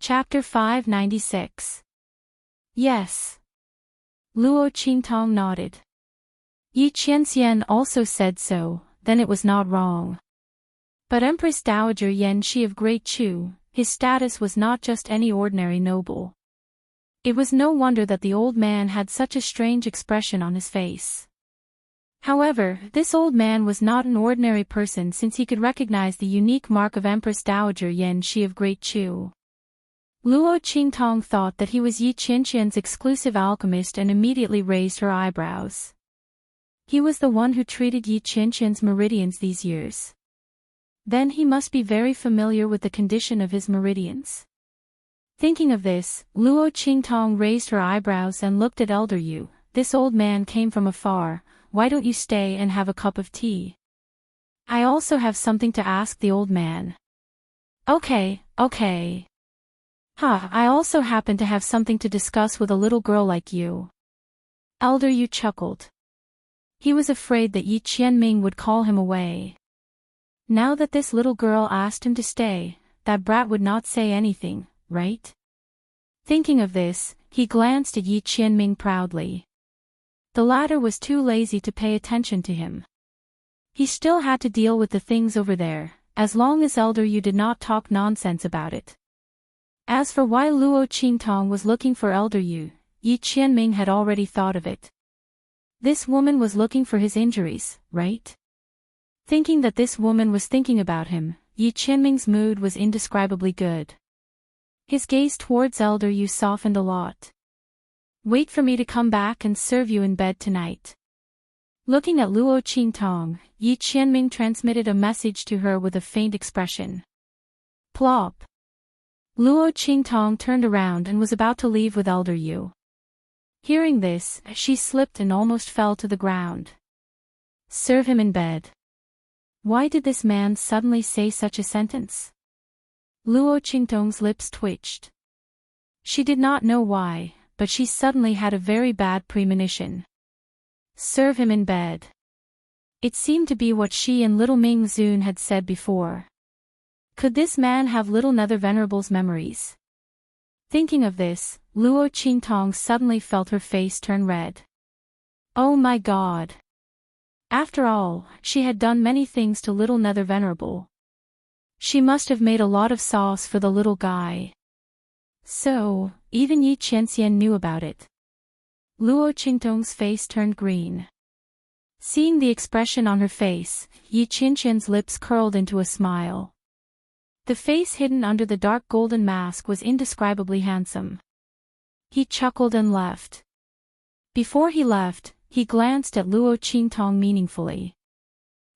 Chapter 596. Yes. Luo Qingtong nodded. Yi Qianxian also said so, then it was not wrong. But Empress Dowager Yan Shi of Great Chu, his status was not just any ordinary noble. It was no wonder that the old man had such a strange expression on his face. However, this old man was not an ordinary person since he could recognize the unique mark of Empress Dowager Yan Shi of Great Chu. Luo Qingtong thought that he was Yi Qianxian's exclusive alchemist and immediately raised her eyebrows. He was the one who treated Yi Qianxian's meridians these years. Then he must be very familiar with the condition of his meridians. Thinking of this, Luo Qingtong raised her eyebrows and looked at Elder Yu. This old man came from afar. Why don't you stay and have a cup of tea? I also have something to ask the old man. Okay. I also happen to have something to discuss with a little girl like you. Elder Yu chuckled. He was afraid that Yi Qianming would call him away. Now that this little girl asked him to stay, that brat would not say anything, right? Thinking of this, he glanced at Yi Qianming proudly. The latter was too lazy to pay attention to him. He still had to deal with the things over there, as long as Elder Yu did not talk nonsense about it. As for why Luo Qingtong was looking for Elder Yu, Yi Qianming had already thought of it. This woman was looking for his injuries, right? Thinking that this woman was thinking about him, Yi Qianming's mood was indescribably good. His gaze towards Elder Yu softened a lot. Wait for me to come back and serve you in bed tonight. Looking at Luo Qingtong, Yi Qianming transmitted a message to her with a faint expression. Plop. Luo Qingtong turned around and was about to leave with Elder Yu. Hearing this, she slipped and almost fell to the ground. Serve him in bed. Why did this man suddenly say such a sentence? Luo Qingtong's lips twitched. She did not know why, but she suddenly had a very bad premonition. Serve him in bed. It seemed to be what she and little Ming Zun had said before. Could this man have little Nether Venerable's memories? Thinking of this, Luo Qingtong suddenly felt her face turn red. Oh my God! After all, she had done many things to little Nether Venerable. She must have made a lot of sauce for the little guy. So, even Yi Qianxian knew about it. Luo Qingtong's face turned green. Seeing the expression on her face, Yi Qianxian's lips curled into a smile. The face hidden under the dark golden mask was indescribably handsome. He chuckled and left. Before he left, he glanced at Luo Qingtong meaningfully.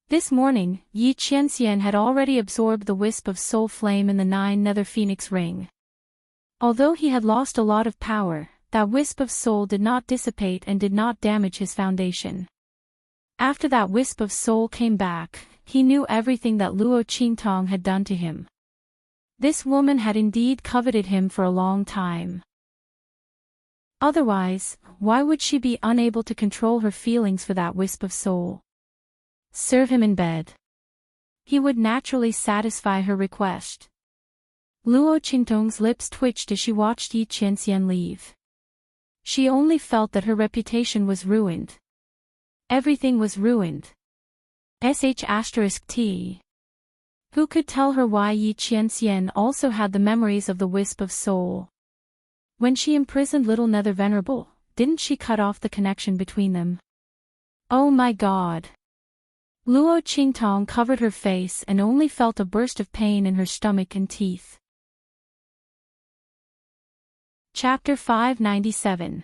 This morning, Yi Qianxian had already absorbed the wisp of soul flame in the 9 Nether Phoenix ring. Although he had lost a lot of power, that wisp of soul did not dissipate and did not damage his foundation. After that wisp of soul came back, he knew everything that Luo Qingtong had done to him. This woman had indeed coveted him for a long time. Otherwise, why would she be unable to control her feelings for that wisp of soul? Serve him in bed. He would naturally satisfy her request. Luo Qingtong's lips twitched as she watched Yi Qianxian leave. She only felt that her reputation was ruined. Everything was ruined. **T. Who could tell her why Yi Qianxian also had the memories of the wisp of soul? When she imprisoned little Nether Venerable, didn't she cut off the connection between them? Oh my God! Luo Qingtong covered her face and only felt a burst of pain in her stomach and teeth. Chapter 597.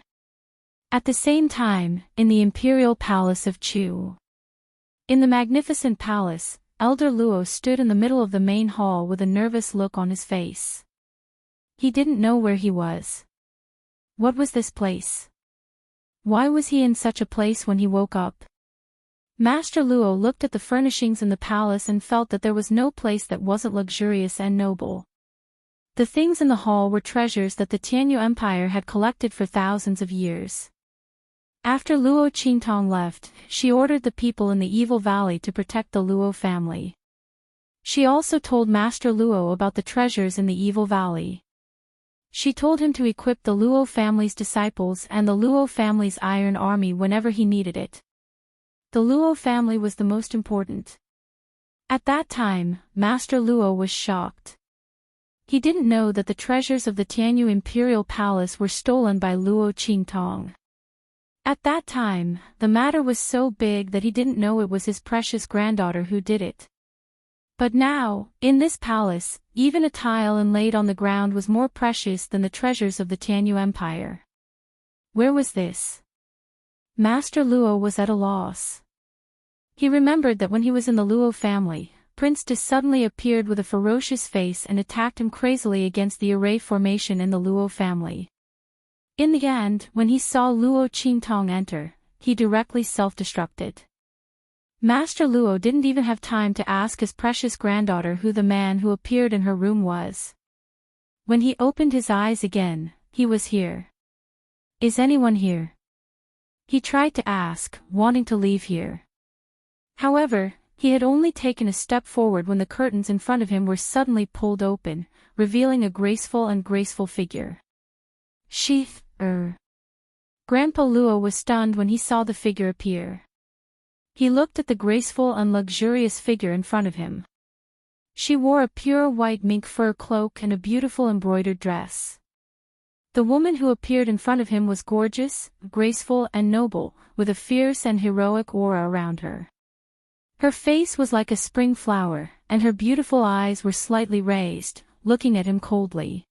At the same time, in the imperial palace of Chu. In the magnificent palace, Elder Luo stood in the middle of the main hall with a nervous look on his face. He didn't know where he was. What was this place? Why was he in such a place when he woke up? Master Luo looked at the furnishings in the palace and felt that there was no place that wasn't luxurious and noble. The things in the hall were treasures that the Tianyu Empire had collected for thousands of years. After Luo Qingtong left, she ordered the people in the Evil Valley to protect the Luo family. She also told Master Luo about the treasures in the Evil Valley. She told him to equip the Luo family's disciples and the Luo family's iron army whenever he needed it. The Luo family was the most important. At that time, Master Luo was shocked. He didn't know that the treasures of the Tianyu Imperial Palace were stolen by Luo Qingtong. At that time, the matter was so big that he didn't know it was his precious granddaughter who did it. But now, in this palace, even a tile inlaid on the ground was more precious than the treasures of the Tianyu Empire. Where was this? Master Luo was at a loss. He remembered that when he was in the Luo family, Prince Des suddenly appeared with a ferocious face and attacked him crazily against the array formation in the Luo family. In the end, when he saw Luo Qingtong enter, he directly self-destructed. Master Luo didn't even have time to ask his precious granddaughter who the man who appeared in her room was. When he opened his eyes again, he was here. Is anyone here? He tried to ask, wanting to leave here. However, he had only taken a step forward when the curtains in front of him were suddenly pulled open, revealing a graceful figure. Sheath, Grandpa Luo was stunned when he saw the figure appear. He looked at the graceful and luxurious figure in front of him. She wore a pure white mink fur cloak and a beautiful embroidered dress. The woman who appeared in front of him was gorgeous, graceful and noble, with a fierce and heroic aura around her. Her face was like a spring flower, and her beautiful eyes were slightly raised, looking at him coldly.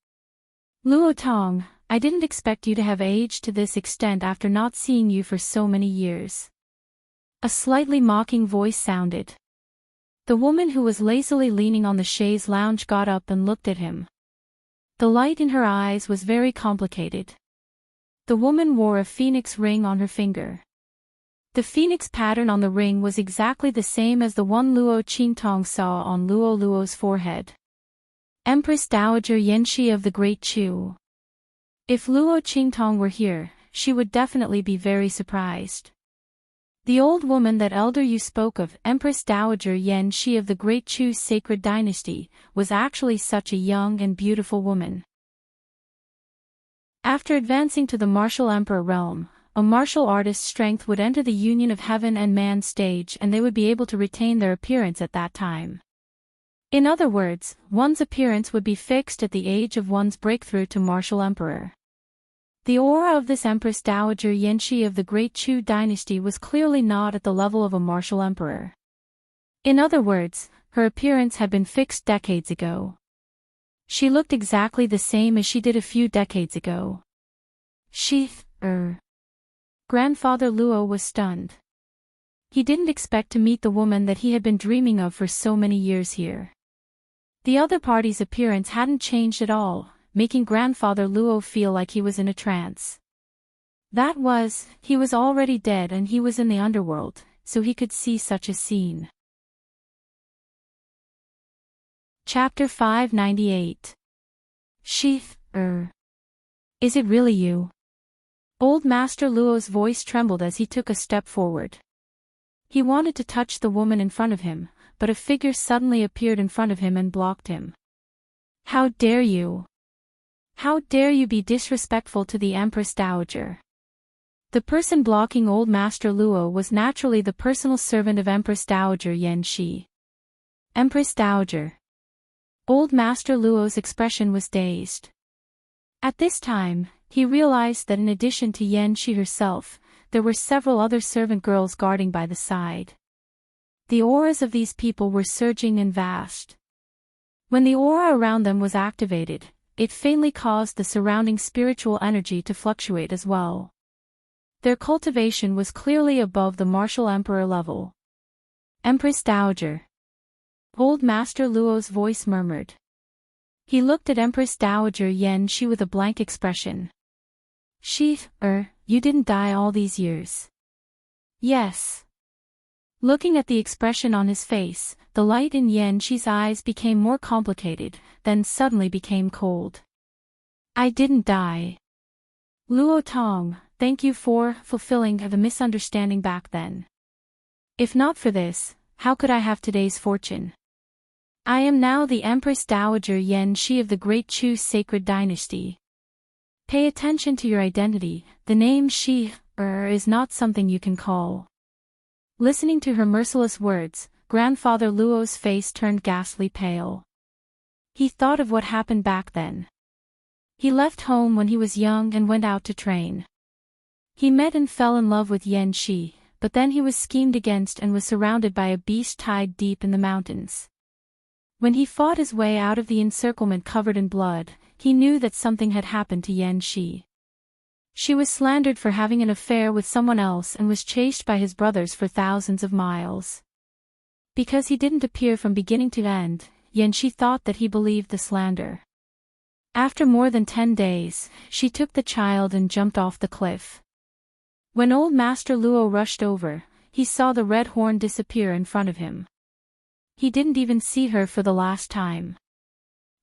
Luo Tong, I didn't expect you to have aged to this extent after not seeing you for so many years. A slightly mocking voice sounded. The woman who was lazily leaning on the chaise lounge got up and looked at him. The light in her eyes was very complicated. The woman wore a phoenix ring on her finger. The phoenix pattern on the ring was exactly the same as the one Luo Qingtong saw on Luo's forehead. Empress Dowager Yanxi of the Great Chu. If Luo Qingtong were here, she would definitely be very surprised. The old woman that elder you spoke of, Empress Dowager Yanxi of the Great Chu's sacred dynasty, was actually such a young and beautiful woman. After advancing to the martial emperor realm, a martial artist's strength would enter the union of heaven and man stage and they would be able to retain their appearance at that time. In other words, one's appearance would be fixed at the age of one's breakthrough to martial emperor. The aura of this Empress Dowager Yanxi of the Great Chu dynasty was clearly not at the level of a martial emperor. In other words, her appearance had been fixed decades ago. She looked exactly the same as she did a few decades ago. Grandfather Luo was stunned. He didn't expect to meet the woman that he had been dreaming of for so many years here. The other party's appearance hadn't changed at all, making Grandfather Luo feel like he was in a trance. That was, he was already dead and he was in the underworld, so he could see such a scene. Chapter 598. Sheath, Is it really you? Old Master Luo's voice trembled as he took a step forward. He wanted to touch the woman in front of him, but a figure suddenly appeared in front of him and blocked him. How dare you? How dare you be disrespectful to the Empress Dowager? The person blocking old Master Luo was naturally the personal servant of Empress Dowager Yanxi. Empress Dowager. Old Master Luo's expression was dazed. At this time, he realized that in addition to Yanxi herself, there were several other servant girls guarding by the side. The auras of these people were surging and vast. When the aura around them was activated, it faintly caused the surrounding spiritual energy to fluctuate as well. Their cultivation was clearly above the martial emperor level. Empress Dowager. Old Master Luo's voice murmured. He looked at Empress Dowager Yanxi with a blank expression. Sheath, you didn't die all these years. Yes. Looking at the expression on his face, the light in Yanxi's eyes became more complicated, then suddenly became cold. I didn't die. Luo Tong, thank you for fulfilling the misunderstanding back then. If not for this, how could I have today's fortune? I am now the Empress Dowager Yanxi of the Great Chu's sacred dynasty. Pay attention to your identity. The name she/her is not something you can call. Listening to her merciless words, Grandfather Luo's face turned ghastly pale. He thought of what happened back then. He left home when he was young and went out to train. He met and fell in love with Yan Shi, but then he was schemed against and was surrounded by a beast tied deep in the mountains. When he fought his way out of the encirclement covered in blood, he knew that something had happened to Yan Shi. She was slandered for having an affair with someone else and was chased by his brothers for thousands of miles. Because he didn't appear from beginning to end, Yan Shi thought that he believed the slander. After more than 10 days, she took the child and jumped off the cliff. When old Master Luo rushed over, he saw the red horn disappear in front of him. He didn't even see her for the last time.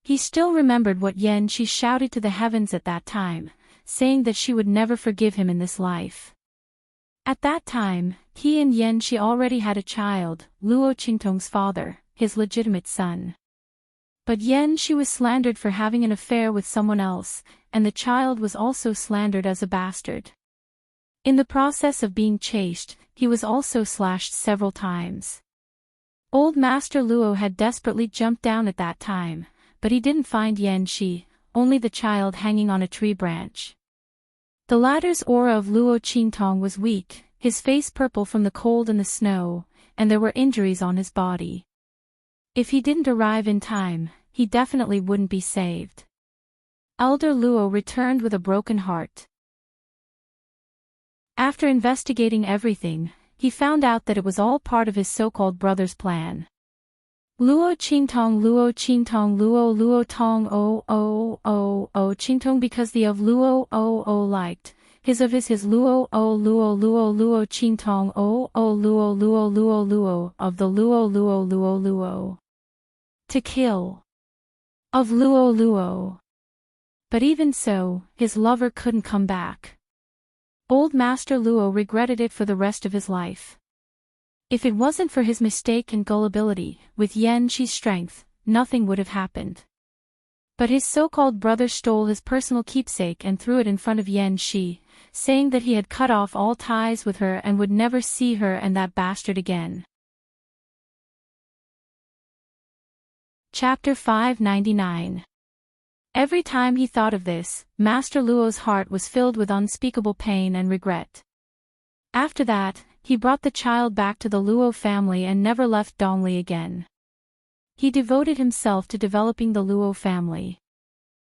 He still remembered what Yan Shi shouted to the heavens at that time, saying that she would never forgive him in this life. At that time, he and Yan Shi already had a child, Luo Qingtong's father, his legitimate son. But Yan Shi was slandered for having an affair with someone else, and the child was also slandered as a bastard. In the process of being chased, he was also slashed several times. Old Master Luo had desperately jumped down at that time, but he didn't find Yan Shi, only the child hanging on a tree branch. The latter's aura of Luo Qingtong was weak, his face purple from the cold and the snow, and there were injuries on his body. If he didn't arrive in time, he definitely wouldn't be saved. Elder Luo returned with a broken heart. After investigating everything, he found out that it was all part of his so-called brother's plan. Luo Qingtong Luo Tong o Qingtong because the of Luo liked, his of his Luo Qingtong Luo of the Luo. To kill. Of Luo. But even so, his lover couldn't come back. Old Master Luo regretted it for the rest of his life. If it wasn't for his mistake and gullibility, with Yan Shi's strength, nothing would have happened. But his so-called brother stole his personal keepsake and threw it in front of Yan Shi, saying that he had cut off all ties with her and would never see her and that bastard again. Chapter 599. Every time he thought of this, Master Luo's heart was filled with unspeakable pain and regret. After that, he brought the child back to the Luo family and never left Dongli again. He devoted himself to developing the Luo family.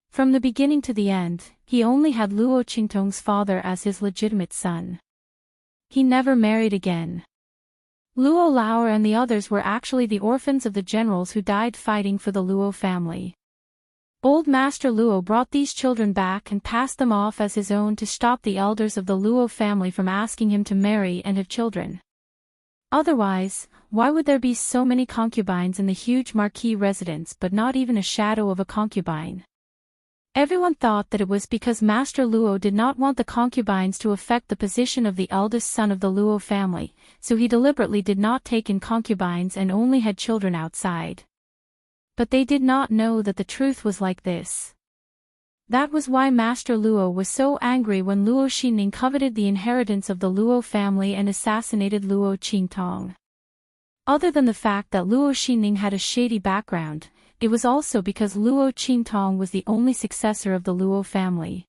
From the beginning to the end, he only had Luo Qingtong's father as his legitimate son. He never married again. Luo Laoer and the others were actually the orphans of the generals who died fighting for the Luo family. Old Master Luo brought these children back and passed them off as his own to stop the elders of the Luo family from asking him to marry and have children. Otherwise, why would there be so many concubines in the huge marquis residence but not even a shadow of a concubine? Everyone thought that it was because Master Luo did not want the concubines to affect the position of the eldest son of the Luo family, so he deliberately did not take in concubines and only had children outside. But they did not know that the truth was like this. That was why Master Luo was so angry when Luo Xinning coveted the inheritance of the Luo family and assassinated Luo Qingtong. Other than the fact that Luo Xinning had a shady background, it was also because Luo Qingtong was the only successor of the Luo family.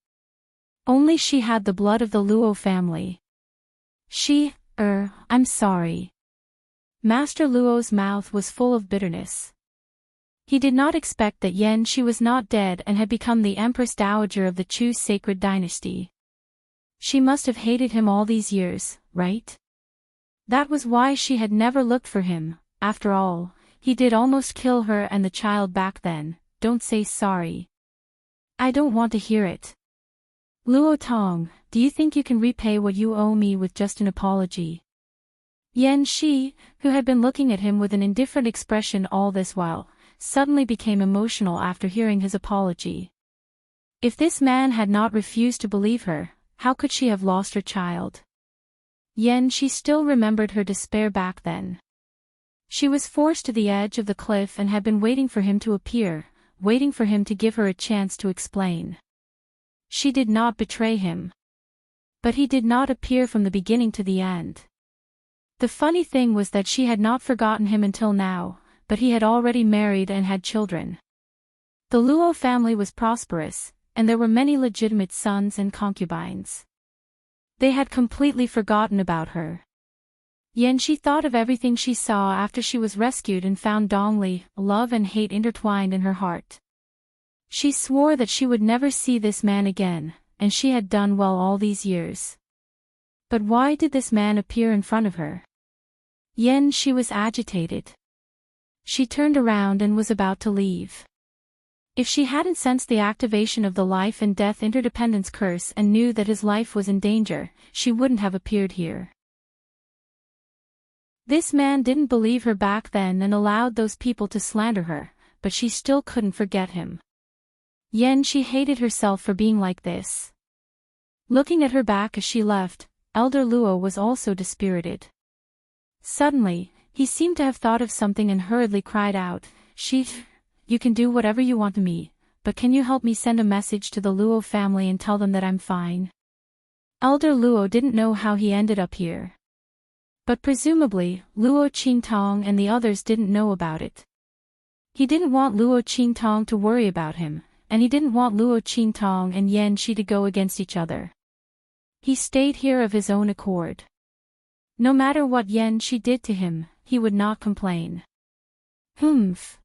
Only she had the blood of the Luo family. I'm sorry. Master Luo's mouth was full of bitterness. He did not expect that Yan Shi was not dead and had become the Empress Dowager of the Chu sacred dynasty. She must have hated him all these years, right? That was why she had never looked for him. After all, he did almost kill her and the child back then. Don't say sorry. I don't want to hear it. Luo Tong, do you think you can repay what you owe me with just an apology? Yan Shi, who had been looking at him with an indifferent expression all this while, suddenly became emotional after hearing his apology. If this man had not refused to believe her, how could she have lost her child? Yan Shi still remembered her despair back then. She was forced to the edge of the cliff and had been waiting for him to appear, waiting for him to give her a chance to explain. She did not betray him. But he did not appear from the beginning to the end. The funny thing was that she had not forgotten him until now, but he had already married and had children. The Luo family was prosperous, and there were many legitimate sons and concubines. They had completely forgotten about her. She thought of everything she saw after she was rescued and found Dongli, love and hate intertwined in her heart. She swore that she would never see this man again, and she had done well all these years. But why did this man appear in front of her? She was agitated. She turned around and was about to leave. If she hadn't sensed the activation of the life and death interdependence curse and knew that his life was in danger, she wouldn't have appeared here. This man didn't believe her back then and allowed those people to slander her, but she still couldn't forget him. She hated herself for being like this. Looking at her back as she left, Elder Luo was also dispirited. Suddenly, he seemed to have thought of something and hurriedly cried out, "You can do whatever you want to me, but can you help me send a message to the Luo family and tell them that I'm fine?" Elder Luo didn't know how he ended up here. But presumably, Luo Qingtong and the others didn't know about it. He didn't want Luo Qingtong to worry about him, and he didn't want Luo Qingtong and Shi to go against each other. He stayed here of his own accord. No matter what Shi did to him, he would not complain. Humph.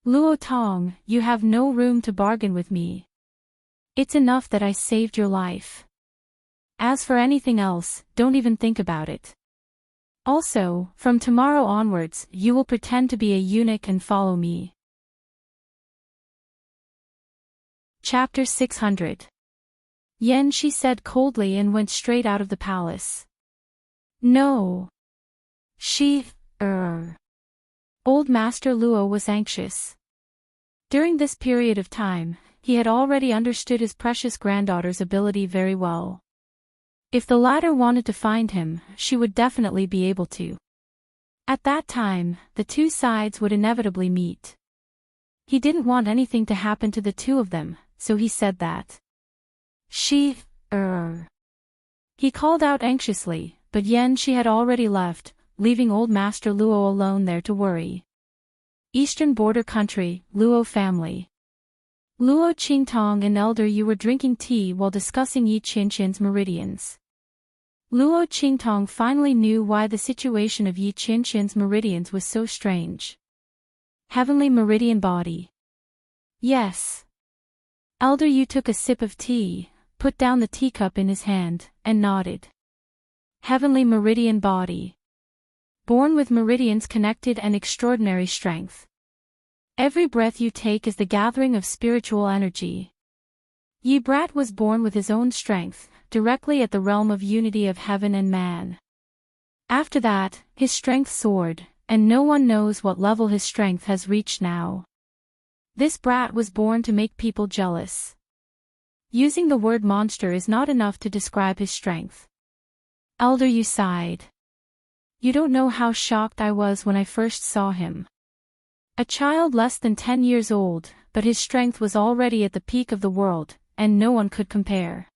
Luo Tong, you have no room to bargain with me. It's enough that I saved your life. As for anything else, don't even think about it. Also, from tomorrow onwards, you will pretend to be a eunuch and follow me. Chapter 600. Shi said coldly and went straight out of the palace. No. Old Master Luo was anxious. During this period of time, he had already understood his precious granddaughter's ability very well. If the latter wanted to find him, she would definitely be able to. At that time, the two sides would inevitably meet. He didn't want anything to happen to the two of them, so he said that. He called out anxiously, but Shi had already left, leaving old Master Luo alone there to worry. Eastern border country, Luo family. Luo Qingtong and Elder Yu were drinking tea while discussing Yi Qianqian's meridians. Luo Qingtong finally knew why the situation of Yi Qianqian's meridians was so strange. Heavenly meridian body. Yes. Elder Yu took a sip of tea, put down the teacup in his hand, and nodded. Heavenly meridian body. Born with meridians connected and extraordinary strength. Every breath you take is the gathering of spiritual energy. Yi Brat was born with his own strength, directly at the realm of unity of heaven and man. After that, his strength soared, and no one knows what level his strength has reached now. This brat was born to make people jealous. Using the word monster is not enough to describe his strength. Elder Yu sighed. You don't know how shocked I was when I first saw him. A child less than 10 years old, but his strength was already at the peak of the world, and no one could compare.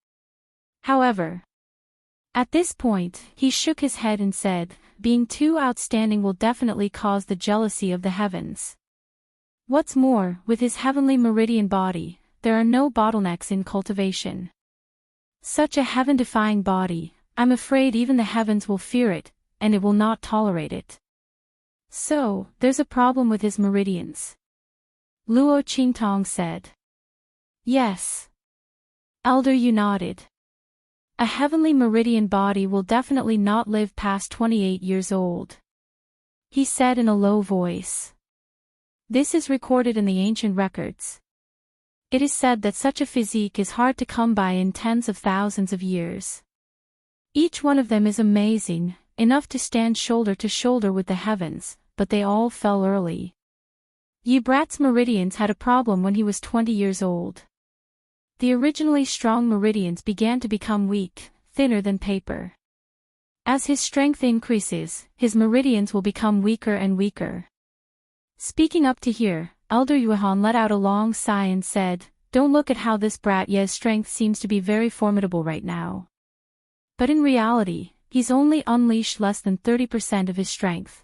However, at this point, he shook his head and said, being too outstanding will definitely cause the jealousy of the heavens. What's more, with his heavenly meridian body, there are no bottlenecks in cultivation. Such a heaven-defying body, I'm afraid even the heavens will fear it, and it will not tolerate it. So, there's a problem with his meridians. Luo Qingtong said. Yes. Elder Yu nodded. A heavenly meridian body will definitely not live past 28 years old. He said in a low voice. This is recorded in the ancient records. It is said that such a physique is hard to come by in tens of thousands of years. Each one of them is amazing, enough to stand shoulder to shoulder with the heavens, but they all fell early. Yi Brat's meridians had a problem when he was 20 years old. The originally strong meridians began to become weak, thinner than paper. As his strength increases, his meridians will become weaker and weaker. Speaking up to here, Elder Yuhan let out a long sigh and said, Don't look at how this brat Ye's strength seems to be very formidable right now. But in reality, he's only unleashed less than 30% of his strength.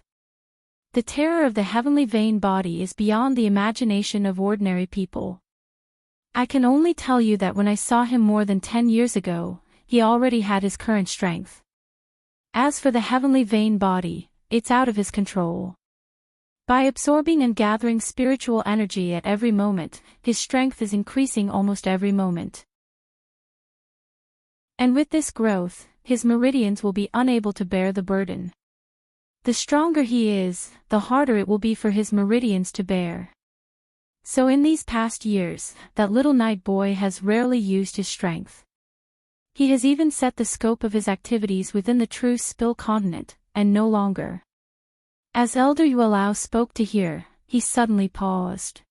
The terror of the heavenly vein body is beyond the imagination of ordinary people. I can only tell you that when I saw him more than 10 years ago, he already had his current strength. As for the heavenly vein body, it's out of his control. By absorbing and gathering spiritual energy at every moment, his strength is increasing almost every moment. And with this growth, his meridians will be unable to bear the burden. The stronger he is, the harder it will be for his meridians to bear. So in these past years, that little night boy has rarely used his strength. He has even set the scope of his activities within the true Spill continent, and no longer. As Elder Yuelao spoke to hear, he suddenly paused.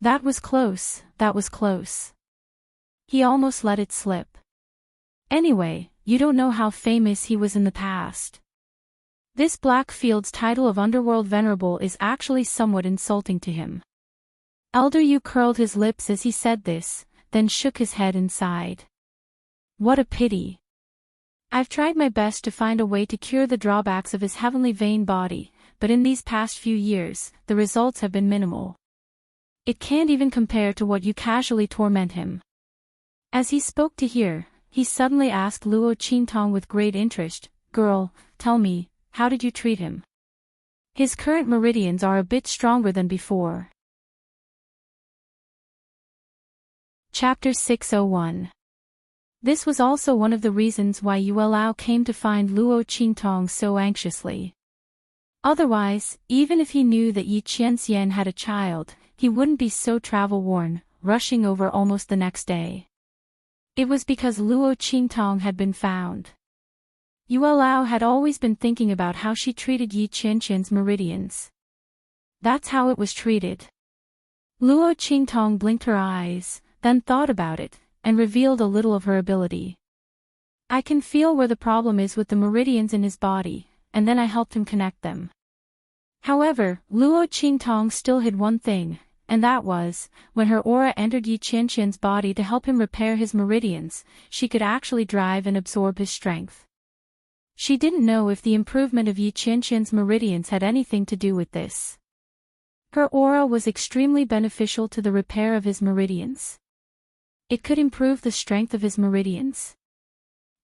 That was close, that was close. He almost let it slip. Anyway, you don't know how famous he was in the past. This Blackfield's title of Underworld Venerable is actually somewhat insulting to him. Elder Yu curled his lips as he said this, then shook his head and sighed. What a pity. I've tried my best to find a way to cure the drawbacks of his heavenly vein body, but in these past few years, the results have been minimal. It can't even compare to what you casually torment him. As he spoke to hear, he suddenly asked Luo Qingtong with great interest, Girl, tell me, how did you treat him? His current meridians are a bit stronger than before. Chapter 601. This was also one of the reasons why Yuelao came to find Luo Qingtong so anxiously. Otherwise, even if he knew that Yi Qianxian had a child, he wouldn't be so travel-worn, rushing over almost the next day. It was because Luo Qingtong had been found. Yuelao had always been thinking about how she treated Yi Qianxian's meridians. That's how it was treated. Luo Qingtong blinked her eyes, then thought about it, and revealed a little of her ability. I can feel where the problem is with the meridians in his body, and then I helped him connect them. However, Luo Qingtong still hid one thing, and that was, when her aura entered Yi Qianxian's body to help him repair his meridians, she could actually drive and absorb his strength. She didn't know if the improvement of Yi Qianxian's meridians had anything to do with this. Her aura was extremely beneficial to the repair of his meridians. It could improve the strength of his meridians.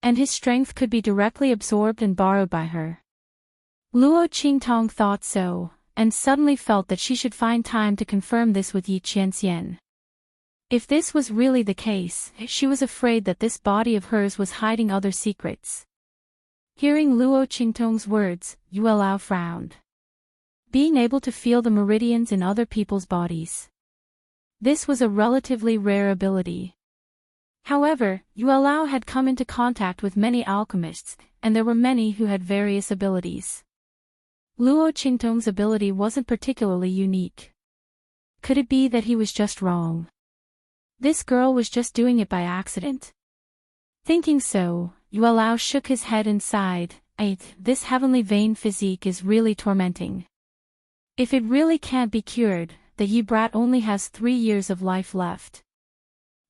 And his strength could be directly absorbed and borrowed by her. Luo Qingtong thought so, and suddenly felt that she should find time to confirm this with Yi Qianxian. If this was really the case, she was afraid that this body of hers was hiding other secrets. Hearing Luo Qingtong's words, Yuelao frowned. Being able to feel the meridians in other people's bodies. This was a relatively rare ability. However, Yuelao had come into contact with many alchemists, and there were many who had various abilities. Luo Qingtong's ability wasn't particularly unique. Could it be that he was just wrong? This girl was just doing it by accident. Thinking so, Yuelao shook his head and sighed, This heavenly vein physique is really tormenting. If it really can't be cured, the Yi brat only has 3 years of life left.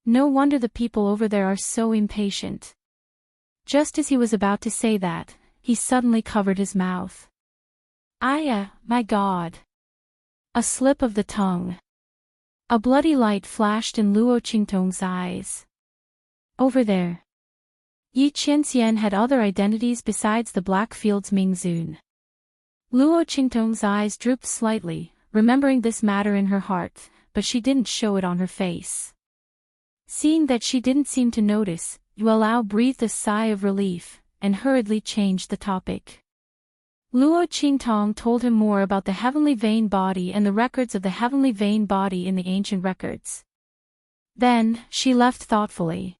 No wonder the people over there are so impatient. Just as he was about to say that, he suddenly covered his mouth. My God. A slip of the tongue. A bloody light flashed in Luo Qingtong's eyes. Over there. Yi Qianxian had other identities besides the Blackfield's Mingzun. Luo Qingtong's eyes drooped slightly, remembering this matter in her heart, but she didn't show it on her face. Seeing that she didn't seem to notice, Yuelao breathed a sigh of relief, and hurriedly changed the topic. Luo Qingtong told him more about the heavenly vein body and the records of the heavenly vein body in the ancient records. Then, she left thoughtfully.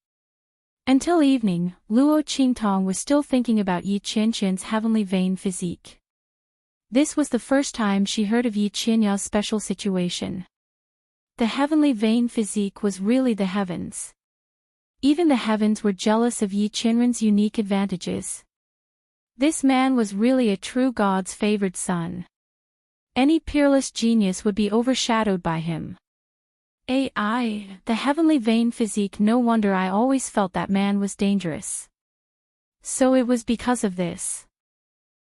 Until evening, Luo Qingtong was still thinking about Yi Qianxian's heavenly vein physique. This was the first time she heard of Yi Qianya's special situation. The heavenly vein physique was really the heavens. Even the heavens were jealous of Yi Qianren's unique advantages. This man was really a true god's favored son. Any peerless genius would be overshadowed by him. The heavenly vain physique. No wonder I always felt that man was dangerous. So it was because of this.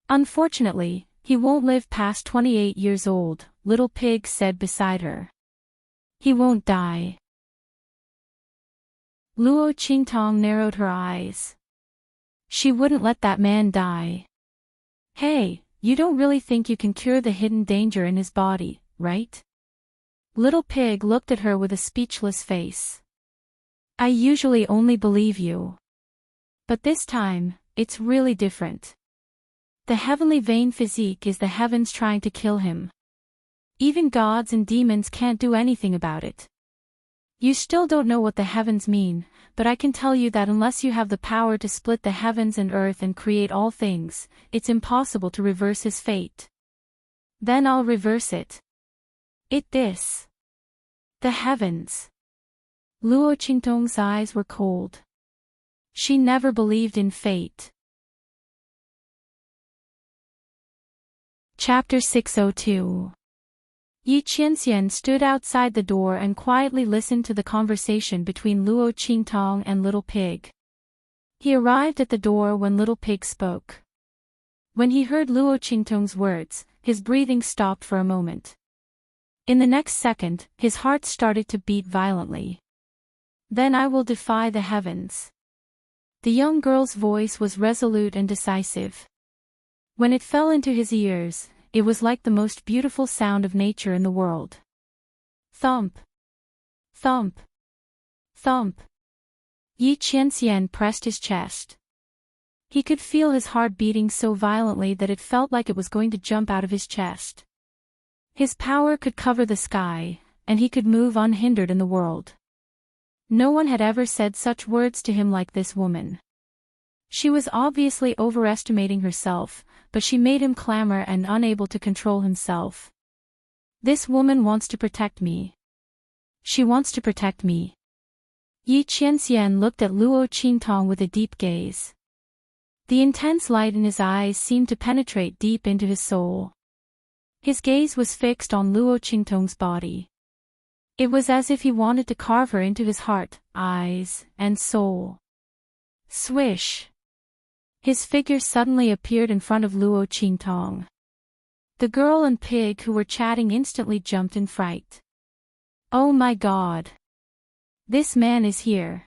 Unfortunately, he won't live past 28 years old, Little Pig said beside her. He won't die. Luo Qingtong narrowed her eyes. She wouldn't let that man die. Hey, you don't really think you can cure the hidden danger in his body, right? Little Pig looked at her with a speechless face. I usually only believe you. But this time, it's really different. The heavenly vain physique is the heavens trying to kill him. Even gods and demons can't do anything about it. You still don't know what the heavens mean, but I can tell you that unless you have the power to split the heavens and earth and create all things, it's impossible to reverse his fate. Then I'll reverse it. This. The heavens. Luo Qingtong's eyes were cold. She never believed in fate. Chapter 602. Yi Qianxian stood outside the door and quietly listened to the conversation between Luo Qingtong and Little Pig. He arrived at the door when Little Pig spoke. When he heard Luo Qingtong's words, his breathing stopped for a moment. In the next second, his heart started to beat violently. Then I will defy the heavens. The young girl's voice was resolute and decisive. When it fell into his ears, it was like the most beautiful sound of nature in the world. Thump. Thump. Thump. Yi Qianxian pressed his chest. He could feel his heart beating so violently that it felt like it was going to jump out of his chest. His power could cover the sky, and he could move unhindered in the world. No one had ever said such words to him like this woman. She was obviously overestimating herself, but she made him clamor and unable to control himself. This woman wants to protect me. She wants to protect me. Yi Qianxian looked at Luo Qingtong with a deep gaze. The intense light in his eyes seemed to penetrate deep into his soul. His gaze was fixed on Luo Qingtong's body. It was as if he wanted to carve her into his heart, eyes, and soul. Swish! His figure suddenly appeared in front of Luo Qingtong. The girl and Pig who were chatting instantly jumped in fright. Oh my God! This man is here.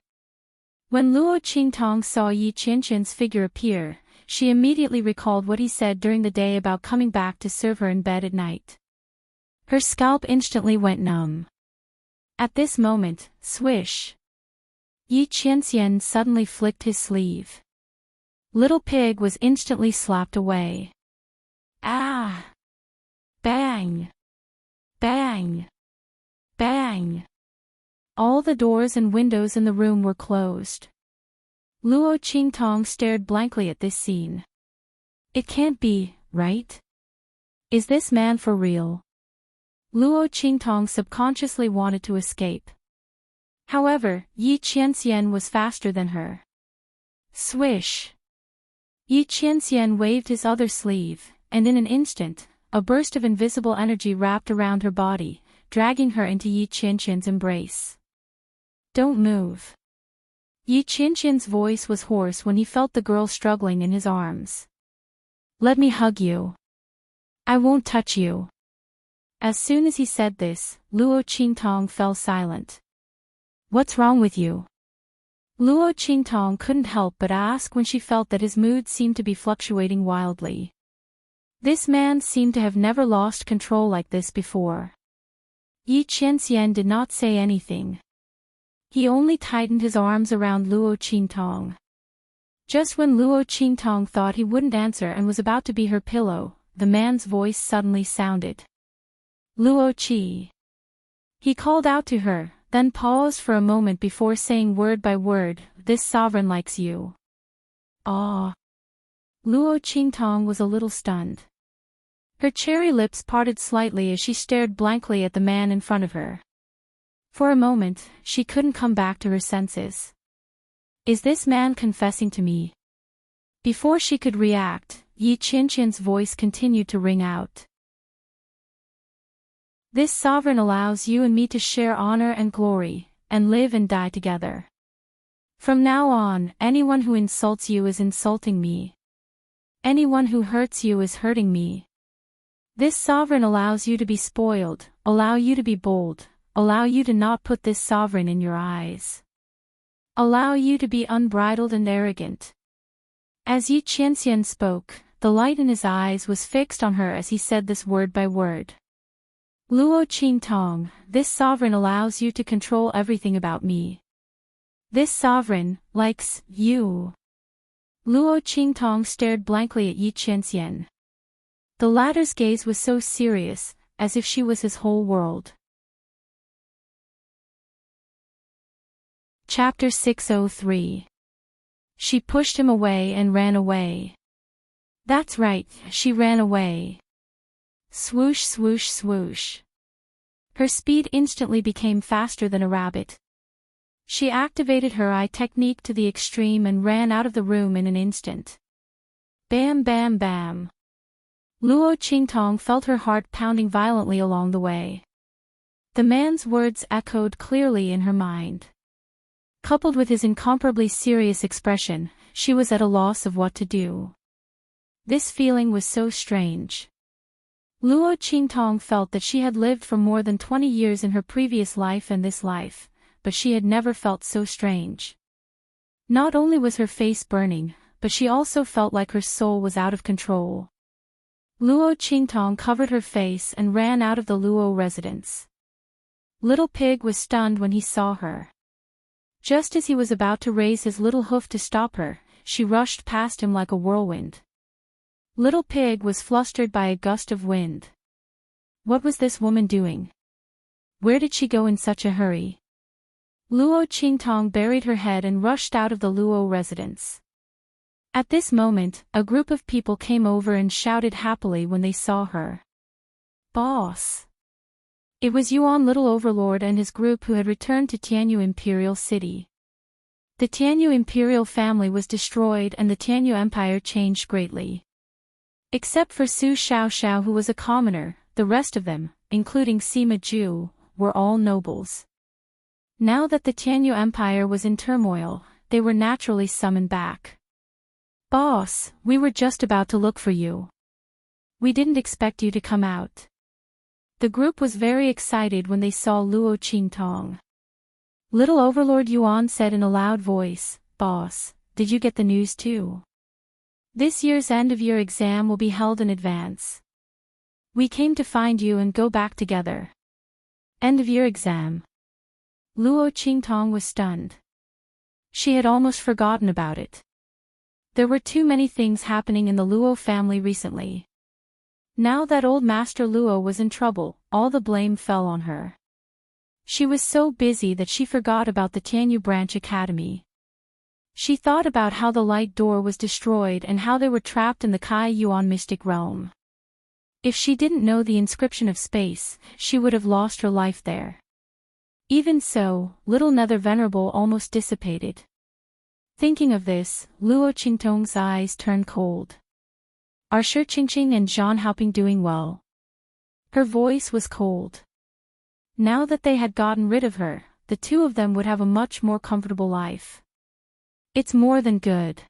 When Luo Qingtong saw Yi Qianxian's figure appear, she immediately recalled what he said during the day about coming back to serve her in bed at night. Her scalp instantly went numb. At this moment, swish! Yi Qianxian suddenly flicked his sleeve. Little Pig was instantly slapped away. Ah! Bang! Bang! Bang! All the doors and windows in the room were closed. Luo Qingtong stared blankly at this scene. It can't be, right? Is this man for real? Luo Qingtong subconsciously wanted to escape. However, Yi Qianxian was faster than her. Swish! Yi Qianxian waved his other sleeve, and in an instant, a burst of invisible energy wrapped around her body, dragging her into Yi Qianxian's embrace. Don't move. Yi Qianxian's voice was hoarse when he felt the girl struggling in his arms. Let me hug you. I won't touch you. As soon as he said this, Luo Qingtong fell silent. What's wrong with you? Luo Qingtong couldn't help but ask when she felt that his mood seemed to be fluctuating wildly. This man seemed to have never lost control like this before. Yi Qianxian did not say anything. He only tightened his arms around Luo Qingtong. Just when Luo Qingtong thought he wouldn't answer and was about to be her pillow, the man's voice suddenly sounded. Luo Qi. He called out to her, then paused for a moment before saying word by word, this sovereign likes you. Ah. Luo Qingtong was a little stunned. Her cherry lips parted slightly as she stared blankly at the man in front of her. For a moment, she couldn't come back to her senses. Is this man confessing to me? Before she could react, Yi Qianxian's voice continued to ring out. This sovereign allows you and me to share honor and glory, and live and die together. From now on, anyone who insults you is insulting me. Anyone who hurts you is hurting me. This sovereign allows you to be spoiled, allow you to be bold, allow you to not put this sovereign in your eyes. Allow you to be unbridled and arrogant. As Yi Qianxian spoke, the light in his eyes was fixed on her as he said this word by word. Luo Qingtong, this sovereign allows you to control everything about me. This sovereign likes you. Luo Qingtong stared blankly at Yi Qianxian. The latter's gaze was so serious, as if she was his whole world. Chapter 603. She pushed him away and ran away. That's right, she ran away. Swoosh swoosh swoosh. Her speed instantly became faster than a rabbit. She activated her eye technique to the extreme and ran out of the room in an instant. Bam bam bam. Luo Qingtong felt her heart pounding violently along the way. The man's words echoed clearly in her mind. Coupled with his incomparably serious expression, she was at a loss of what to do. This feeling was so strange. Luo Qingtong felt that she had lived for more than 20 years in her previous life and this life, but she had never felt so strange. Not only was her face burning, but she also felt like her soul was out of control. Luo Qingtong covered her face and ran out of the Luo residence. Little Pig was stunned when he saw her. Just as he was about to raise his little hoof to stop her, she rushed past him like a whirlwind. Little Pig was flustered by a gust of wind. What was this woman doing? Where did she go in such a hurry? Luo Qingtong buried her head and rushed out of the Luo residence. At this moment, a group of people came over and shouted happily when they saw her. Boss! It was Yuan Little Overlord and his group who had returned to Tianyu Imperial City. The Tianyu Imperial family was destroyed and the Tianyu Empire changed greatly. Except for Su Xiaoxiao who was a commoner, the rest of them, including Sima Ju, were all nobles. Now that the Tianyu Empire was in turmoil, they were naturally summoned back. Boss, we were just about to look for you. We didn't expect you to come out. The group was very excited when they saw Luo Qingtong. Little Overlord Yuan said in a loud voice, Boss, did you get the news too? This year's end-of-year exam will be held in advance. We came to find you and go back together. End-of-year exam. Luo Qingtong was stunned. She had almost forgotten about it. There were too many things happening in the Luo family recently. Now that old Master Luo was in trouble, all the blame fell on her. She was so busy that she forgot about the Tianyu Branch Academy. She thought about how the light door was destroyed and how they were trapped in the Kai Yuan mystic realm. If she didn't know the inscription of space, she would have lost her life there. Even so, Little Nether Venerable almost dissipated. Thinking of this, Luo Qingtong's eyes turned cold. Are Shi Qingqing and Zhan Haoping doing well? Her voice was cold. Now that they had gotten rid of her, the two of them would have a much more comfortable life. It's more than good.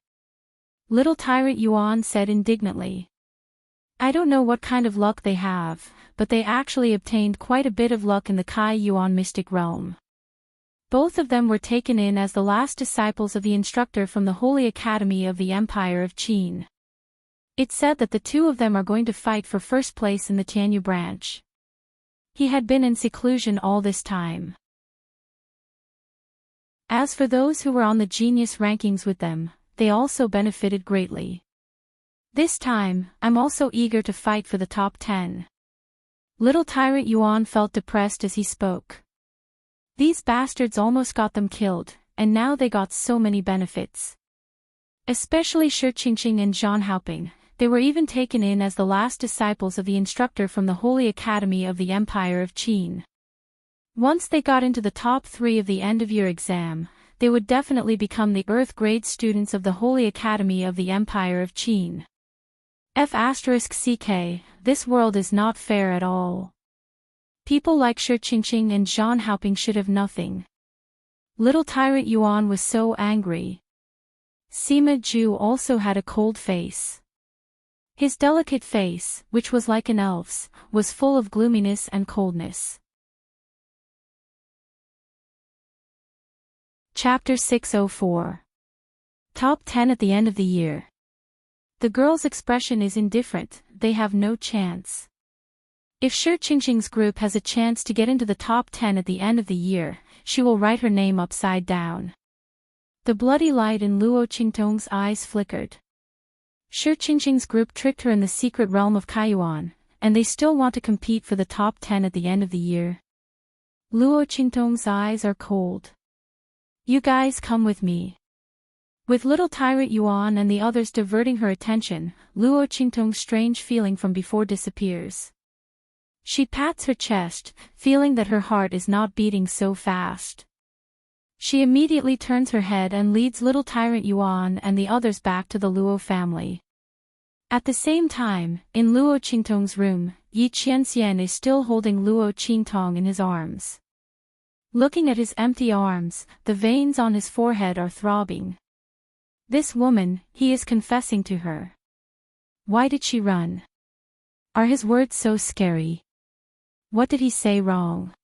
Little Tyrant Yuan said indignantly. I don't know what kind of luck they have, but they actually obtained quite a bit of luck in the Kai Yuan mystic realm. Both of them were taken in as the last disciples of the instructor from the Holy Academy of the Empire of Qin. It's said that the two of them are going to fight for first place in the Tianyu branch. He had been in seclusion all this time. As for those who were on the genius rankings with them, they also benefited greatly. This time, I'm also eager to fight for the top 10. Little Tyrant Yuan felt depressed as he spoke. These bastards almost got them killed, and now they got so many benefits. Especially Shi Qingqing and Zhan Haoping, they were even taken in as the last disciples of the instructor from the Holy Academy of the Empire of Qin. Once they got into the top 3 of the end-of-year exam, they would definitely become the Earth-grade students of the Holy Academy of the Empire of Qin. F***ck, this world is not fair at all. People like Shi Qingqing and Zhang Haoping should have nothing. Little tyrant Yuan was so angry. Sima Zhu also had a cold face. His delicate face, which was like an elf's, was full of gloominess and coldness. Chapter 604. Top 10 at the end of the year. The girl's expression is indifferent, they have no chance. If Shi Qingqing's group has a chance to get into the top 10 at the end of the year, she will write her name upside down. The bloody light in Luo Qingtong's eyes flickered. Shi Qingqing's group tricked her in the secret realm of Kaiyuan, and they still want to compete for the top 10 at the end of the year. Luo Qingtong's eyes are cold. You guys come with me. With little tyrant Yuan and the others diverting her attention, Luo Qingtong's strange feeling from before disappears. She pats her chest, feeling that her heart is not beating so fast. She immediately turns her head and leads little tyrant Yuan and the others back to the Luo family. At the same time, in Luo Qingtong's room, Yi Qianxian is still holding Luo Qingtong in his arms. Looking at his empty arms, the veins on his forehead are throbbing. This woman, he is confessing to her. Why did she run? Are his words so scary? What did he say wrong?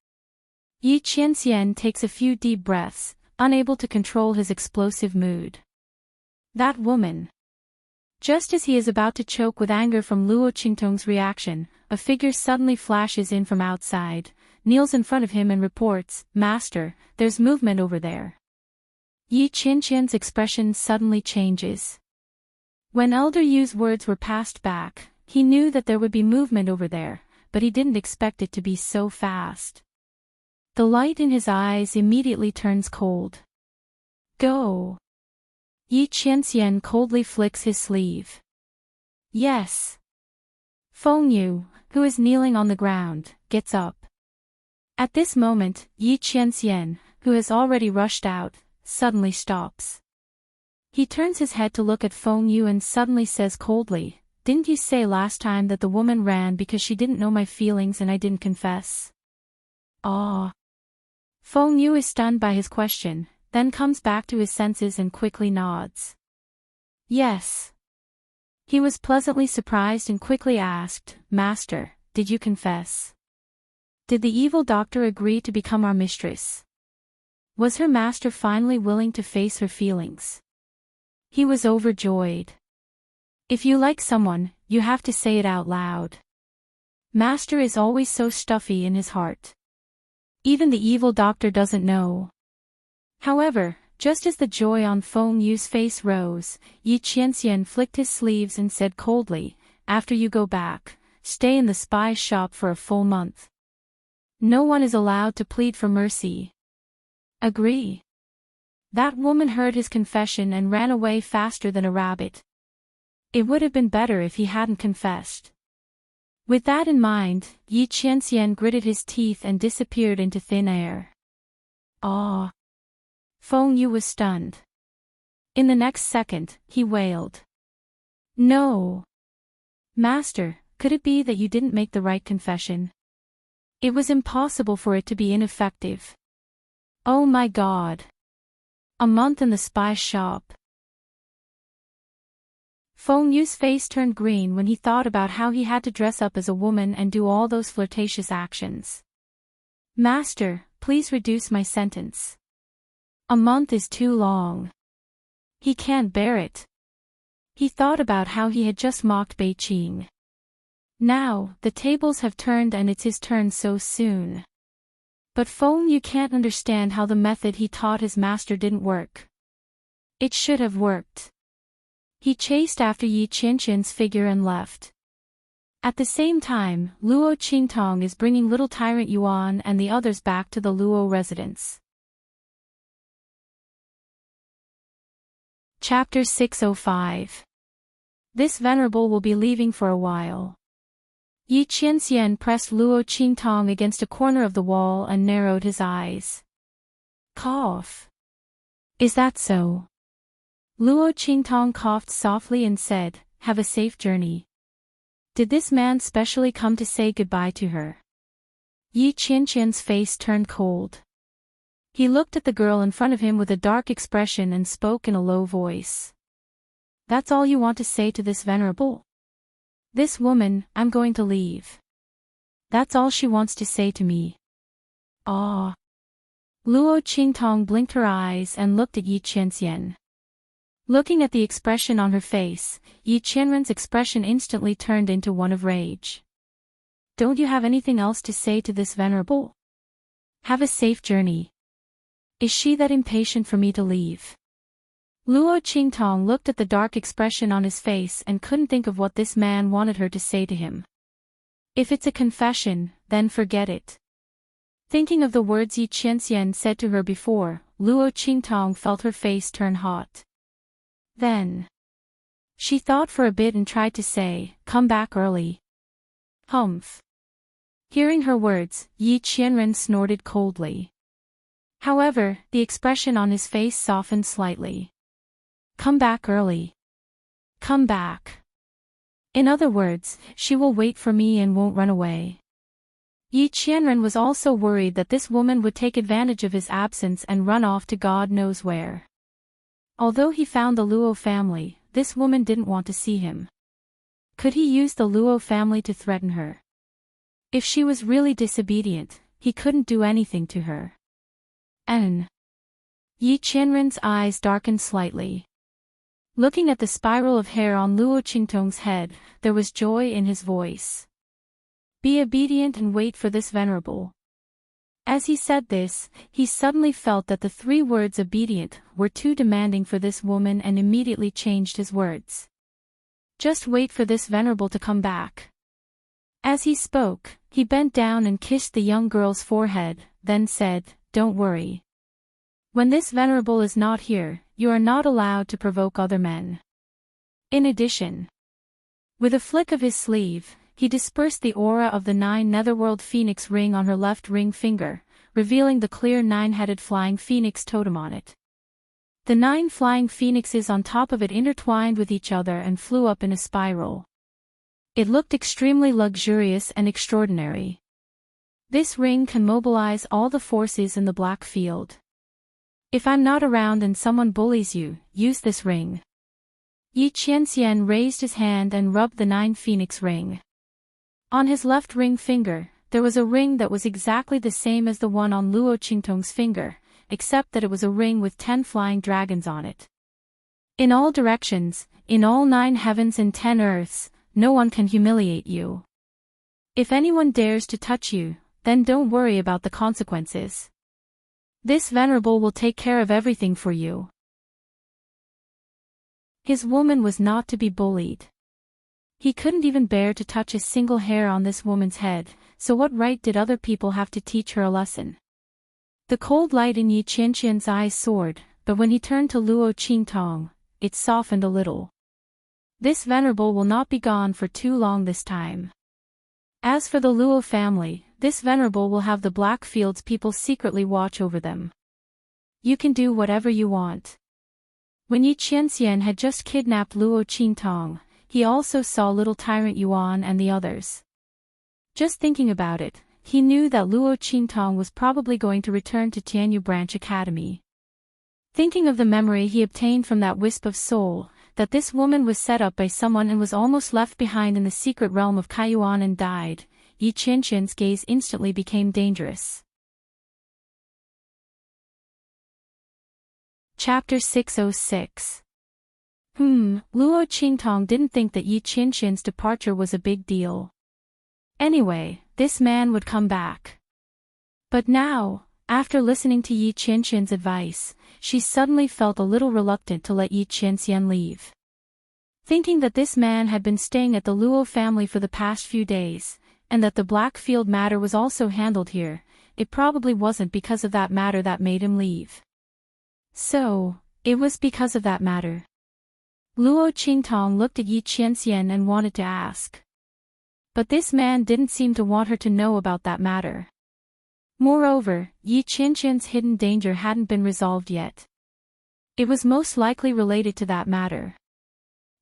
Yi Qianxian takes a few deep breaths, unable to control his explosive mood. That woman. Just as he is about to choke with anger from Luo Qingtong's reaction, a figure suddenly flashes in from outside, kneels in front of him and reports, "Master, there's movement over there." Yi Qianxian's expression suddenly changes. When Elder Yu's words were passed back, he knew that there would be movement over there, but he didn't expect it to be so fast. The light in his eyes immediately turns cold. Go. Yi Qianxian coldly flicks his sleeve. Yes. Feng Yu, who is kneeling on the ground, gets up. At this moment, Yi Qianxian, who has already rushed out, suddenly stops. He turns his head to look at Feng Yu and suddenly says coldly, "Didn't you say last time that the woman ran because she didn't know my feelings and I didn't confess?" Ah. Feng Yu is stunned by his question, then comes back to his senses and quickly nods. Yes. He was pleasantly surprised and quickly asked, "Master, did you confess? Did the evil doctor agree to become our mistress? Was her master finally willing to face her feelings?" He was overjoyed. If you like someone, you have to say it out loud. Master is always so stuffy in his heart. Even the evil doctor doesn't know. However, just as the joy on Feng Yu's face rose, Yi Qianxian flicked his sleeves and said coldly, "After you go back, stay in the spy shop for a full month. No one is allowed to plead for mercy." Agree. That woman heard his confession and ran away faster than a rabbit. It would have been better if he hadn't confessed. With that in mind, Yi Qianxian gritted his teeth and disappeared into thin air. Ah! Feng Yu was stunned. In the next second, he wailed. No! Master, could it be that you didn't make the right confession? It was impossible for it to be ineffective. Oh my God! A month in the spy shop. Feng Yu's face turned green when he thought about how he had to dress up as a woman and do all those flirtatious actions. Master, please reduce my sentence. A month is too long. He can't bear it. He thought about how he had just mocked Beiqing. Now, the tables have turned and it's his turn so soon. But Feng Yu can't understand how the method he taught his master didn't work. It should have worked. He chased after Yi Qianxian's figure and left. At the same time, Luo Qingtong is bringing little tyrant Yuan and the others back to the Luo residence. Chapter 605. This venerable will be leaving for a while. Yi Qianxian pressed Luo Qingtong against a corner of the wall and narrowed his eyes. Cough. Is that so? Luo Qingtong coughed softly and said, "Have a safe journey." Did this man specially come to say goodbye to her? Yi Qianqian's face turned cold. He looked at the girl in front of him with a dark expression and spoke in a low voice. That's all you want to say to this venerable? This woman, I'm going to leave. That's all she wants to say to me. Ah. Luo Qingtong blinked her eyes and looked at Yi Qianxian. Looking at the expression on her face, Yi Qianren's expression instantly turned into one of rage. Don't you have anything else to say to this venerable? Have a safe journey. Is she that impatient for me to leave? Luo Qingtong looked at the dark expression on his face and couldn't think of what this man wanted her to say to him. If it's a confession, then forget it. Thinking of the words Yi Qianxian said to her before, Luo Qingtong felt her face turn hot. Then she thought for a bit and tried to say, come back early. Humph. Hearing her words, Yi Qianren snorted coldly. However, the expression on his face softened slightly. Come back early. Come back. In other words, she will wait for me and won't run away. Yi Qianren was also worried that this woman would take advantage of his absence and run off to God knows where. Although he found the Luo family, this woman didn't want to see him. Could he use the Luo family to threaten her? If she was really disobedient, he couldn't do anything to her. Yi Qianren's eyes darkened slightly. Looking at the spiral of hair on Luo Qingtong's head, there was joy in his voice. Be obedient and wait for this venerable. As he said this, he suddenly felt that the 3 words obedient were too demanding for this woman and immediately changed his words. Just wait for this venerable to come back. As he spoke, he bent down and kissed the young girl's forehead, then said, don't worry. When this venerable is not here, you are not allowed to provoke other men. In addition, with a flick of his sleeve, he dispersed the aura of the 9 netherworld phoenix ring on her left ring finger, revealing the clear 9-headed flying phoenix totem on it. The 9 flying phoenixes on top of it intertwined with each other and flew up in a spiral. It looked extremely luxurious and extraordinary. This ring can mobilize all the forces in the black field. If I'm not around and someone bullies you, use this ring. Yi Qianxian raised his hand and rubbed the 9 phoenix ring. On his left ring finger, there was a ring that was exactly the same as the one on Luo Qingtong's finger, except that it was a ring with 10 flying dragons on it. In all directions, in all 9 heavens and 10 earths, no one can humiliate you. If anyone dares to touch you, then don't worry about the consequences. This venerable will take care of everything for you. His woman was not to be bullied. He couldn't even bear to touch a single hair on this woman's head, so what right did other people have to teach her a lesson? The cold light in Yi Qianqian's eyes soared, but when he turned to Luo Qingtong, it softened a little. This venerable will not be gone for too long this time. As for the Luo family, this venerable will have the Blackfields people secretly watch over them. You can do whatever you want. When Yi Qianxian had just kidnapped Luo Qingtong, he also saw little tyrant Yuan and the others. Just thinking about it, he knew that Luo Qingtong was probably going to return to Tianyu Branch Academy. Thinking of the memory he obtained from that wisp of soul, that this woman was set up by someone and was almost left behind in the secret realm of Kaiyuan and died, Yi Qianqian's gaze instantly became dangerous. Chapter 606. Luo Qingtong didn't think that Yi Qianqian's departure was a big deal. Anyway, this man would come back. But now, after listening to Yi Qianqian's advice, she suddenly felt a little reluctant to let Yi Qianxian leave. Thinking that this man had been staying at the Luo family for the past few days, and that the Blackfield matter was also handled here, it probably wasn't because of that matter that made him leave. So, it was because of that matter. Luo Qingtong looked at Yi Qianxian and wanted to ask. But this man didn't seem to want her to know about that matter. Moreover, Yi Qianqian's hidden danger hadn't been resolved yet. It was most likely related to that matter.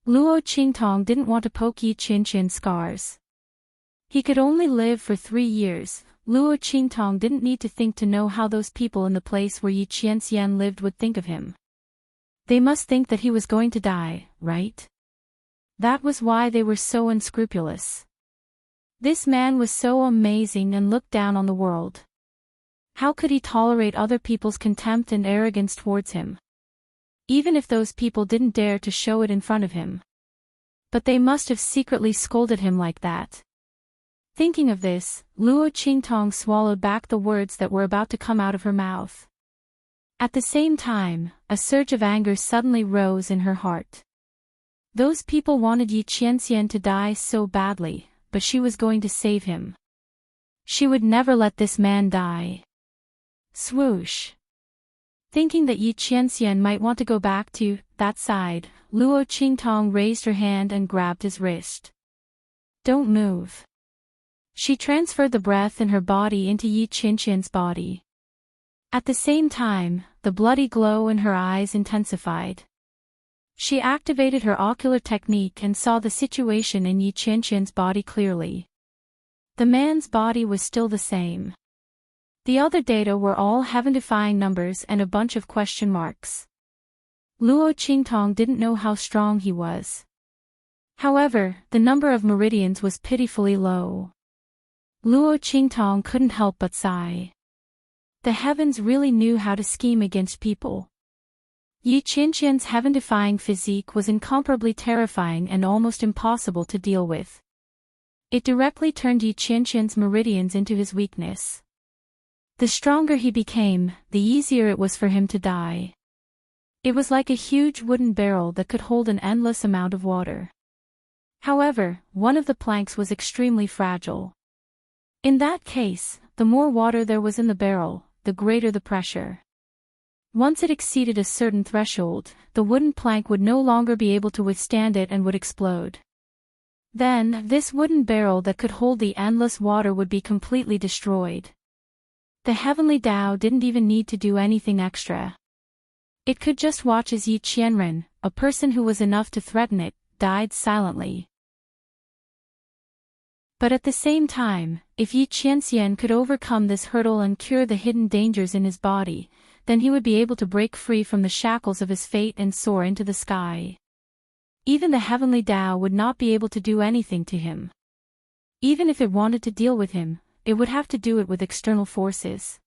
Luo Qingtong didn't want to poke Yi Qianqian's scars. He could only live for 3 years, Luo Qingtong didn't need to think to know how those people in the place where Yi Qianxian lived would think of him. They must think that he was going to die, right? That was why they were so unscrupulous. This man was so amazing and looked down on the world. How could he tolerate other people's contempt and arrogance towards him? Even if those people didn't dare to show it in front of him. But they must have secretly scolded him like that. Thinking of this, Luo Qingtong swallowed back the words that were about to come out of her mouth. At the same time, a surge of anger suddenly rose in her heart. Those people wanted Yi Qianxian to die so badly, but she was going to save him. She would never let this man die. Swoosh. Thinking that Yi Qianxian might want to go back to that side, Luo Qingtong raised her hand and grabbed his wrist. Don't move. She transferred the breath in her body into Yi Qianxian's body. At the same time, the bloody glow in her eyes intensified. She activated her ocular technique and saw the situation in Yi Qianxian's body clearly. The man's body was still the same. The other data were all heaven-defying numbers and a bunch of question marks. Luo Qingtong didn't know how strong he was. However, the number of meridians was pitifully low. Luo Qingtong couldn't help but sigh. The heavens really knew how to scheme against people. Yi Qianxian's heaven-defying physique was incomparably terrifying and almost impossible to deal with. It directly turned Yi Qianxian's meridians into his weakness. The stronger he became, the easier it was for him to die. It was like a huge wooden barrel that could hold an endless amount of water. However, one of the planks was extremely fragile. In that case, the more water there was in the barrel, the greater the pressure. Once it exceeded a certain threshold, the wooden plank would no longer be able to withstand it and would explode. Then, this wooden barrel that could hold the endless water would be completely destroyed. The heavenly Tao didn't even need to do anything extra. It could just watch as Yi Qianren, a person who was enough to threaten it, died silently. But at the same time, if Yi Qianxian could overcome this hurdle and cure the hidden dangers in his body, then he would be able to break free from the shackles of his fate and soar into the sky. Even the heavenly Tao would not be able to do anything to him. Even if it wanted to deal with him, it would have to do it with external forces.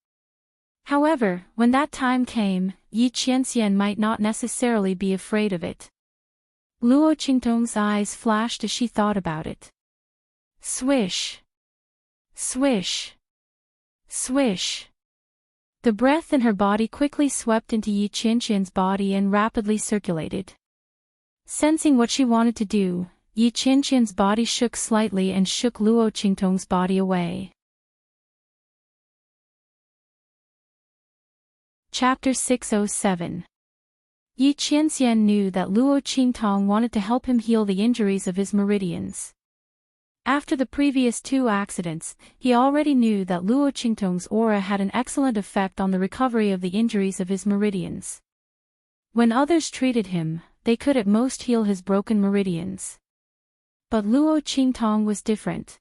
However, when that time came, Yi Qianxian might not necessarily be afraid of it. Luo Qingtong's eyes flashed as she thought about it. Swish. Swish. Swish. The breath in her body quickly swept into Yi Qianxian's body and rapidly circulated. Sensing what she wanted to do, Yi Qianxian's body shook slightly and shook Luo Qingtong's body away. Chapter 607. Yi Qianxian knew that Luo Qingtong wanted to help him heal the injuries of his meridians. After the previous two accidents, he already knew that Luo Qingtong's aura had an excellent effect on the recovery of the injuries of his meridians. When others treated him, they could at most heal his broken meridians. But Luo Qingtong was different.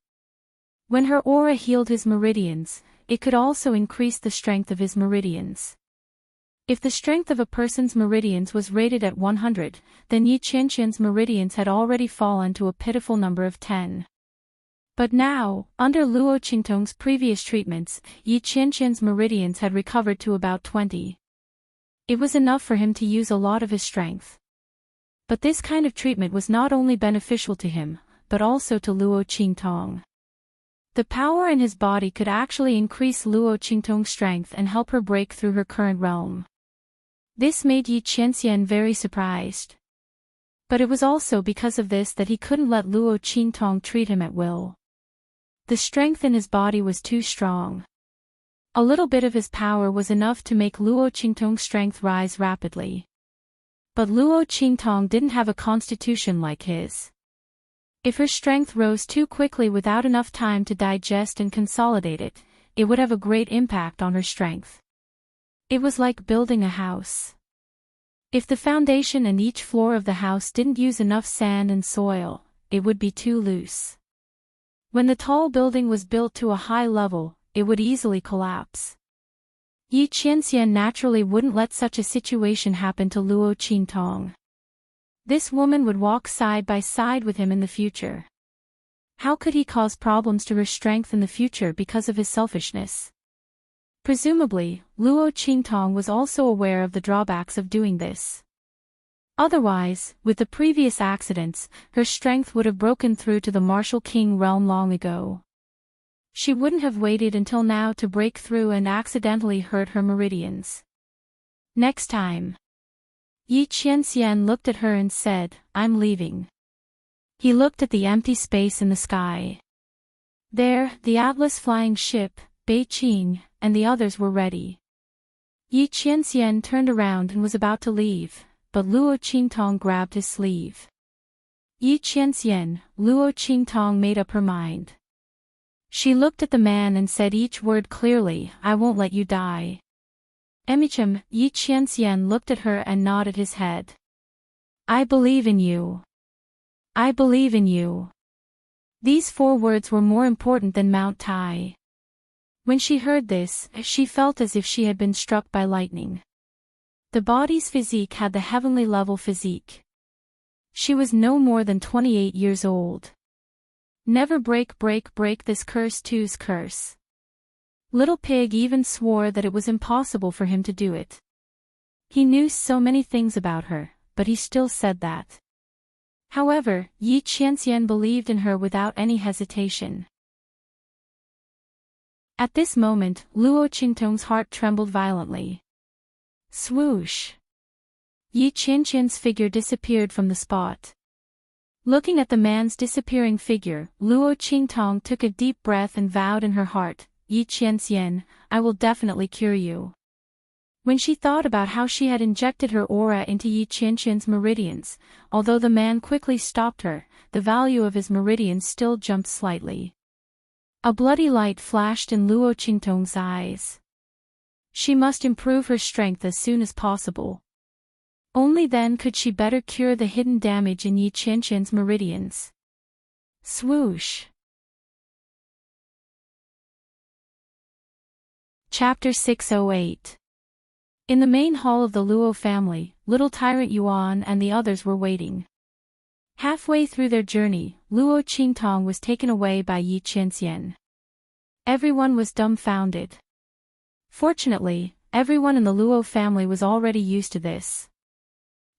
When her aura healed his meridians, it could also increase the strength of his meridians. If the strength of a person's meridians was rated at 100, then Yi Qianxian's meridians had already fallen to a pitiful number of 10. But now, under Luo Qingtong's previous treatments, Yi Qianxian's meridians had recovered to about 20. It was enough for him to use a lot of his strength. But this kind of treatment was not only beneficial to him, but also to Luo Qingtong. The power in his body could actually increase Luo Qingtong's strength and help her break through her current realm. This made Yi Qianxian very surprised. But it was also because of this that he couldn't let Luo Qingtong treat him at will. The strength in his body was too strong. A little bit of his power was enough to make Luo Qingtong's strength rise rapidly. But Luo Qingtong didn't have a constitution like his. If her strength rose too quickly without enough time to digest and consolidate it, it would have a great impact on her strength. It was like building a house. If the foundation and each floor of the house didn't use enough sand and soil, it would be too loose. When the tall building was built to a high level, it would easily collapse. Yi Qianxian naturally wouldn't let such a situation happen to Luo Qingtong. This woman would walk side by side with him in the future. How could he cause problems to her strength in the future because of his selfishness? Presumably, Luo Qingtong was also aware of the drawbacks of doing this. Otherwise, with the previous accidents, her strength would have broken through to the martial king realm long ago. She wouldn't have waited until now to break through and accidentally hurt her meridians. Next time. Yi Qianxian looked at her and said, "I'm leaving." He looked at the empty space in the sky. There, the Atlas flying ship, Bei Qing, and the others were ready. Yi Qianxian turned around and was about to leave, but Luo Qingtong grabbed his sleeve. Yi Qianxian, Luo Qingtong made up her mind. She looked at the man and said each word clearly, "I won't let you die." Emichim, Yi Qianxian looked at her and nodded his head. "I believe in you. I believe in you." These 4 words were more important than Mount Tai. When she heard this, she felt as if she had been struck by lightning. The body's physique had the heavenly level physique. She was no more than 28 years old. Never break this curse two's curse. Little Pig even swore that it was impossible for him to do it. He knew so many things about her, but he still said that. However, Yi Qianxian believed in her without any hesitation. At this moment, Luo Qingtong's heart trembled violently. Swoosh! Yi Qianxian's figure disappeared from the spot. Looking at the man's disappearing figure, Luo Qingtong took a deep breath and vowed in her heart, "Yi Qianxian, I will definitely cure you." When she thought about how she had injected her aura into Yi Qianxian's meridians, although the man quickly stopped her, the value of his meridians still jumped slightly. A bloody light flashed in Luo Qingtong's eyes. She must improve her strength as soon as possible. Only then could she better cure the hidden damage in Yi Qianxian's meridians. Swoosh! Chapter 608. In the main hall of the Luo family, little tyrant Yuan and the others were waiting. Halfway through their journey, Luo Qingtong was taken away by Yi Qianxian. Everyone was dumbfounded. Fortunately, everyone in the Luo family was already used to this.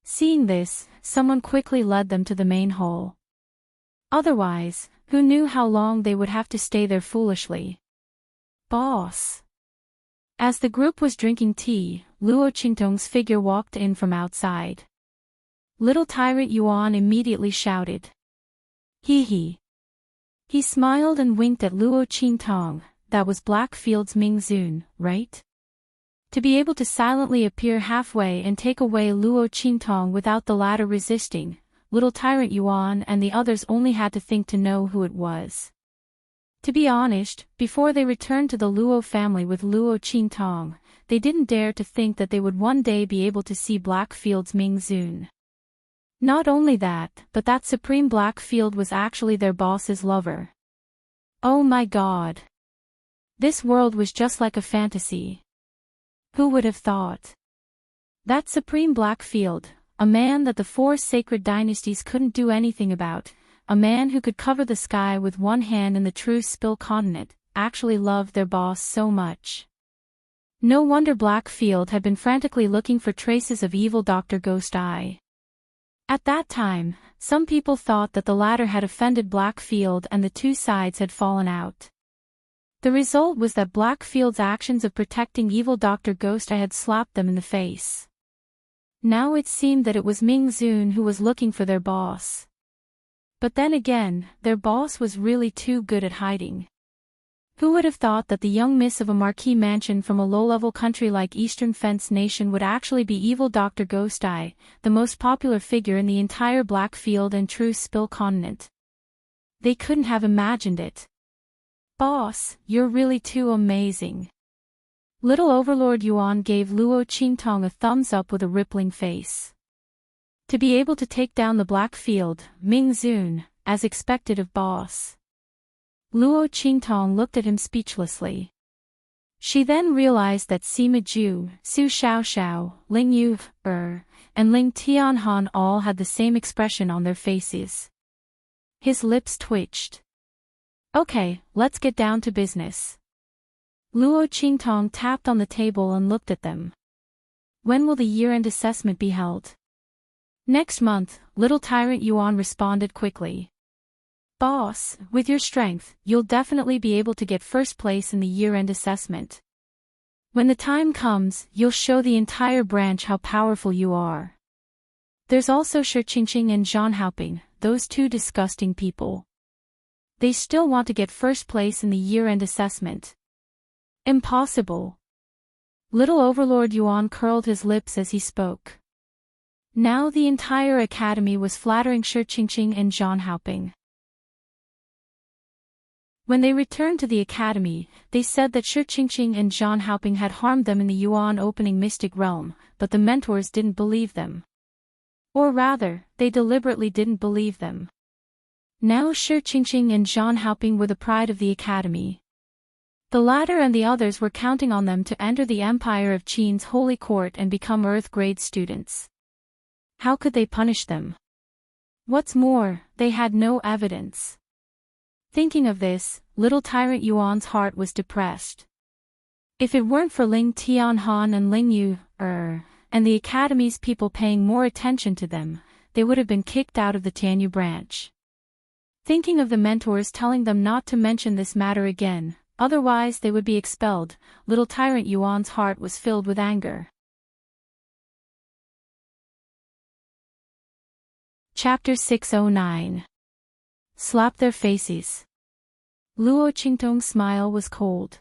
Seeing this, someone quickly led them to the main hall. Otherwise, who knew how long they would have to stay there foolishly? Boss! As the group was drinking tea, Luo Qingtong's figure walked in from outside. Little tyrant Yuan immediately shouted. Hee hee. He smiled and winked at Luo Qingtong. That was Blackfield's Ming Zun, right? To be able to silently appear halfway and take away Luo Qingtong without the latter resisting, little tyrant Yuan and the others only had to think to know who it was. To be honest, before they returned to the Luo family with Luo Qingtong, they didn't dare to think that they would one day be able to see Blackfield's Ming Zun. Not only that, but that Supreme Blackfield was actually their boss's lover. Oh my god! This world was just like a fantasy. Who would have thought? That Supreme Blackfield, a man that the 4 sacred dynasties couldn't do anything about, a man who could cover the sky with one hand in the true Spill continent, actually loved their boss so much. No wonder Blackfield had been frantically looking for traces of evil Dr. Ghost Eye. At that time, some people thought that the latter had offended Blackfield and the 2 sides had fallen out. The result was that Blackfield's actions of protecting evil Dr. Ghost Eye had slapped them in the face. Now it seemed that it was Ming Zun who was looking for their boss. But then again, their boss was really too good at hiding. Who would have thought that the young miss of a marquee mansion from a low-level country like Eastern Fence Nation would actually be evil Dr. Ghost Eye, the most popular figure in the entire Blackfield and true Spill continent? They couldn't have imagined it. Boss, you're really too amazing. Little Overlord Yuan gave Luo Qingtong a thumbs up with a rippling face. To be able to take down the Blackfield, Ming Zun, as expected of boss. Luo Qingtong looked at him speechlessly. She then realized that Sima Ju, Su Xiaoxiao, Ling Yu, and Ling Tianhan all had the same expression on their faces. His lips twitched. Okay, let's get down to business. Luo Qingtong tapped on the table and looked at them. When will the year-end assessment be held? Next month, little tyrant Yuan responded quickly. Boss, with your strength, you'll definitely be able to get first place in the year-end assessment. When the time comes, you'll show the entire branch how powerful you are. There's also Shi Qingqing and Zhang Haoping, those two disgusting people. They still want to get first place in the year-end assessment. Impossible. Little Overlord Yuan curled his lips as he spoke. Now the entire academy was flattering Shi Qingqing and Zhang Haoping. When they returned to the academy, they said that Shi Qingqing and Zhang Haoping had harmed them in the Yuan opening mystic realm, but the mentors didn't believe them. Or rather, they deliberately didn't believe them. Now Shi Qingqing and Zhang Haoping were the pride of the academy. The latter and the others were counting on them to enter the Empire of Qin's holy court and become Earth-grade students. How could they punish them? What's more, they had no evidence. Thinking of this, little tyrant Yuan's heart was depressed. If it weren't for Ling Tianhan and Ling Yu, and the academy's people paying more attention to them, they would have been kicked out of the Tianyu branch. Thinking of the mentors telling them not to mention this matter again, otherwise they would be expelled, little tyrant Yuan's heart was filled with anger. Chapter 609. Slap their faces. Luo Qingtong's smile was cold.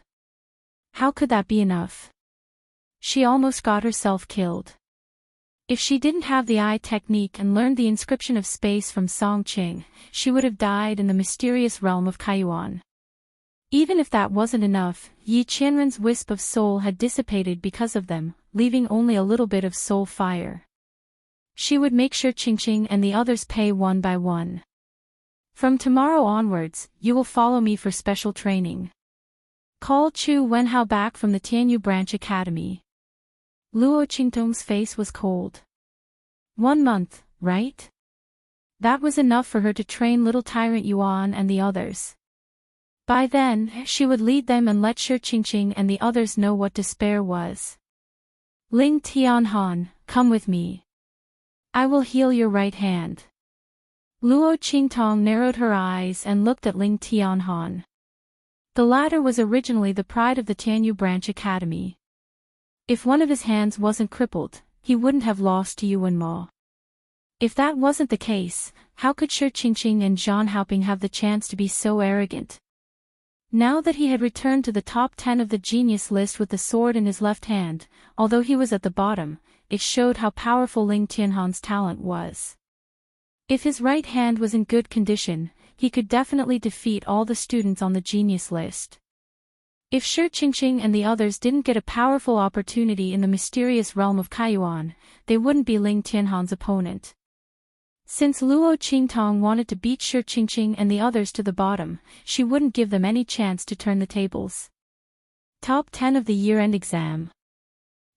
How could that be enough? She almost got herself killed. If she didn't have the eye technique and learned the inscription of space from Song Qing, she would have died in the mysterious realm of Kaiyuan. Even if that wasn't enough, Yi Qianren's wisp of soul had dissipated because of them, leaving only a little bit of soul fire. She would make sure Qingqing and the others pay one by one. From tomorrow onwards, you will follow me for special training. Call Chu Wenhao back from the Tianyu Branch Academy. Luo Qingtong's face was cold. 1 month, right? That was enough for her to train little tyrant Yuan and the others. By then, she would lead them and let Shi Qingqing and the others know what despair was. Ling Tianhan, come with me. I will heal your right hand. Luo Qingtong narrowed her eyes and looked at Ling Tianhan. The latter was originally the pride of the Tianyu Branch Academy. If one of his hands wasn't crippled, he wouldn't have lost to Yuan Mo. If that wasn't the case, how could Shi Qingqing and Zhang Haoping have the chance to be so arrogant? Now that he had returned to the top 10 of the genius list with the sword in his left hand, although he was at the bottom, it showed how powerful Ling Tianhan's talent was. If his right hand was in good condition, he could definitely defeat all the students on the genius list. If Shi Qingqing and the others didn't get a powerful opportunity in the mysterious realm of Kaiyuan, they wouldn't be Ling Tianhan's opponent. Since Luo Qingtong wanted to beat Shi Qingqing and the others to the bottom, she wouldn't give them any chance to turn the tables. Top 10 of the year-end exam.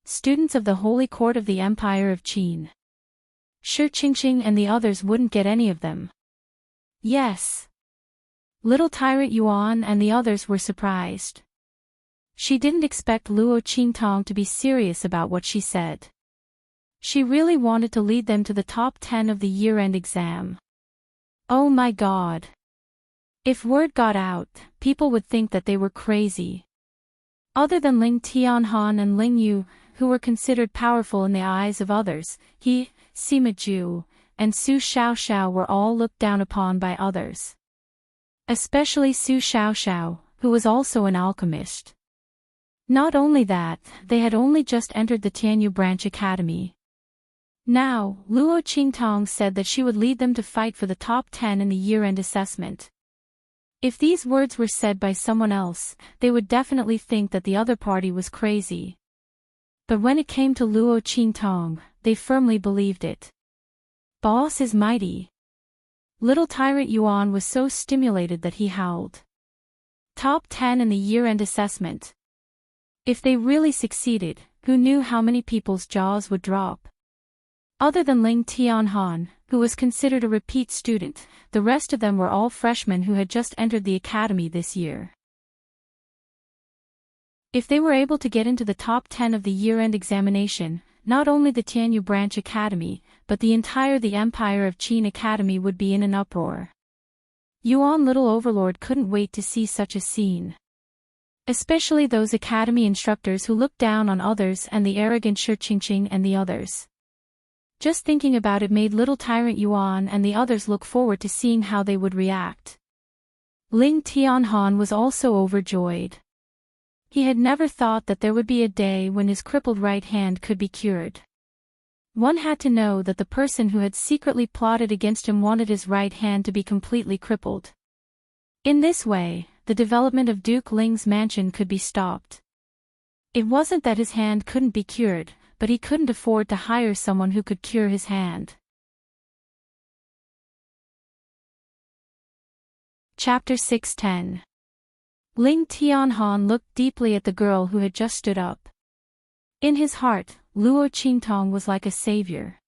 Students of the Holy Court of the Empire of Qin. Shi Qingqing and the others wouldn't get any of them. Yes. Little tyrant Yuan and the others were surprised. She didn't expect Luo Qingtong to be serious about what she said. She really wanted to lead them to the top 10 of the year-end exam. Oh my God. If word got out, people would think that they were crazy. Other than Ling Tianhan and Ling Yu, who were considered powerful in the eyes of others, he, Sima Ju, and Su Xiaoxiao were all looked down upon by others. Especially Su Xiaoxiao, who was also an alchemist. Not only that, they had only just entered the Tianyu Branch Academy. Now, Luo Qingtong said that she would lead them to fight for the top 10 in the year-end assessment. If these words were said by someone else, they would definitely think that the other party was crazy. But when it came to Luo Qingtong, they firmly believed it. Boss is mighty. Little tyrant Yuan was so stimulated that he howled. Top 10 in the year-end assessment. If they really succeeded, who knew how many people's jaws would drop? Other than Ling Tianhan, who was considered a repeat student, the rest of them were all freshmen who had just entered the academy this year. If they were able to get into the top 10 of the year-end examination, not only the Tianyu Branch Academy, but the Empire of Qin Academy would be in an uproar. Yuan Little Overlord couldn't wait to see such a scene. Especially those academy instructors who looked down on others and the arrogant Shi Qingqing and the others. Just thinking about it made little tyrant Yuan and the others look forward to seeing how they would react. Ling Tianhan was also overjoyed. He had never thought that there would be a day when his crippled right hand could be cured. One had to know that the person who had secretly plotted against him wanted his right hand to be completely crippled. In this way, the development of Duke Ling's mansion could be stopped. It wasn't that his hand couldn't be cured, but he couldn't afford to hire someone who could cure his hand. Chapter 610. Ling Tianhan looked deeply at the girl who had just stood up. In his heart, Luo Qingtong was like a savior.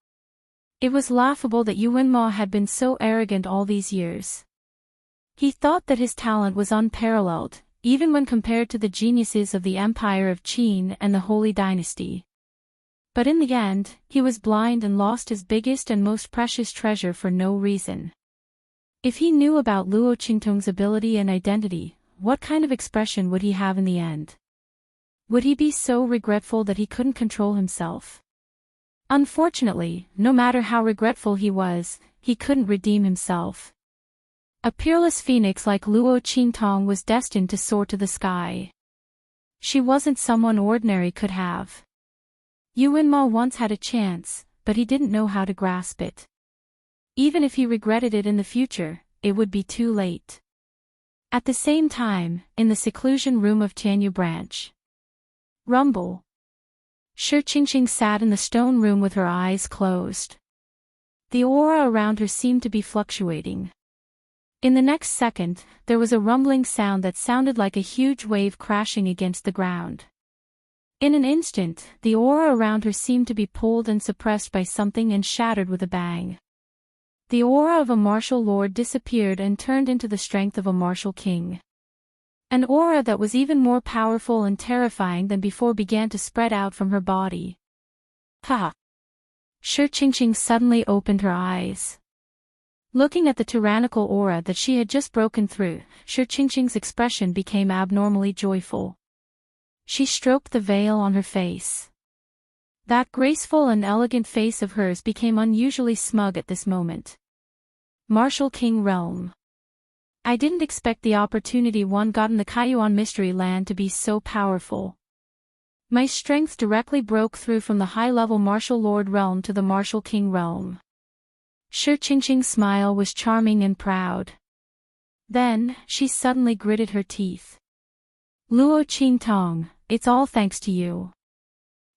It was laughable that Yuan Ma had been so arrogant all these years. He thought that his talent was unparalleled, even when compared to the geniuses of the Empire of Qin and the Holy Dynasty. But in the end, he was blind and lost his biggest and most precious treasure for no reason. If he knew about Luo Qingtong's ability and identity, what kind of expression would he have in the end? Would he be so regretful that he couldn't control himself? Unfortunately, no matter how regretful he was, he couldn't redeem himself. A peerless phoenix like Luo Qingtong was destined to soar to the sky. She wasn't someone ordinary could have. Yuan Ma once had a chance, but he didn't know how to grasp it. Even if he regretted it in the future, it would be too late. At the same time, in the seclusion room of Tianyu Branch. Rumble. Shi Qingqing sat in the stone room with her eyes closed. The aura around her seemed to be fluctuating. In the next second, there was a rumbling sound that sounded like a huge wave crashing against the ground. In an instant, the aura around her seemed to be pulled and suppressed by something and shattered with a bang. The aura of a martial lord disappeared and turned into the strength of a martial king. An aura that was even more powerful and terrifying than before began to spread out from her body. Ha! Shi Qingqing suddenly opened her eyes. Looking at the tyrannical aura that she had just broken through, Shi Qingqing's expression became abnormally joyful. She stroked the veil on her face. That graceful and elegant face of hers became unusually smug at this moment. Martial King Realm. I didn't expect the opportunity one got in the Kaiyuan Mystery Land to be so powerful. My strength directly broke through from the high-level Martial Lord Realm to the Martial King Realm. Shi Qingqing's smile was charming and proud. Then, she suddenly gritted her teeth. Luo Qingtong, it's all thanks to you.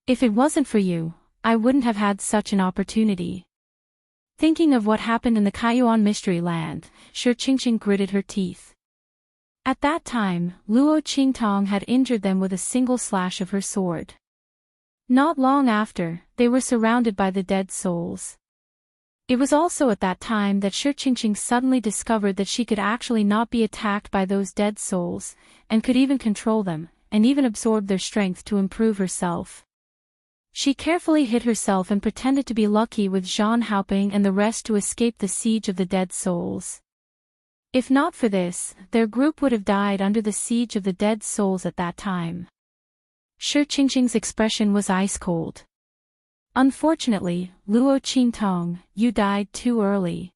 If it wasn't for you, I wouldn't have had such an opportunity. Thinking of what happened in the Kaiyuan Mystery Land, Shi Qingqing gritted her teeth. At that time, Luo Qingtong had injured them with a single slash of her sword. Not long after, they were surrounded by the dead souls. It was also at that time that Shi Qingqing suddenly discovered that she could actually not be attacked by those dead souls, and could even control them, and even absorb their strength to improve herself. She carefully hid herself and pretended to be lucky with Zhang Haoping and the rest to escape the siege of the dead souls. If not for this, their group would have died under the siege of the dead souls at that time. Shi Qingqing's expression was ice-cold. Unfortunately, Luo Qingtong, you died too early.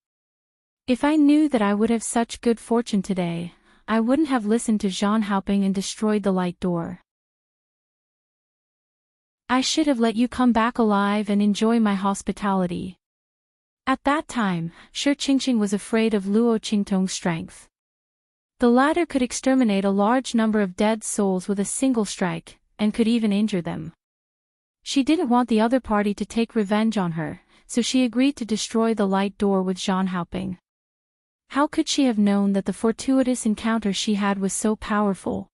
If I knew that I would have such good fortune today, I wouldn't have listened to Zhang Haoping and destroyed the light door. I should have let you come back alive and enjoy my hospitality. At that time, Shi Qingqing was afraid of Luo Qingtong's strength. The latter could exterminate a large number of dead souls with a single strike, and could even injure them. She didn't want the other party to take revenge on her, so she agreed to destroy the light door with Zhang Haoping. How could she have known that the fortuitous encounter she had was so powerful?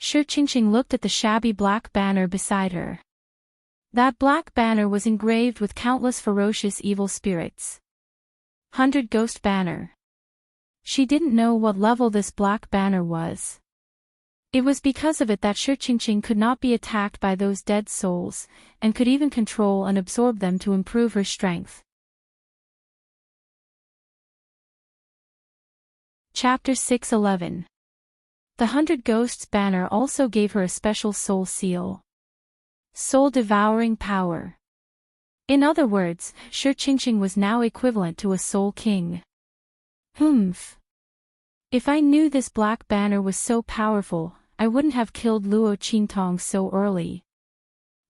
Shi Qingqing looked at the shabby black banner beside her. That black banner was engraved with countless ferocious evil spirits. 100 Ghost Banner. She didn't know what level this black banner was. It was because of it that Shi Qingqing could not be attacked by those dead souls, and could even control and absorb them to improve her strength. Chapter 6:11. The 100 Ghosts banner also gave her a special soul seal. Soul-devouring power. In other words, Shi Qingqing was now equivalent to a soul king. Humph. If I knew this black banner was so powerful, I wouldn't have killed Luo Qingtong so early.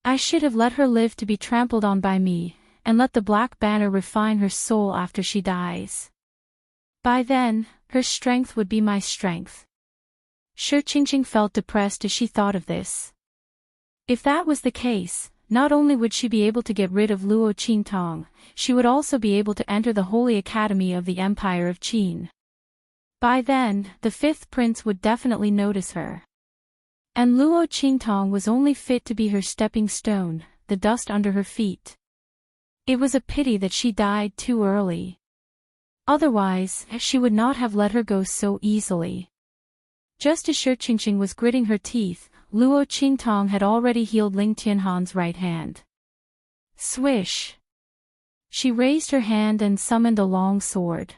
I should have let her live to be trampled on by me, and let the black banner refine her soul after she dies. By then, her strength would be my strength. Shi Qingqing felt depressed as she thought of this. If that was the case, not only would she be able to get rid of Luo Qingtong, she would also be able to enter the Holy Academy of the Empire of Qin. By then, the fifth prince would definitely notice her. And Luo Qingtong was only fit to be her stepping stone, the dust under her feet. It was a pity that she died too early. Otherwise, she would not have let her go so easily. Just as Shi Qingqing was gritting her teeth, Luo Qingtong had already healed Ling Tianhan's right hand. Swish! She raised her hand and summoned a long sword.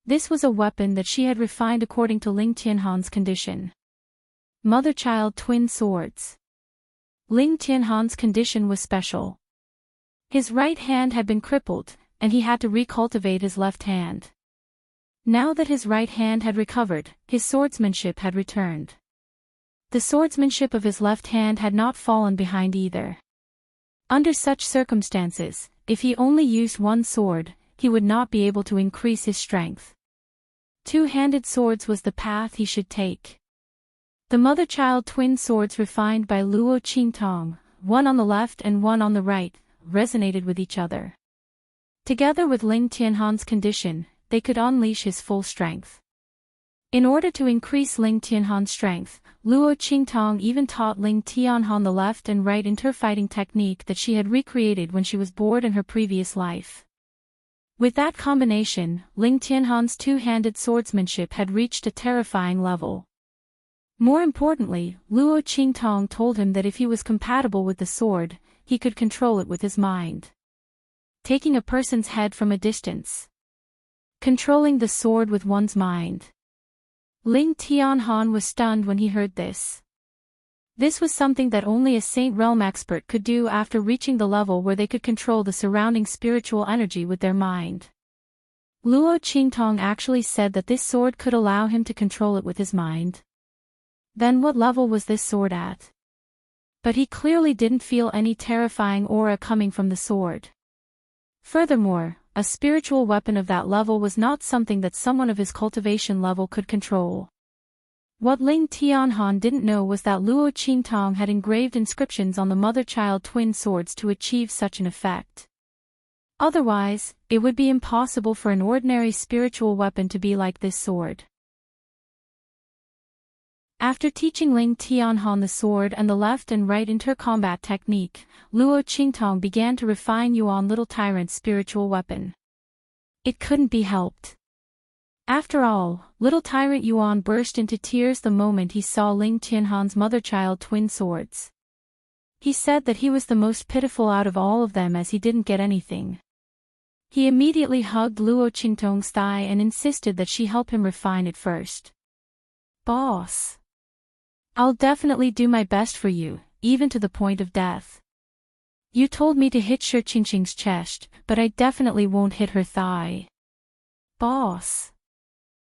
This was a weapon that she had refined according to Ling Tianhan's condition. Mother-child twin swords. Ling Tianhan's condition was special. His right hand had been crippled, and he had to recultivate his left hand. Now that his right hand had recovered, his swordsmanship had returned. The swordsmanship of his left hand had not fallen behind either. Under such circumstances, if he only used one sword, he would not be able to increase his strength. Two-handed swords was the path he should take. The mother-child twin swords refined by Luo Qingtong, one on the left and one on the right, resonated with each other. Together with Ling Tianhan's condition, they could unleash his full strength. In order to increase Ling Tianhan's strength, Luo Qingtong even taught Ling Tianhan the left and right interfighting technique that she had recreated when she was bored in her previous life. With that combination, Ling Tianhan's two-handed swordsmanship had reached a terrifying level. More importantly, Luo Qingtong told him that if he was compatible with the sword, he could control it with his mind. Taking a person's head from a distance. Controlling the sword with one's mind. Ling Tianhan was stunned when he heard this. This was something that only a Saint Realm expert could do after reaching the level where they could control the surrounding spiritual energy with their mind. Luo Qingtong actually said that this sword could allow him to control it with his mind. Then what level was this sword at? But he clearly didn't feel any terrifying aura coming from the sword. Furthermore, a spiritual weapon of that level was not something that someone of his cultivation level could control. What Ling Tianhan didn't know was that Luo Qingtong had engraved inscriptions on the mother-child twin swords to achieve such an effect. Otherwise, it would be impossible for an ordinary spiritual weapon to be like this sword. After teaching Ling Tianhan the sword and the left and right inter-combat technique, Luo Qingtong began to refine Yuan Little Tyrant's spiritual weapon. It couldn't be helped. After all, Little Tyrant Yuan burst into tears the moment he saw Ling Tianhan's mother-child twin swords. He said that he was the most pitiful out of all of them as he didn't get anything. He immediately hugged Luo Qingtong's thigh and insisted that she help him refine it first. Boss. I'll definitely do my best for you, even to the point of death. You told me to hit Shi Qingqing's chest, but I definitely won't hit her thigh. Boss.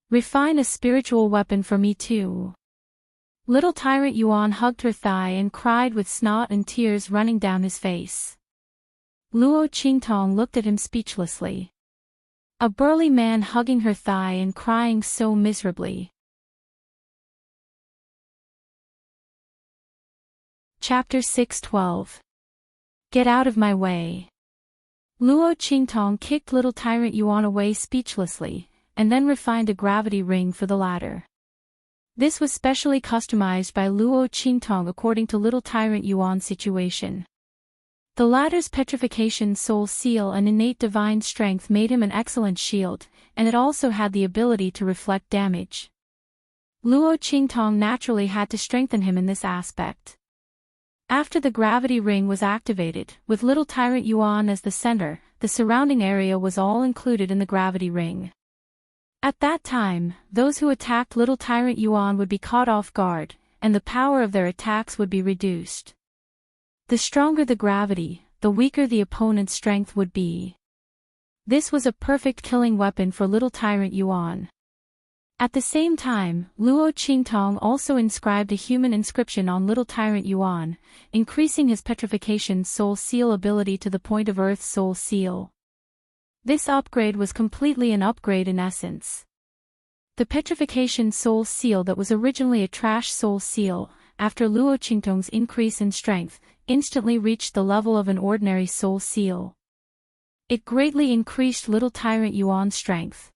Refine a spiritual weapon for me too. Little Tyrant Yuan hugged her thigh and cried with snot and tears running down his face. Luo Qingtong looked at him speechlessly. A burly man hugging her thigh and crying so miserably. Chapter 6:12. Get out of my way. Luo Qingtong kicked Little Tyrant Yuan away speechlessly, and then refined a gravity ring for the latter. This was specially customized by Luo Qingtong according to Little Tyrant Yuan's situation. The latter's petrification soul seal and innate divine strength made him an excellent shield, and it also had the ability to reflect damage. Luo Qingtong naturally had to strengthen him in this aspect. After the gravity ring was activated, with Little Tyrant Yuan as the center, the surrounding area was all included in the gravity ring. At that time, those who attacked Little Tyrant Yuan would be caught off guard, and the power of their attacks would be reduced. The stronger the gravity, the weaker the opponent's strength would be. This was a perfect killing weapon for Little Tyrant Yuan. At the same time, Luo Qingtong also inscribed a human inscription on Little Tyrant Yuan, increasing his petrification soul seal ability to the point of Earth soul seal. This upgrade was completely an upgrade in essence. The petrification soul seal that was originally a trash soul seal, after Luo Qingtong's increase in strength, instantly reached the level of an ordinary soul seal. It greatly increased Little Tyrant Yuan's strength.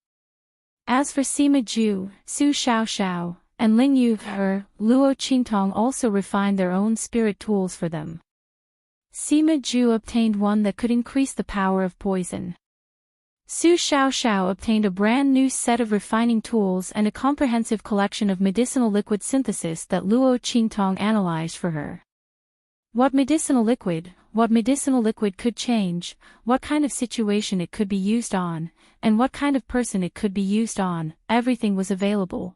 As for Sima Ju, Su Xiaoxiao, and Ling Yu, Luo Qingtong also refined their own spirit tools for them. Sima Ju obtained one that could increase the power of poison. Su Xiaoxiao obtained a brand new set of refining tools and a comprehensive collection of medicinal liquid synthesis that Luo Qingtong analyzed for her. What medicinal liquid could change, what kind of situation it could be used on, and what kind of person it could be used on, everything was available.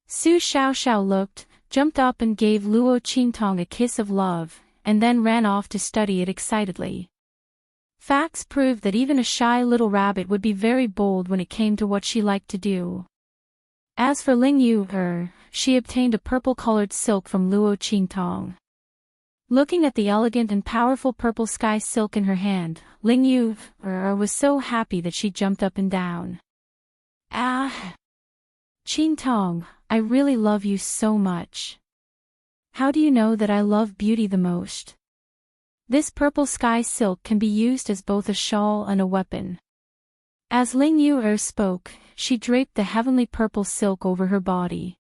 Su Xiaoxiao looked, jumped up and gave Luo Qingtong a kiss of love, and then ran off to study it excitedly. Facts proved that even a shy little rabbit would be very bold when it came to what she liked to do. As for Ling Yu, she obtained a purple-colored silk from Luo Qingtong. Looking at the elegant and powerful purple sky silk in her hand, Ling Yu was so happy that she jumped up and down. Ah! Qingtong, I really love you so much. How do you know that I love beauty the most? This purple sky silk can be used as both a shawl and a weapon. As Ling Yu spoke, she draped the heavenly purple silk over her body.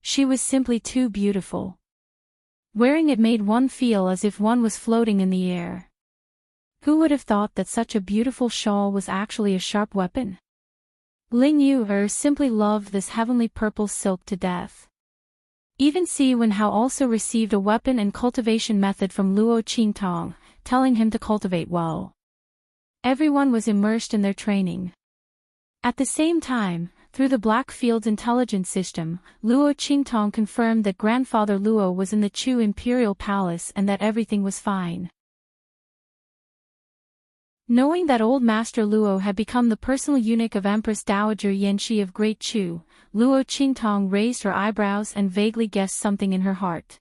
She was simply too beautiful. Wearing it made one feel as if one was floating in the air. Who would have thought that such a beautiful shawl was actually a sharp weapon? Ling Yu simply loved this heavenly purple silk to death. Even Si Wenhao also received a weapon and cultivation method from Luo Qingtong, telling him to cultivate well. Everyone was immersed in their training. At the same time, through the Blackfield's intelligence system, Luo Qingtong confirmed that Grandfather Luo was in the Chu Imperial Palace and that everything was fine. Knowing that old Master Luo had become the personal eunuch of Empress Dowager Yanxi of Great Chu, Luo Qingtong raised her eyebrows and vaguely guessed something in her heart.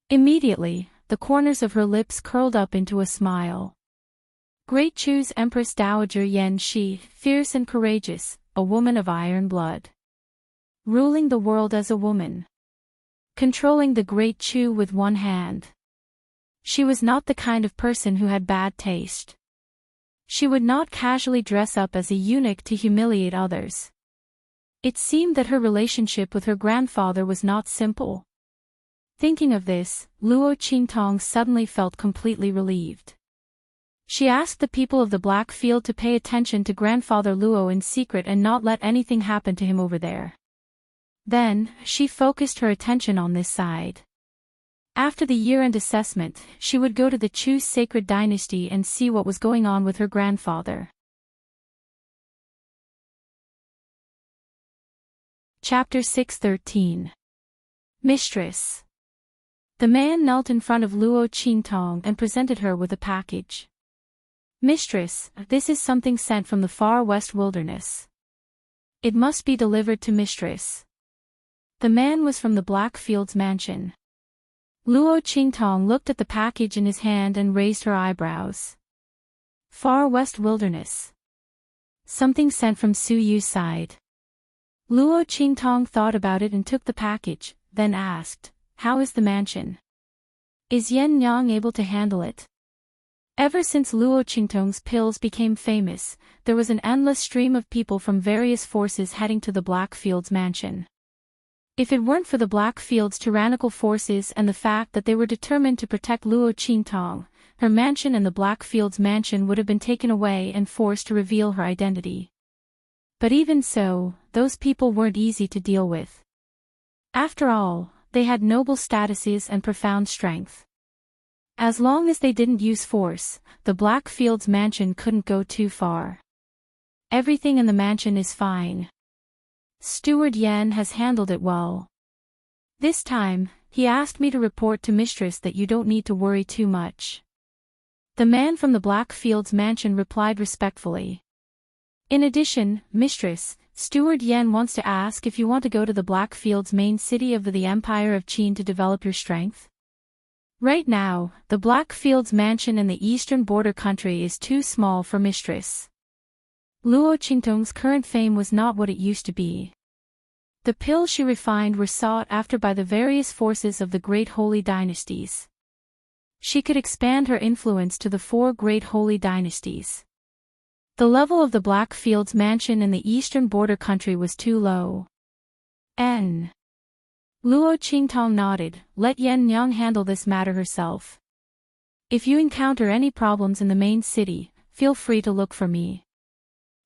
Immediately, the corners of her lips curled up into a smile. Great Chu's Empress Dowager Yanxi, fierce and courageous, a woman of iron blood. Ruling the world as a woman. Controlling the Great Chu with one hand. She was not the kind of person who had bad taste. She would not casually dress up as a eunuch to humiliate others. It seemed that her relationship with her grandfather was not simple. Thinking of this, Luo Qingtong suddenly felt completely relieved. She asked the people of the Black Field to pay attention to Grandfather Luo in secret and not let anything happen to him over there. Then, she focused her attention on this side. After the year-end assessment, she would go to the Chu sacred dynasty and see what was going on with her grandfather. Chapter 613. Mistress. The man knelt in front of Luo Qingtong and presented her with a package. Mistress, this is something sent from the far west wilderness. It must be delivered to Mistress. The man was from the Blackfield's mansion. Luo Qingtong looked at the package in his hand and raised her eyebrows. Far West Wilderness. Something sent from Su Yu's side. Luo Qingtong thought about it and took the package, then asked, "How is the mansion? Is Yan Yang able to handle it?" Ever since Luo Qingtong's pills became famous, there was an endless stream of people from various forces heading to the Blackfield's mansion. If it weren't for the Blackfield's tyrannical forces and the fact that they were determined to protect Luo Qingtong, her mansion and the Blackfield's mansion would have been taken away and forced to reveal her identity. But even so, those people weren't easy to deal with. After all, they had noble statuses and profound strength. As long as they didn't use force, the Blackfield's mansion couldn't go too far. Everything in the mansion is fine. Steward Yan has handled it well. This time, he asked me to report to Mistress that you don't need to worry too much. The man from the Blackfield's mansion replied respectfully. In addition, Mistress, Steward Yan wants to ask if you want to go to the Blackfield's main city of the Empire of Qin to develop your strength. Right now, the Blackfield's mansion in the eastern border country is too small for Mistress. Luo Qingtong's current fame was not what it used to be. The pills she refined were sought after by the various forces of the great holy dynasties. She could expand her influence to the 4 great holy dynasties. The level of the Blackfield's mansion in the eastern border country was too low. Luo Qingtong nodded. Let Yan Nyang handle this matter herself. If you encounter any problems in the main city, feel free to look for me.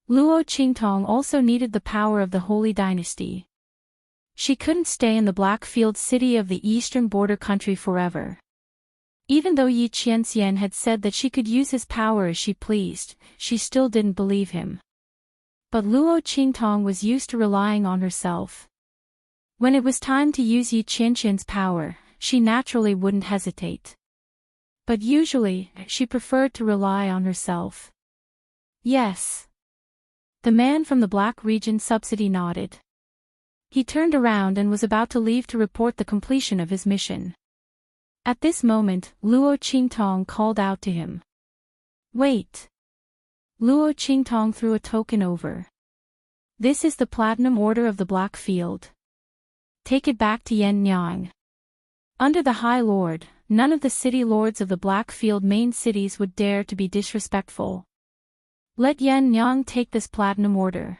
Luo Qingtong also needed the power of the holy dynasty. She couldn't stay in the Blackfield city of the eastern border country forever. Even though Yi Qianxian had said that she could use his power as she pleased, she still didn't believe him. But Luo Qingtong was used to relying on herself. When it was time to use Yi Qianxian's power, she naturally wouldn't hesitate. But usually, she preferred to rely on herself. Yes. The man from the Black Region subsidy nodded. He turned around and was about to leave to report the completion of his mission. At this moment, Luo Qingtong called out to him. Wait. Luo Qingtong threw a token over. This is the Platinum Order of the Blackfield. Take it back to Yan Nyang. Under the High Lord, none of the city lords of the Blackfield main cities would dare to be disrespectful. Let Yan Nyang take this Platinum Order.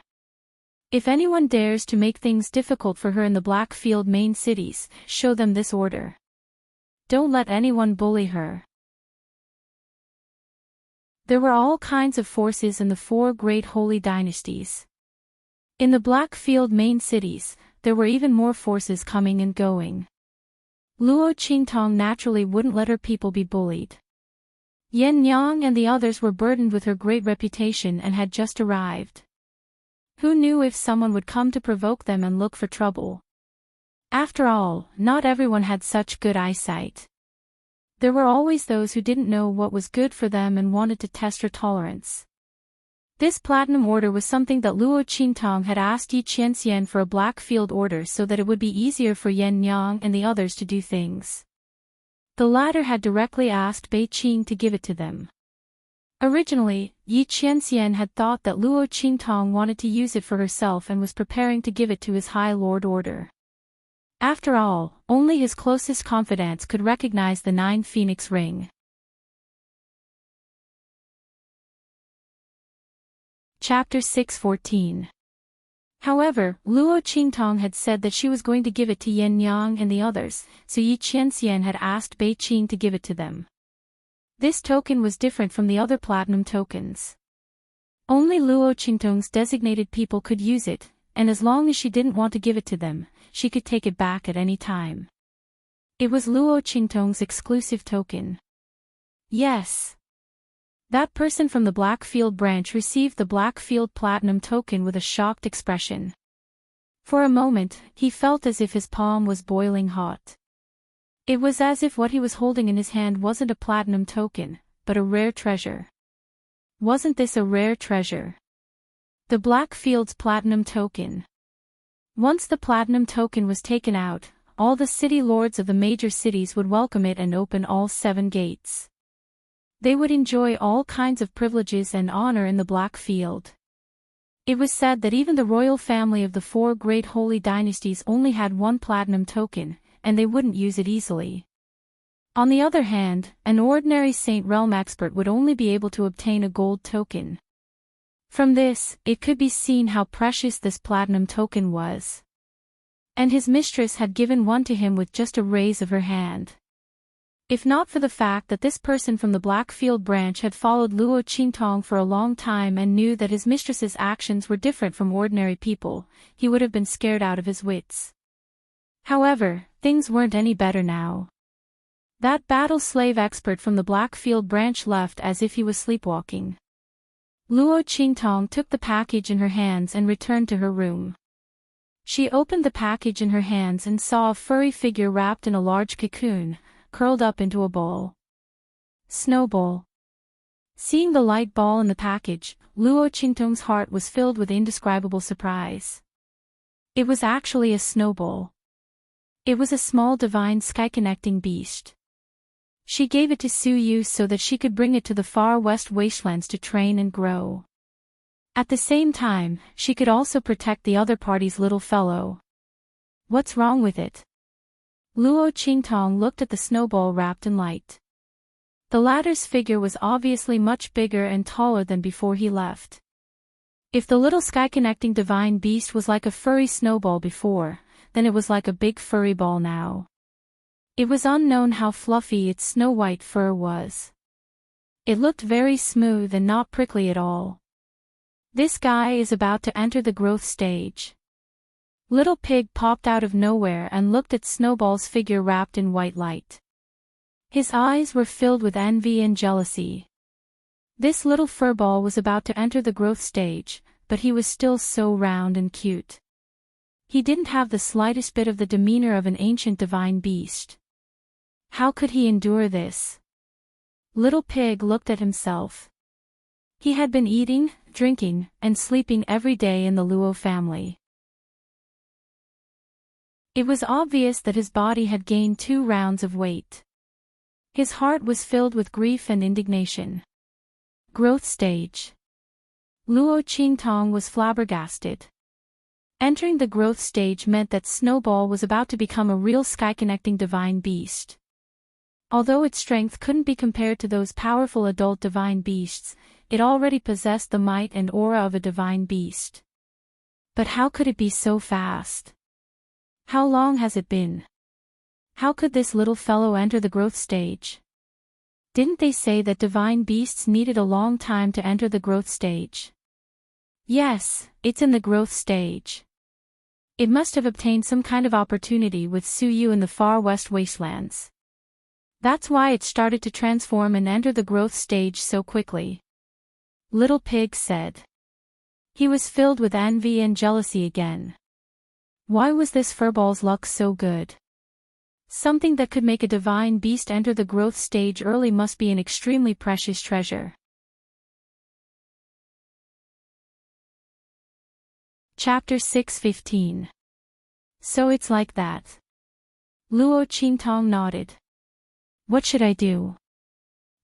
If anyone dares to make things difficult for her in the Blackfield main cities, show them this order. Don't let anyone bully her. There were all kinds of forces in the 4 great holy dynasties. In the Blackfield main cities, there were even more forces coming and going. Luo Qingtong naturally wouldn't let her people be bullied. Yan Nyang and the others were burdened with her great reputation and had just arrived. Who knew if someone would come to provoke them and look for trouble? After all, not everyone had such good eyesight. There were always those who didn't know what was good for them and wanted to test her tolerance. This Platinum Order was something that Luo Qingtong had asked Yi Qianxian for a Blackfield order so that it would be easier for Yan Nyang and the others to do things. The latter had directly asked Bei Qing to give it to them. Originally, Yi Qianxian had thought that Luo Qingtong wanted to use it for herself and was preparing to give it to his High Lord order. After all, only his closest confidants could recognize the 9 Phoenix Ring. Chapter 6:14. However, Luo Qingtong had said that she was going to give it to Yan Nyang and the others, so Yi Qianxian had asked Bei Qing to give it to them. This token was different from the other platinum tokens. Only Luo Qingtong's designated people could use it, and as long as she didn't want to give it to them, she could take it back at any time. It was Luo Qingtong's exclusive token. Yes. That person from the Blackfield branch received the Blackfield Platinum token with a shocked expression. For a moment, he felt as if his palm was boiling hot. It was as if what he was holding in his hand wasn't a platinum token, but a rare treasure. Wasn't this a rare treasure? The Blackfield's Platinum token. Once the Platinum token was taken out, all the city lords of the major cities would welcome it and open all 7 gates. They would enjoy all kinds of privileges and honor in the Blackfield. It was said that even the royal family of the 4 great holy dynasties only had 1 platinum token, and they wouldn't use it easily. On the other hand, an ordinary Saint Realm expert would only be able to obtain a gold token. From this, it could be seen how precious this platinum token was. And his mistress had given one to him with just a raise of her hand. If not for the fact that this person from the Blackfield branch had followed Luo Qingtong for a long time and knew that his mistress's actions were different from ordinary people, he would have been scared out of his wits. However, things weren't any better now. That battle slave expert from the Blackfield branch left as if he was sleepwalking. Luo Qingtong took the package in her hands and returned to her room. She opened the package in her hands and saw a furry figure wrapped in a large cocoon, curled up into a ball. Snowball. Seeing the light ball in the package, Luo Qingtong's heart was filled with indescribable surprise. It was actually a snowball. It was a small divine sky-connecting beast. She gave it to Su Yu so that she could bring it to the far west wastelands to train and grow. At the same time, she could also protect the other party's little fellow. What's wrong with it? Luo Qingtong looked at the snowball wrapped in light. The latter's figure was obviously much bigger and taller than before he left. If the little sky-connecting divine beast was like a furry snowball before, then it was like a big furry ball now. It was unknown how fluffy its snow-white fur was. It looked very smooth and not prickly at all. This guy is about to enter the growth stage. Little Pig popped out of nowhere and looked at Snowball's figure wrapped in white light. His eyes were filled with envy and jealousy. This little furball was about to enter the growth stage, but he was still so round and cute. He didn't have the slightest bit of the demeanor of an ancient divine beast. How could he endure this? Little Pig looked at himself. He had been eating, drinking, and sleeping every day in the Luo family. It was obvious that his body had gained 2 rounds of weight. His heart was filled with grief and indignation. Growth stage. Luo Qingtong was flabbergasted. Entering the growth stage meant that Snowball was about to become a real sky-connecting divine beast. Although its strength couldn't be compared to those powerful adult divine beasts, it already possessed the might and aura of a divine beast. But how could it be so fast? How long has it been? How could this little fellow enter the growth stage? Didn't they say that divine beasts needed a long time to enter the growth stage? Yes, it's in the growth stage. It must have obtained some kind of opportunity with Su Yu in the far west wastelands. That's why it started to transform and enter the growth stage so quickly. Little Pig said. He was filled with envy and jealousy again. Why was this furball's luck so good? Something that could make a divine beast enter the growth stage early must be an extremely precious treasure. Chapter 6:15. So it's like that. Luo Qingtong nodded. What should I do?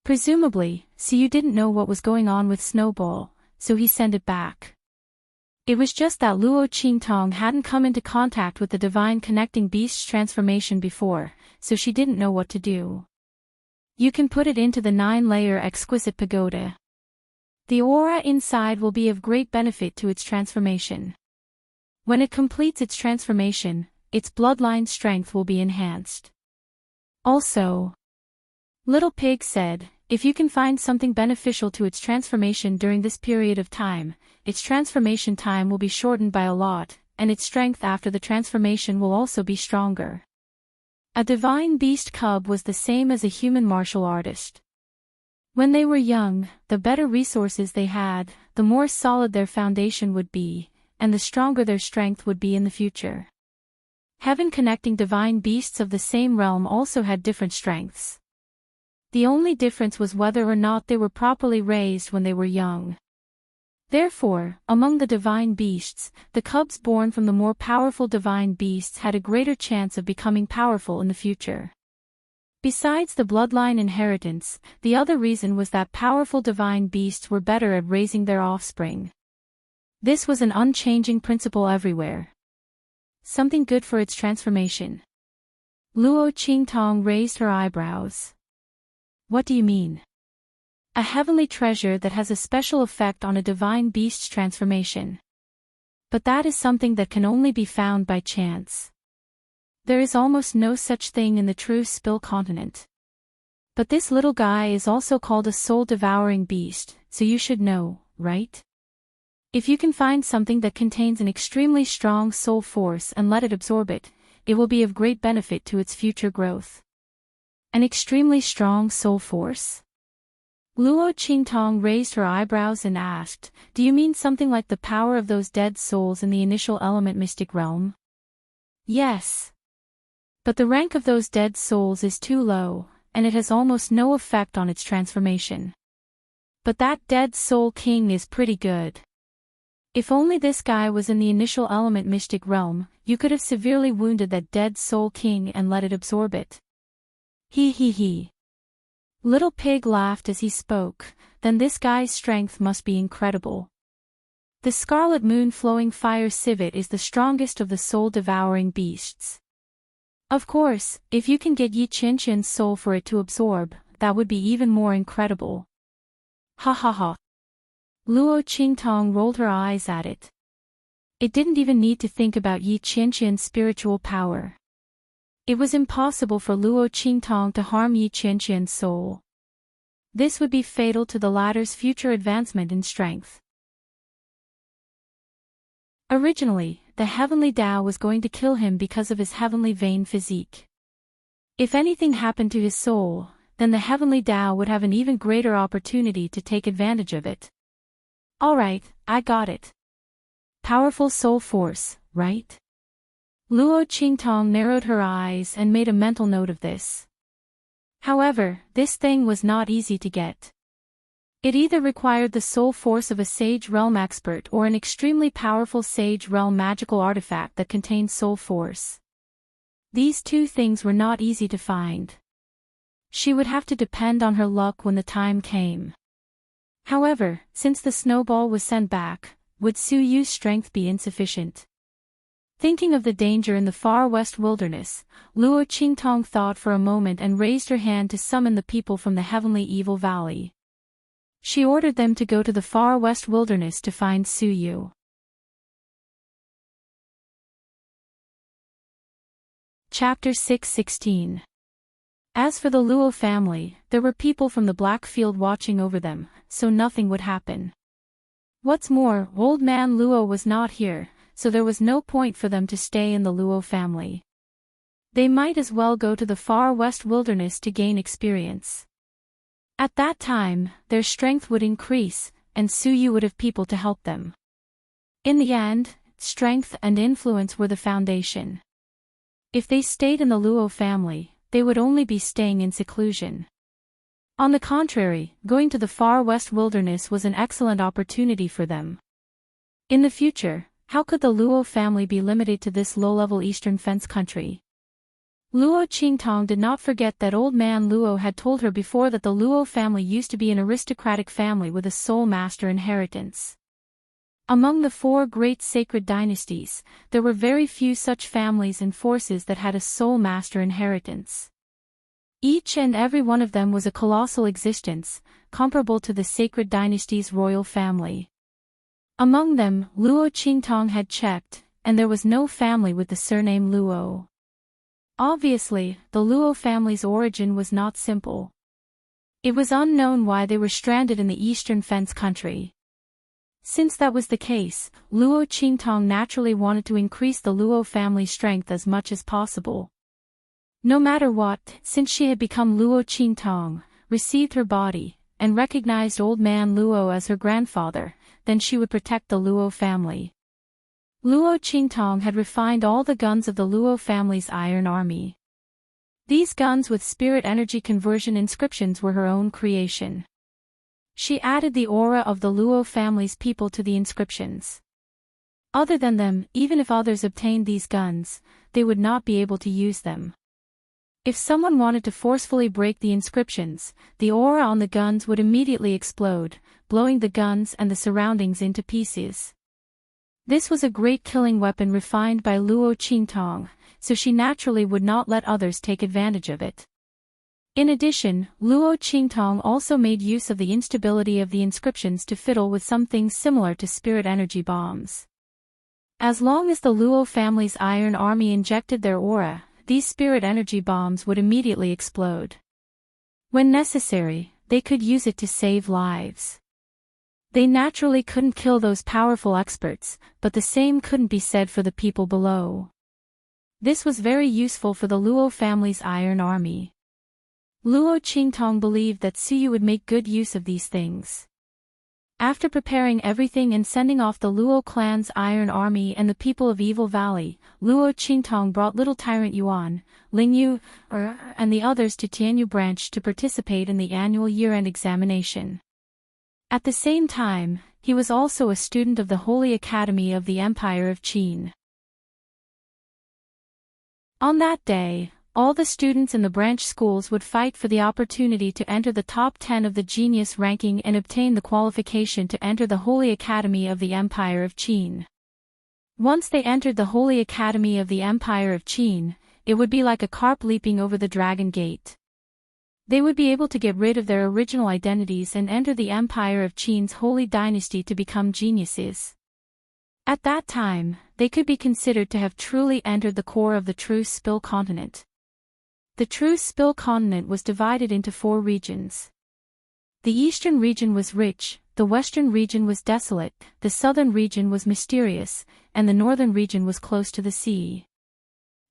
Presumably, Siyu didn't know what was going on with Snowball, so he sent it back. It was just that Luo Qingtong hadn't come into contact with the divine connecting beast's transformation before, so she didn't know what to do. You can put it into the 9-layer exquisite pagoda. The aura inside will be of great benefit to its transformation. When it completes its transformation, its bloodline strength will be enhanced. Also, Little Pig said, if you can find something beneficial to its transformation during this period of time, its transformation time will be shortened by a lot, and its strength after the transformation will also be stronger. A divine beast cub was the same as a human martial artist. When they were young, the better resources they had, the more solid their foundation would be, and the stronger their strength would be in the future. Heaven-connecting divine beasts of the same realm also had different strengths. The only difference was whether or not they were properly raised when they were young. Therefore, among the divine beasts, the cubs born from the more powerful divine beasts had a greater chance of becoming powerful in the future. Besides the bloodline inheritance, the other reason was that powerful divine beasts were better at raising their offspring. This was an unchanging principle everywhere. Something good for its transformation. Luo Qingtong raised her eyebrows. What do you mean? A heavenly treasure that has a special effect on a divine beast's transformation. But that is something that can only be found by chance. There is almost no such thing in the true Spill continent. But this little guy is also called a soul-devouring beast, so you should know, right? If you can find something that contains an extremely strong soul force and let it absorb it, it will be of great benefit to its future growth. An extremely strong soul force? Luo Qingtong raised her eyebrows and asked, do you mean something like the power of those dead souls in the initial element mystic realm? Yes. But the rank of those dead souls is too low, and it has almost no effect on its transformation. But that dead soul king is pretty good. If only this guy was in the initial element mystic realm, you could have severely wounded that dead soul king and let it absorb it. He. Little Pig laughed as he spoke, then this guy's strength must be incredible. The Scarlet Moon Flowing Fire Civet is the strongest of the soul-devouring beasts. Of course, if you can get Yi Qianqian's soul for it to absorb, that would be even more incredible. Ha ha ha. Luo Qingtong rolled her eyes at it. It didn't even need to think about Yi Qianqian's spiritual power. It was impossible for Luo Qingtong to harm Yi Qianqian's soul. This would be fatal to the latter's future advancement in strength. Originally, the Heavenly Tao was going to kill him because of his heavenly vain physique. If anything happened to his soul, then the Heavenly Tao would have an even greater opportunity to take advantage of it. Alright, I got it. Powerful soul force, right? Luo Qingtong narrowed her eyes and made a mental note of this. However, this thing was not easy to get. It either required the soul force of a Sage Realm expert or an extremely powerful Sage Realm magical artifact that contained soul force. These two things were not easy to find. She would have to depend on her luck when the time came. However, since the snowball was sent back, would Su Yu's strength be insufficient? Thinking of the danger in the far west wilderness, Luo Qingtong thought for a moment and raised her hand to summon the people from the heavenly evil valley. She ordered them to go to the far west wilderness to find Su Yu. Chapter 6:16. As for the Luo family, there were people from the Black Field watching over them, so nothing would happen. What's more, old man Luo was not here, so there was no point for them to stay in the Luo family. They might as well go to the far west wilderness to gain experience. At that time, their strength would increase, and Su Yu would have people to help them. In the end, strength and influence were the foundation. If they stayed in the Luo family, they would only be staying in seclusion. On the contrary, going to the far west wilderness was an excellent opportunity for them. In the future, how could the Luo family be limited to this low-level eastern fence country? Luo Qingtong did not forget that old man Luo had told her before that the Luo family used to be an aristocratic family with a soul master inheritance. Among the four great sacred dynasties, there were very few such families and forces that had a soul master inheritance. Each and every one of them was a colossal existence, comparable to the sacred dynasty's royal family. Among them, Luo Qingtong had checked, and there was no family with the surname Luo. Obviously, the Luo family's origin was not simple. It was unknown why they were stranded in the eastern fence country. Since that was the case, Luo Qingtong naturally wanted to increase the Luo family's strength as much as possible. No matter what, since she had become Luo Qingtong, received her body, and recognized old man Luo as her grandfather, then she would protect the Luo family. Luo Qingtong had refined all the guns of the Luo family's iron army. These guns with spirit energy conversion inscriptions were her own creation. She added the aura of the Luo family's people to the inscriptions. Other than them, even if others obtained these guns, they would not be able to use them. If someone wanted to forcefully break the inscriptions, the aura on the guns would immediately explode, blowing the guns and the surroundings into pieces. This was a great killing weapon refined by Luo Qingtong, so she naturally would not let others take advantage of it. In addition, Luo Qingtong also made use of the instability of the inscriptions to fiddle with some things similar to spirit energy bombs. As long as the Luo family's iron army injected their aura, these spirit energy bombs would immediately explode. When necessary, they could use it to save lives. They naturally couldn't kill those powerful experts, but the same couldn't be said for the people below. This was very useful for the Luo family's Iron Army. Luo Qingtong believed that Suyu would make good use of these things. After preparing everything and sending off the Luo clan's Iron Army and the people of Evil Valley, Luo Qingtong brought little tyrant Yuan, Lingyu, and the others to Tianyu branch to participate in the annual year-end examination. At the same time, he was also a student of the Holy Academy of the Empire of Qin. On that day, all the students in the branch schools would fight for the opportunity to enter the top 10 of the genius ranking and obtain the qualification to enter the Holy Academy of the Empire of Qin. Once they entered the Holy Academy of the Empire of Qin, it would be like a carp leaping over the Dragon Gate. They would be able to get rid of their original identities and enter the Empire of Qin's holy dynasty to become geniuses. At that time, they could be considered to have truly entered the core of the True Spill continent. The True Spill continent was divided into 4 regions. The eastern region was rich, the western region was desolate, the southern region was mysterious, and the northern region was close to the sea.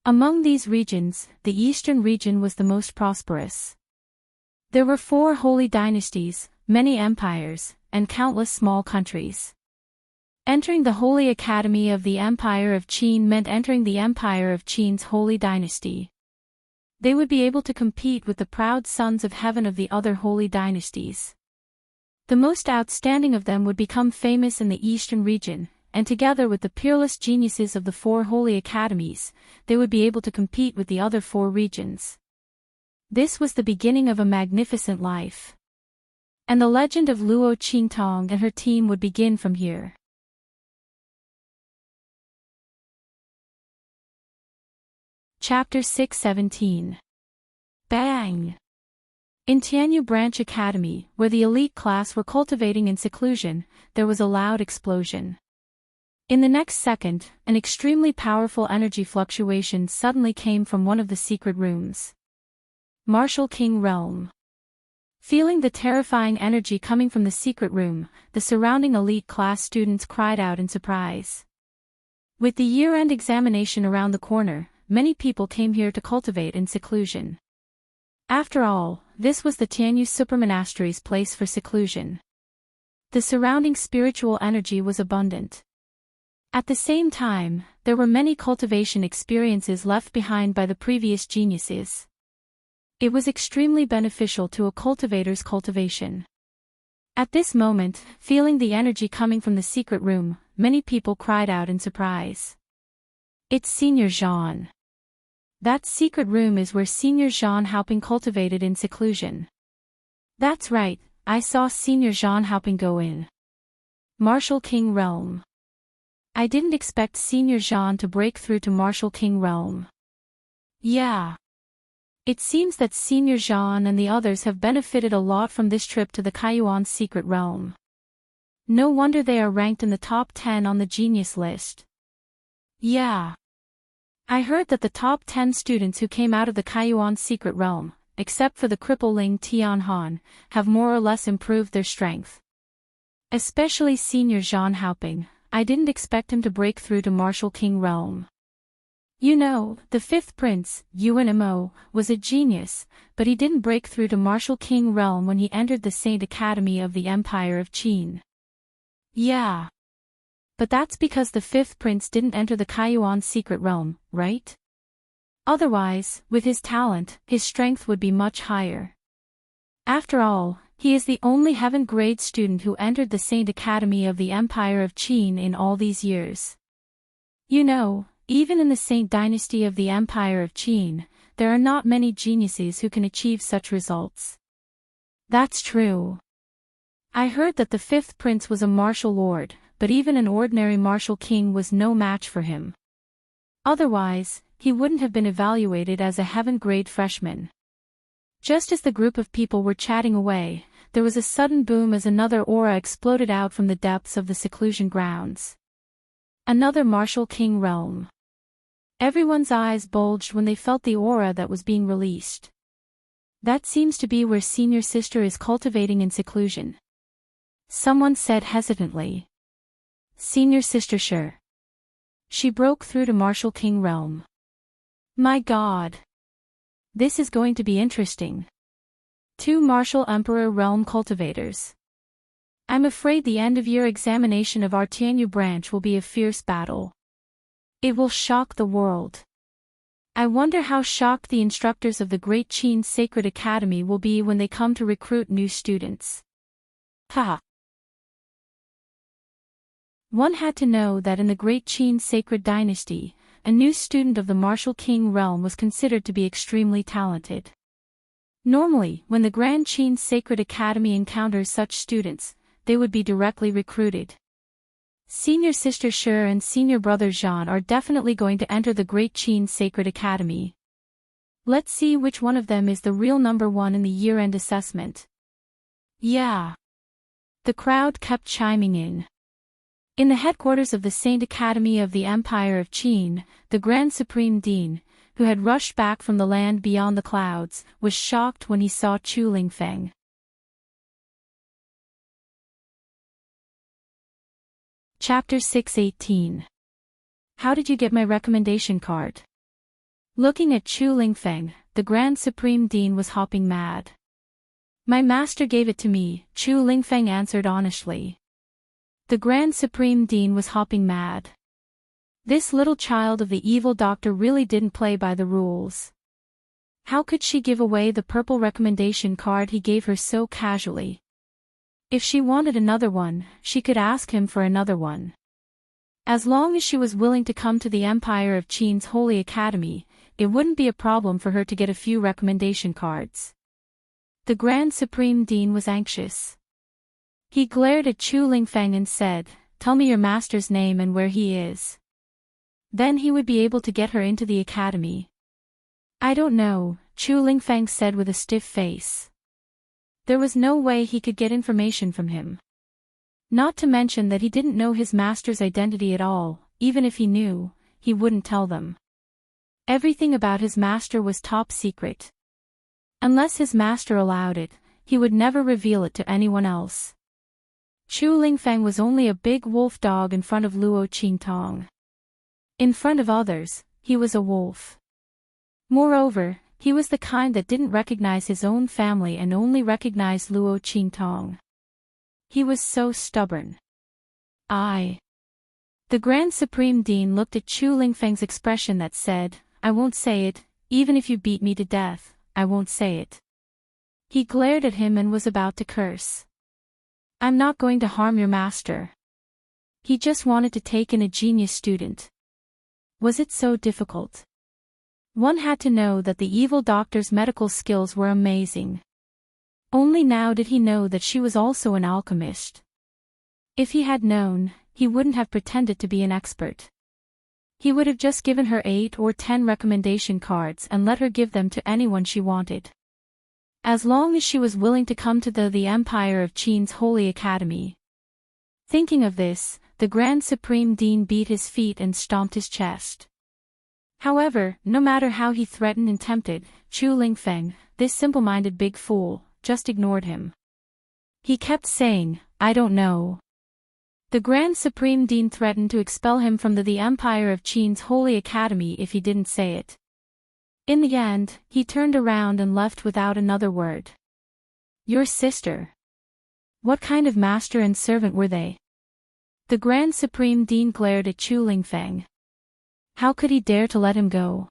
Among these regions, the eastern region was the most prosperous. There were 4 holy dynasties, many empires, and countless small countries. Entering the Holy Academy of the Empire of Qin meant entering the Empire of Qin's holy dynasty. They would be able to compete with the proud sons of heaven of the other holy dynasties. The most outstanding of them would become famous in the eastern region, and together with the peerless geniuses of the 4 holy academies, they would be able to compete with the other 4 regions. This was the beginning of a magnificent life. And the legend of Luo Qingtong and her team would begin from here. Chapter 617. Bang! In Tianyu Branch Academy, where the elite class were cultivating in seclusion, there was a loud explosion. In the next second, an extremely powerful energy fluctuation suddenly came from one of the secret rooms. Martial King Realm. Feeling the terrifying energy coming from the secret room, the surrounding elite class students cried out in surprise. With the year-end examination around the corner, many people came here to cultivate in seclusion. After all, this was the Tianyu Supermonastery's place for seclusion. The surrounding spiritual energy was abundant. At the same time, there were many cultivation experiences left behind by the previous geniuses. It was extremely beneficial to a cultivator's cultivation. At this moment, feeling the energy coming from the secret room, many people cried out in surprise. It's Senior Jean. That secret room is where Senior Jean Haoping cultivated in seclusion. That's right, I saw Senior Jean Haoping go in. Martial King Realm. I didn't expect Senior Jean to break through to Martial King Realm. Yeah. It seems that Senior Jean and the others have benefited a lot from this trip to the Kaiyuan's secret realm. No wonder they are ranked in the top 10 on the genius list. Yeah. I heard that the top 10 students who came out of the Kaiyuan's secret realm, except for the crippling Tianhan, have more or less improved their strength. Especially Senior Jean Haoping, I didn't expect him to break through to Martial King Realm. You know, the 5th prince, Yuan Mo, was a genius, but he didn't break through to Martial King Realm when he entered the Saint Academy of the Empire of Qin. Yeah. But that's because the 5th prince didn't enter the Kaiyuan's secret realm, right? Otherwise, with his talent, his strength would be much higher. After all, he is the only heaven-grade student who entered the Saint Academy of the Empire of Qin in all these years. You know, even in the Saint Dynasty of the Empire of Qin, there are not many geniuses who can achieve such results. That's true. I heard that the 5th prince was a martial lord, but even an ordinary martial king was no match for him. Otherwise, he wouldn't have been evaluated as a heaven-grade freshman. Just as the group of people were chatting away, there was a sudden boom as another aura exploded out from the depths of the seclusion grounds. Another Martial King Realm. Everyone's eyes bulged when they felt the aura that was being released. That seems to be where senior sister is cultivating in seclusion. Someone said hesitantly. Senior sister sure. She broke through to Martial King realm. My God. This is going to be interesting. 2 Martial Emperor realm cultivators. I'm afraid the end-of-year examination of our Tianyu branch will be a fierce battle. It will shock the world. I wonder how shocked the instructors of the Great Qin Sacred Academy will be when they come to recruit new students. Haha. One had to know that in the Great Qin Sacred Dynasty, a new student of the Martial King realm was considered to be extremely talented. Normally, when the Grand Qin Sacred Academy encounters such students, they would be directly recruited. Senior sister Shi and senior brother Zhan are definitely going to enter the Great Qin Sacred Academy. Let's see which one of them is the real number 1 in the year-end assessment. Yeah. The crowd kept chiming in. In the headquarters of the Saint Academy of the Empire of Qin, the Grand Supreme Dean, who had rushed back from the land beyond the clouds, was shocked when he saw Chu Lingfeng. Chapter 6:18. How did you get my recommendation card? Looking at Chu Lingfeng, the Grand Supreme Dean was hopping mad. My master gave it to me, Chu Lingfeng answered honestly. The Grand Supreme Dean was hopping mad. This little child of the evil doctor really didn't play by the rules. How could she give away the purple recommendation card he gave her so casually? If she wanted another one, she could ask him for another one. As long as she was willing to come to the Empire of Qin's Holy Academy, it wouldn't be a problem for her to get a few recommendation cards. The Grand Supreme Dean was anxious. He glared at Chu Lingfeng and said, "Tell me your master's name and where he is. Then he would be able to get her into the academy." I don't know, Chu Lingfeng said with a stiff face. There was no way he could get information from him. Not to mention that he didn't know his master's identity at all, even if he knew, he wouldn't tell them. Everything about his master was top secret. Unless his master allowed it, he would never reveal it to anyone else. Chu Lingfeng was only a big wolf dog in front of Luo Qingtong. In front of others, he was a wolf. Moreover, he was the kind that didn't recognize his own family and only recognized Luo Qingtong. He was so stubborn. The Grand Supreme Dean looked at Chu Lingfeng's expression that said, "I won't say it, even if you beat me to death, I won't say it." He glared at him and was about to curse. "I'm not going to harm your master. He just wanted to take in a genius student." Was it so difficult? One had to know that the evil doctor's medical skills were amazing. Only now did he know that she was also an alchemist. If he had known, he wouldn't have pretended to be an expert. He would have just given her 8 or 10 recommendation cards and let her give them to anyone she wanted. As long as she was willing to come to the Empire of Qin's Holy Academy. Thinking of this, the Grand Supreme Dean beat his feet and stomped his chest. However, no matter how he threatened and tempted, Chu Lingfeng, this simple-minded big fool, just ignored him. He kept saying, "I don't know." The Grand Supreme Dean threatened to expel him from the Empire of Qin's Holy Academy if he didn't say it. In the end, he turned around and left without another word. Your sister. What kind of master and servant were they? The Grand Supreme Dean glared at Chu Lingfeng. How could he dare to let him go?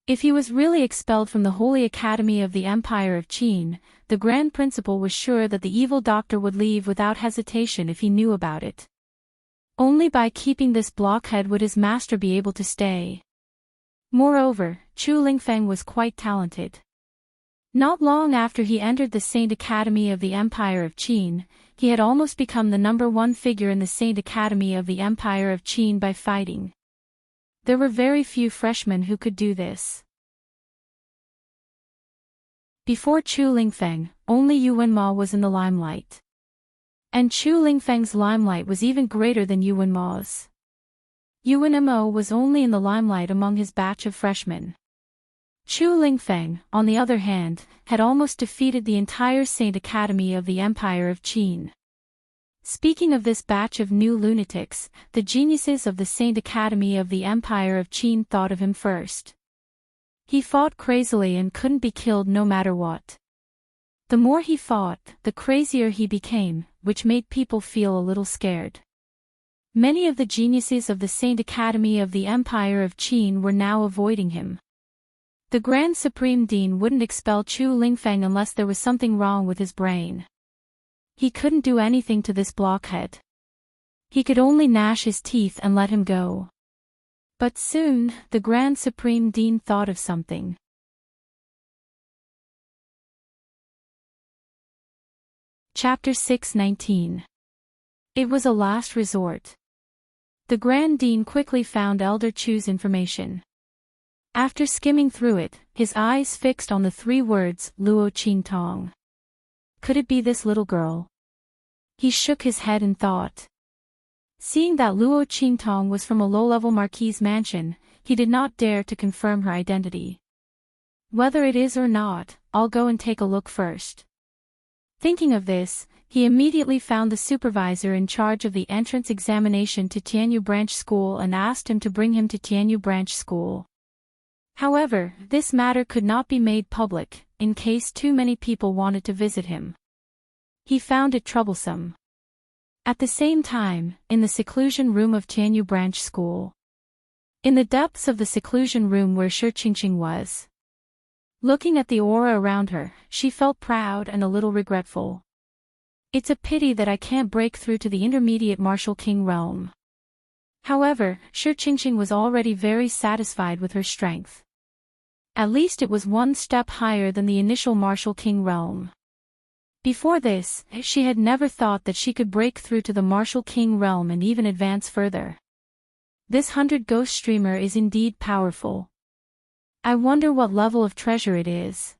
If he was really expelled from the Holy Academy of the Empire of Qin, the Grand Principal was sure that the evil doctor would leave without hesitation if he knew about it. Only by keeping this blockhead would his master be able to stay. Moreover, Chu Lingfeng was quite talented. Not long after he entered the Saint Academy of the Empire of Qin, he had almost become the #1 figure in the Saint Academy of the Empire of Qin by fighting. There were very few freshmen who could do this. Before Chu Lingfeng, only Yuanma was in the limelight. And Chu Lingfeng's limelight was even greater than Yuanma's. UNMO was only in the limelight among his batch of freshmen. Chu Lingfeng, on the other hand, had almost defeated the entire Saint Academy of the Empire of Qin. Speaking of this batch of new lunatics, the geniuses of the Saint Academy of the Empire of Qin thought of him first. He fought crazily and couldn't be killed no matter what. The more he fought, the crazier he became, which made people feel a little scared. Many of the geniuses of the Saint Academy of the Empire of Qin were now avoiding him. The Grand Supreme Dean wouldn't expel Chu Lingfeng unless there was something wrong with his brain. He couldn't do anything to this blockhead. He could only gnash his teeth and let him go. But soon, the Grand Supreme Dean thought of something. Chapter 619. It was a last resort. The Grand Dean quickly found Elder Chu's information. After skimming through it, his eyes fixed on the 3 words, Luo Qingtong. Could it be this little girl? He shook his head in thought. Seeing that Luo Qingtong was from a low-level marquis's mansion, he did not dare to confirm her identity. Whether it is or not, I'll go and take a look first. Thinking of this, he immediately found the supervisor in charge of the entrance examination to Tianyu Branch School and asked him to bring him to Tianyu Branch School. However, this matter could not be made public, in case too many people wanted to visit him. He found it troublesome. At the same time, in the seclusion room of Tianyu Branch School. In the depths of the seclusion room where Shi Qingqing was. Looking at the aura around her, she felt proud and a little regretful. It's a pity that I can't break through to the intermediate Martial King realm. However, Shi Qingqing was already very satisfied with her strength. At least it was one step higher than the initial Martial King realm. Before this, she had never thought that she could break through to the Martial King realm and even advance further. This 100 ghost streamer is indeed powerful. I wonder what level of treasure it is.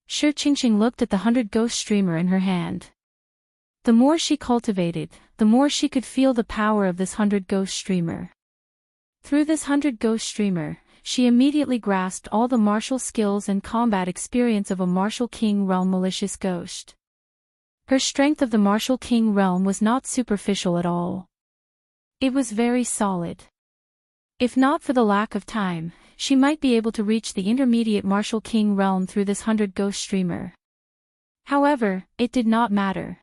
Shi Qingqing looked at the 100 ghost streamer in her hand. The more she cultivated, the more she could feel the power of this 100 ghost streamer. Through this 100 ghost streamer, she immediately grasped all the martial skills and combat experience of a Martial King realm malicious ghost. Her strength of the Martial King realm was not superficial at all. It was very solid. If not for the lack of time, she might be able to reach the intermediate Martial King realm through this 100 ghost streamer. However, it did not matter.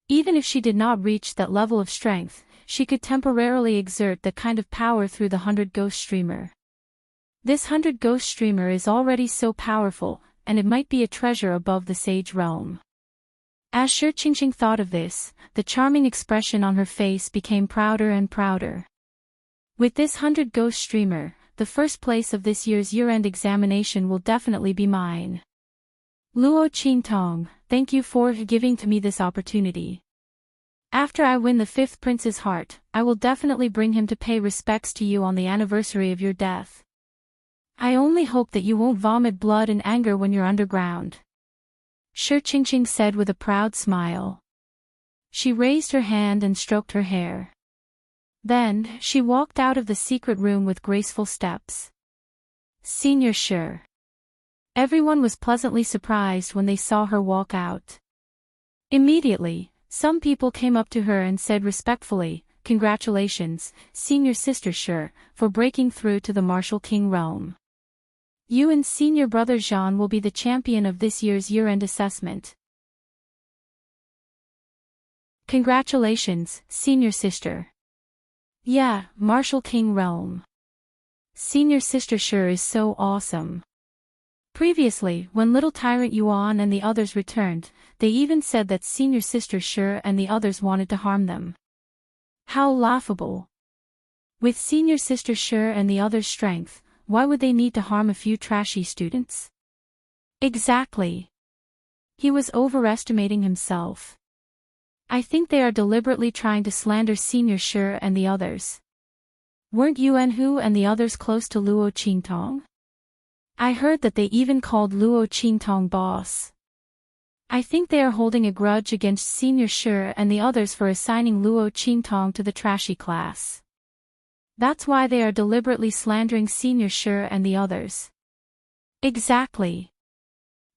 Even if she did not reach that level of strength, she could temporarily exert that kind of power through the 100 ghost streamer. This 100 ghost streamer is already so powerful, and it might be a treasure above the sage realm. As Shi Qingqing thought of this, the charming expression on her face became prouder and prouder. With this 100 ghost streamer, the first place of this year's year-end examination will definitely be mine. Luo Qingtong, thank you for giving to me this opportunity. After I win the 5th prince's heart, I will definitely bring him to pay respects to you on the anniversary of your death. I only hope that you won't vomit blood and anger when you're underground. Shi Qingqing said with a proud smile. She raised her hand and stroked her hair. Then, she walked out of the secret room with graceful steps. Senior Shi. Everyone was pleasantly surprised when they saw her walk out. Immediately, some people came up to her and said respectfully, "Congratulations, Senior Sister Shi, for breaking through to the Martial King realm. You and Senior Brother Jean will be the champion of this year's year-end assessment. Congratulations, Senior Sister." Yeah, Martial King realm. Senior Sister Shi is so awesome. Previously, when little Tyrant Yuan and the others returned, they even said that Senior Sister Shi and the others wanted to harm them. How laughable. With Senior Sister Shi and the others' strength, why would they need to harm a few trashy students? Exactly. He was overestimating himself. I think they are deliberately trying to slander Senior Shi and the others. Weren't Yuanhu and the others close to Luo Qingtong? I heard that they even called Luo Qingtong boss. I think they are holding a grudge against Senior Shi and the others for assigning Luo Qingtong to the trashy class. That's why they are deliberately slandering Senior Shi and the others. Exactly.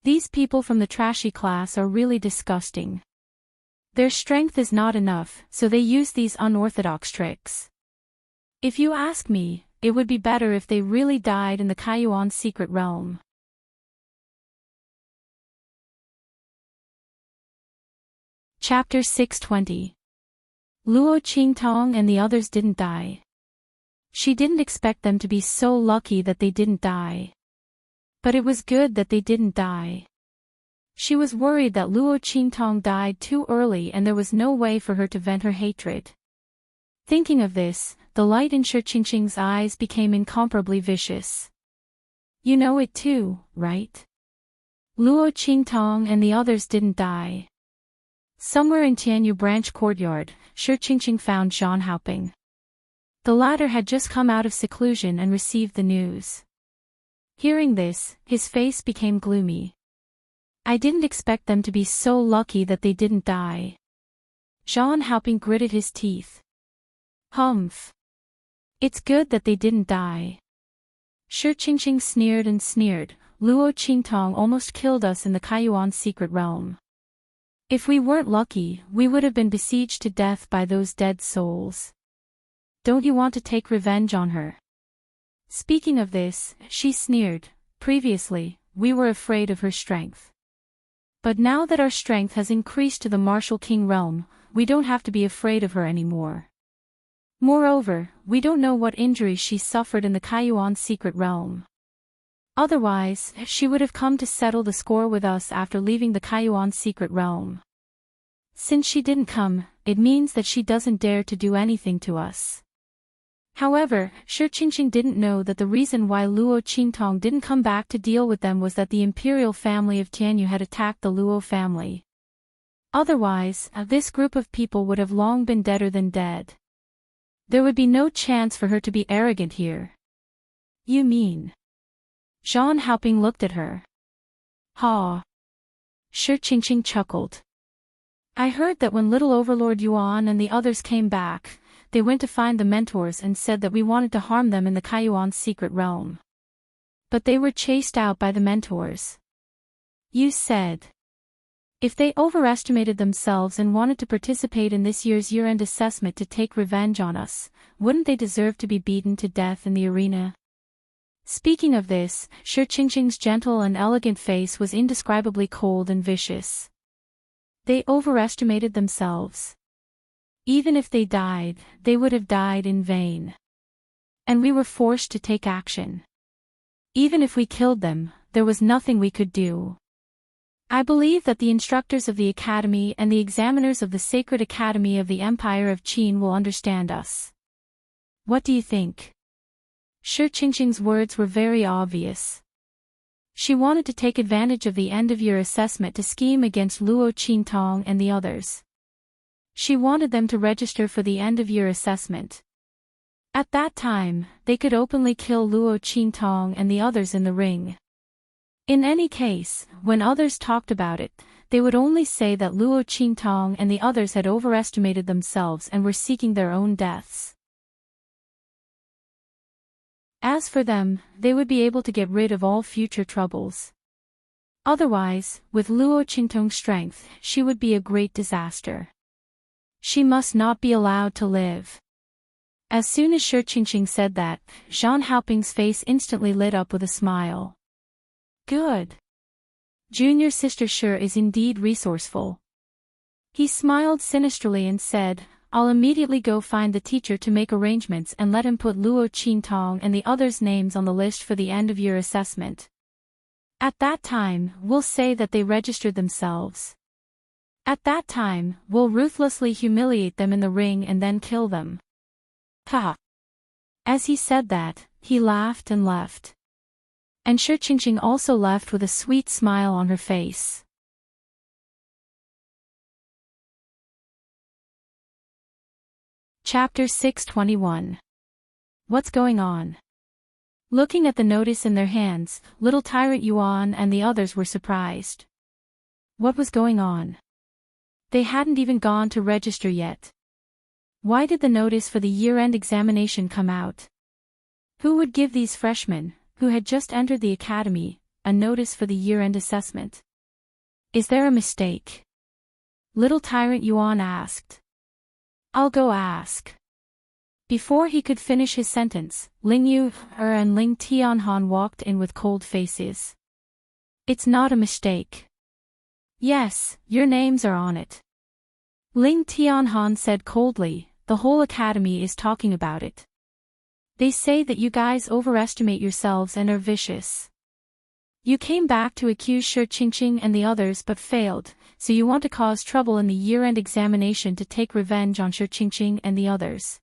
These people from the trashy class are really disgusting. Their strength is not enough, so they use these unorthodox tricks. If you ask me, it would be better if they really died in the Kaiyuan secret realm. Chapter 620. Luo Qingtong and the others didn't die. She didn't expect them to be so lucky that they didn't die. But it was good that they didn't die. She was worried that Luo Qingtong died too early and there was no way for her to vent her hatred. Thinking of this, the light in Shi Qingqing's eyes became incomparably vicious. You know it too, right? Luo Qingtong and the others didn't die. Somewhere in Tianyu Branch Courtyard, Shi Qingqing found Zhang Haoping. The latter had just come out of seclusion and received the news. Hearing this, his face became gloomy. I didn't expect them to be so lucky that they didn't die. Zhang Haoping gritted his teeth. Humph. It's good that they didn't die. Shi Qingqing sneered and sneered. Luo Qingtong almost killed us in the Kaiyuan secret realm. If we weren't lucky, we would have been besieged to death by those dead souls. Don't you want to take revenge on her? Speaking of this, she sneered. Previously, we were afraid of her strength. But now that our strength has increased to the Martial King realm, we don't have to be afraid of her anymore. Moreover, we don't know what injuries she suffered in the Kaiyuan secret realm. Otherwise, she would have come to settle the score with us after leaving the Kaiyuan secret realm. Since she didn't come, it means that she doesn't dare to do anything to us. However, Shi Qingqing didn't know that the reason why Luo Qingtong didn't come back to deal with them was that the imperial family of Tianyu had attacked the Luo family. Otherwise, this group of people would have long been deader than dead. There would be no chance for her to be arrogant here. You mean? Zhang Haoping looked at her. Ha! Shi Qingqing chuckled. I heard that when little Overlord Yuan and the others came back, they went to find the mentors and said that we wanted to harm them in the Kaiyuan secret realm. But they were chased out by the mentors. You said. If they overestimated themselves and wanted to participate in this year's year-end assessment to take revenge on us, wouldn't they deserve to be beaten to death in the arena? Speaking of this, Shi Qingqing's gentle and elegant face was indescribably cold and vicious. They overestimated themselves. Even if they died, they would have died in vain. And we were forced to take action. Even if we killed them, there was nothing we could do. I believe that the instructors of the Academy and the examiners of the Sacred Academy of the Empire of Qin will understand us. What do you think? Shi Qingqing's words were very obvious. She wanted to take advantage of the end-of-year assessment to scheme against Luo Qingtong and the others. She wanted them to register for the end-of-year assessment. At that time, they could openly kill Luo Qingtong and the others in the ring. In any case, when others talked about it, they would only say that Luo Qingtong and the others had overestimated themselves and were seeking their own deaths. As for them, they would be able to get rid of all future troubles. Otherwise, with Luo Qingtong's strength, she would be a great disaster. She must not be allowed to live. As soon as Shi Qingqing said that, Zhang Haoping's face instantly lit up with a smile. Good. Junior Sister Shi is indeed resourceful. He smiled sinisterly and said, I'll immediately go find the teacher to make arrangements and let him put Luo Qingtong and the others' names on the list for the end-of-year assessment. At that time, we'll say that they registered themselves. At that time, we'll ruthlessly humiliate them in the ring and then kill them. Ha! As he said that, he laughed and left. And Shi Qingqing also left with a sweet smile on her face. Chapter 621. What's going on? Looking at the notice in their hands, little Tyrant Yuan and the others were surprised. What was going on? They hadn't even gone to register yet. Why did the notice for the year-end examination come out? Who would give these freshmen, who had just entered the academy, a notice for the year-end assessment? Is there a mistake? Little Tyrant Yuan asked. I'll go ask. Before he could finish his sentence, Ling Yu and Ling Tianhan walked in with cold faces. It's not a mistake. Yes, your names are on it. Ling Tianhan said coldly, the whole academy is talking about it. They say that you guys overestimate yourselves and are vicious. You came back to accuse Shi Qingqing and the others but failed, so you want to cause trouble in the year-end examination to take revenge on Shi Qingqing and the others.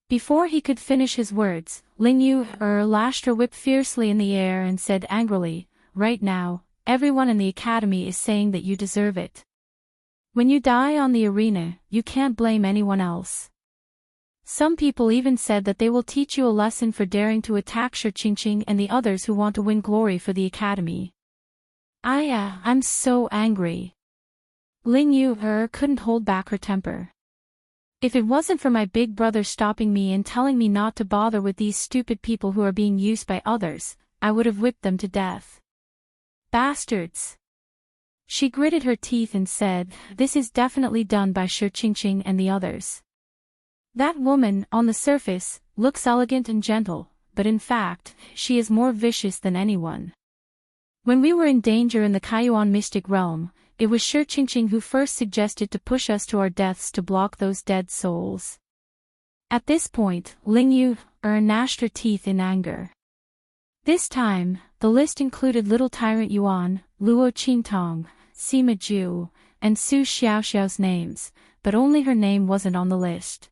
Before he could finish his words, Ling Yu lashed her whip fiercely in the air and said angrily, right now, everyone in the academy is saying that you deserve it. When you die on the arena, you can't blame anyone else. Some people even said that they will teach you a lesson for daring to attack Shi Qingqing and the others who want to win glory for the academy. I'm so angry. Ling Yu couldn't hold back her temper. If it wasn't for my big brother stopping me and telling me not to bother with these stupid people who are being used by others, I would have whipped them to death. Bastards! She gritted her teeth and said, this is definitely done by Shi Qingqing and the others. That woman, on the surface, looks elegant and gentle, but in fact, she is more vicious than anyone. When we were in danger in the Kaiyuan mystic realm, it was Shi Qingqing who first suggested to push us to our deaths to block those dead souls. At this point, Ling Yu gnashed her teeth in anger. This time, the list included Little Tyrant Yuan, Luo Qingtong, Sima Ju, and Su Xiaoxiao's names, but only her name wasn't on the list.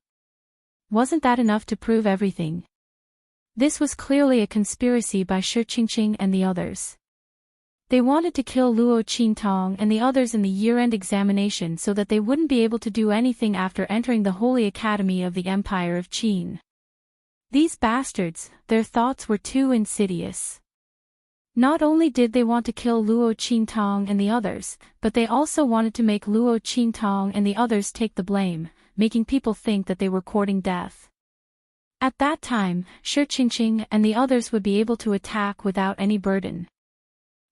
Wasn't that enough to prove everything? This was clearly a conspiracy by Shi Qingqing and the others. They wanted to kill Luo Qingtong and the others in the year-end examination so that they wouldn't be able to do anything after entering the Holy Academy of the Empire of Qin. These bastards, their thoughts were too insidious. Not only did they want to kill Luo Qingtong and the others, but they also wanted to make Luo Qingtong and the others take the blame, making people think that they were courting death. At that time, Shi Qingqing and the others would be able to attack without any burden.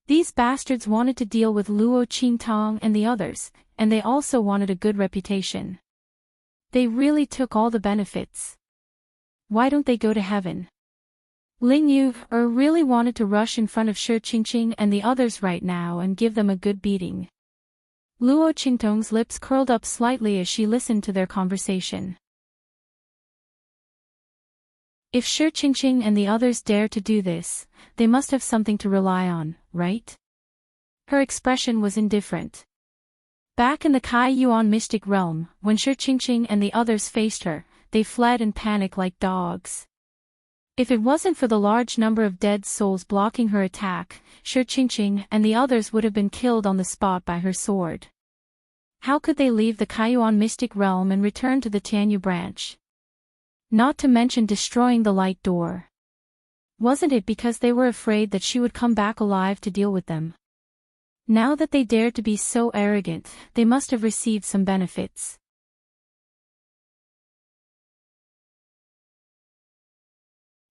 These bastards wanted to deal with Luo Qingtong and the others, and they also wanted a good reputation. They really took all the benefits. Why don't they go to heaven? Ling Yu really wanted to rush in front of Shi Qingqing and the others right now and give them a good beating. Luo Qingtong's lips curled up slightly as she listened to their conversation. If Shi Qingqing and the others dare to do this, they must have something to rely on, right? Her expression was indifferent. Back in the Kaiyuan mystic realm, when Shi Qingqing and the others faced her, they fled in panic like dogs. If it wasn't for the large number of dead souls blocking her attack, Shi Qingqing and the others would have been killed on the spot by her sword. How could they leave the Kaiyuan mystic realm and return to the Tianyu branch? Not to mention destroying the light door. Wasn't it because they were afraid that she would come back alive to deal with them? Now that they dared to be so arrogant, they must have received some benefits.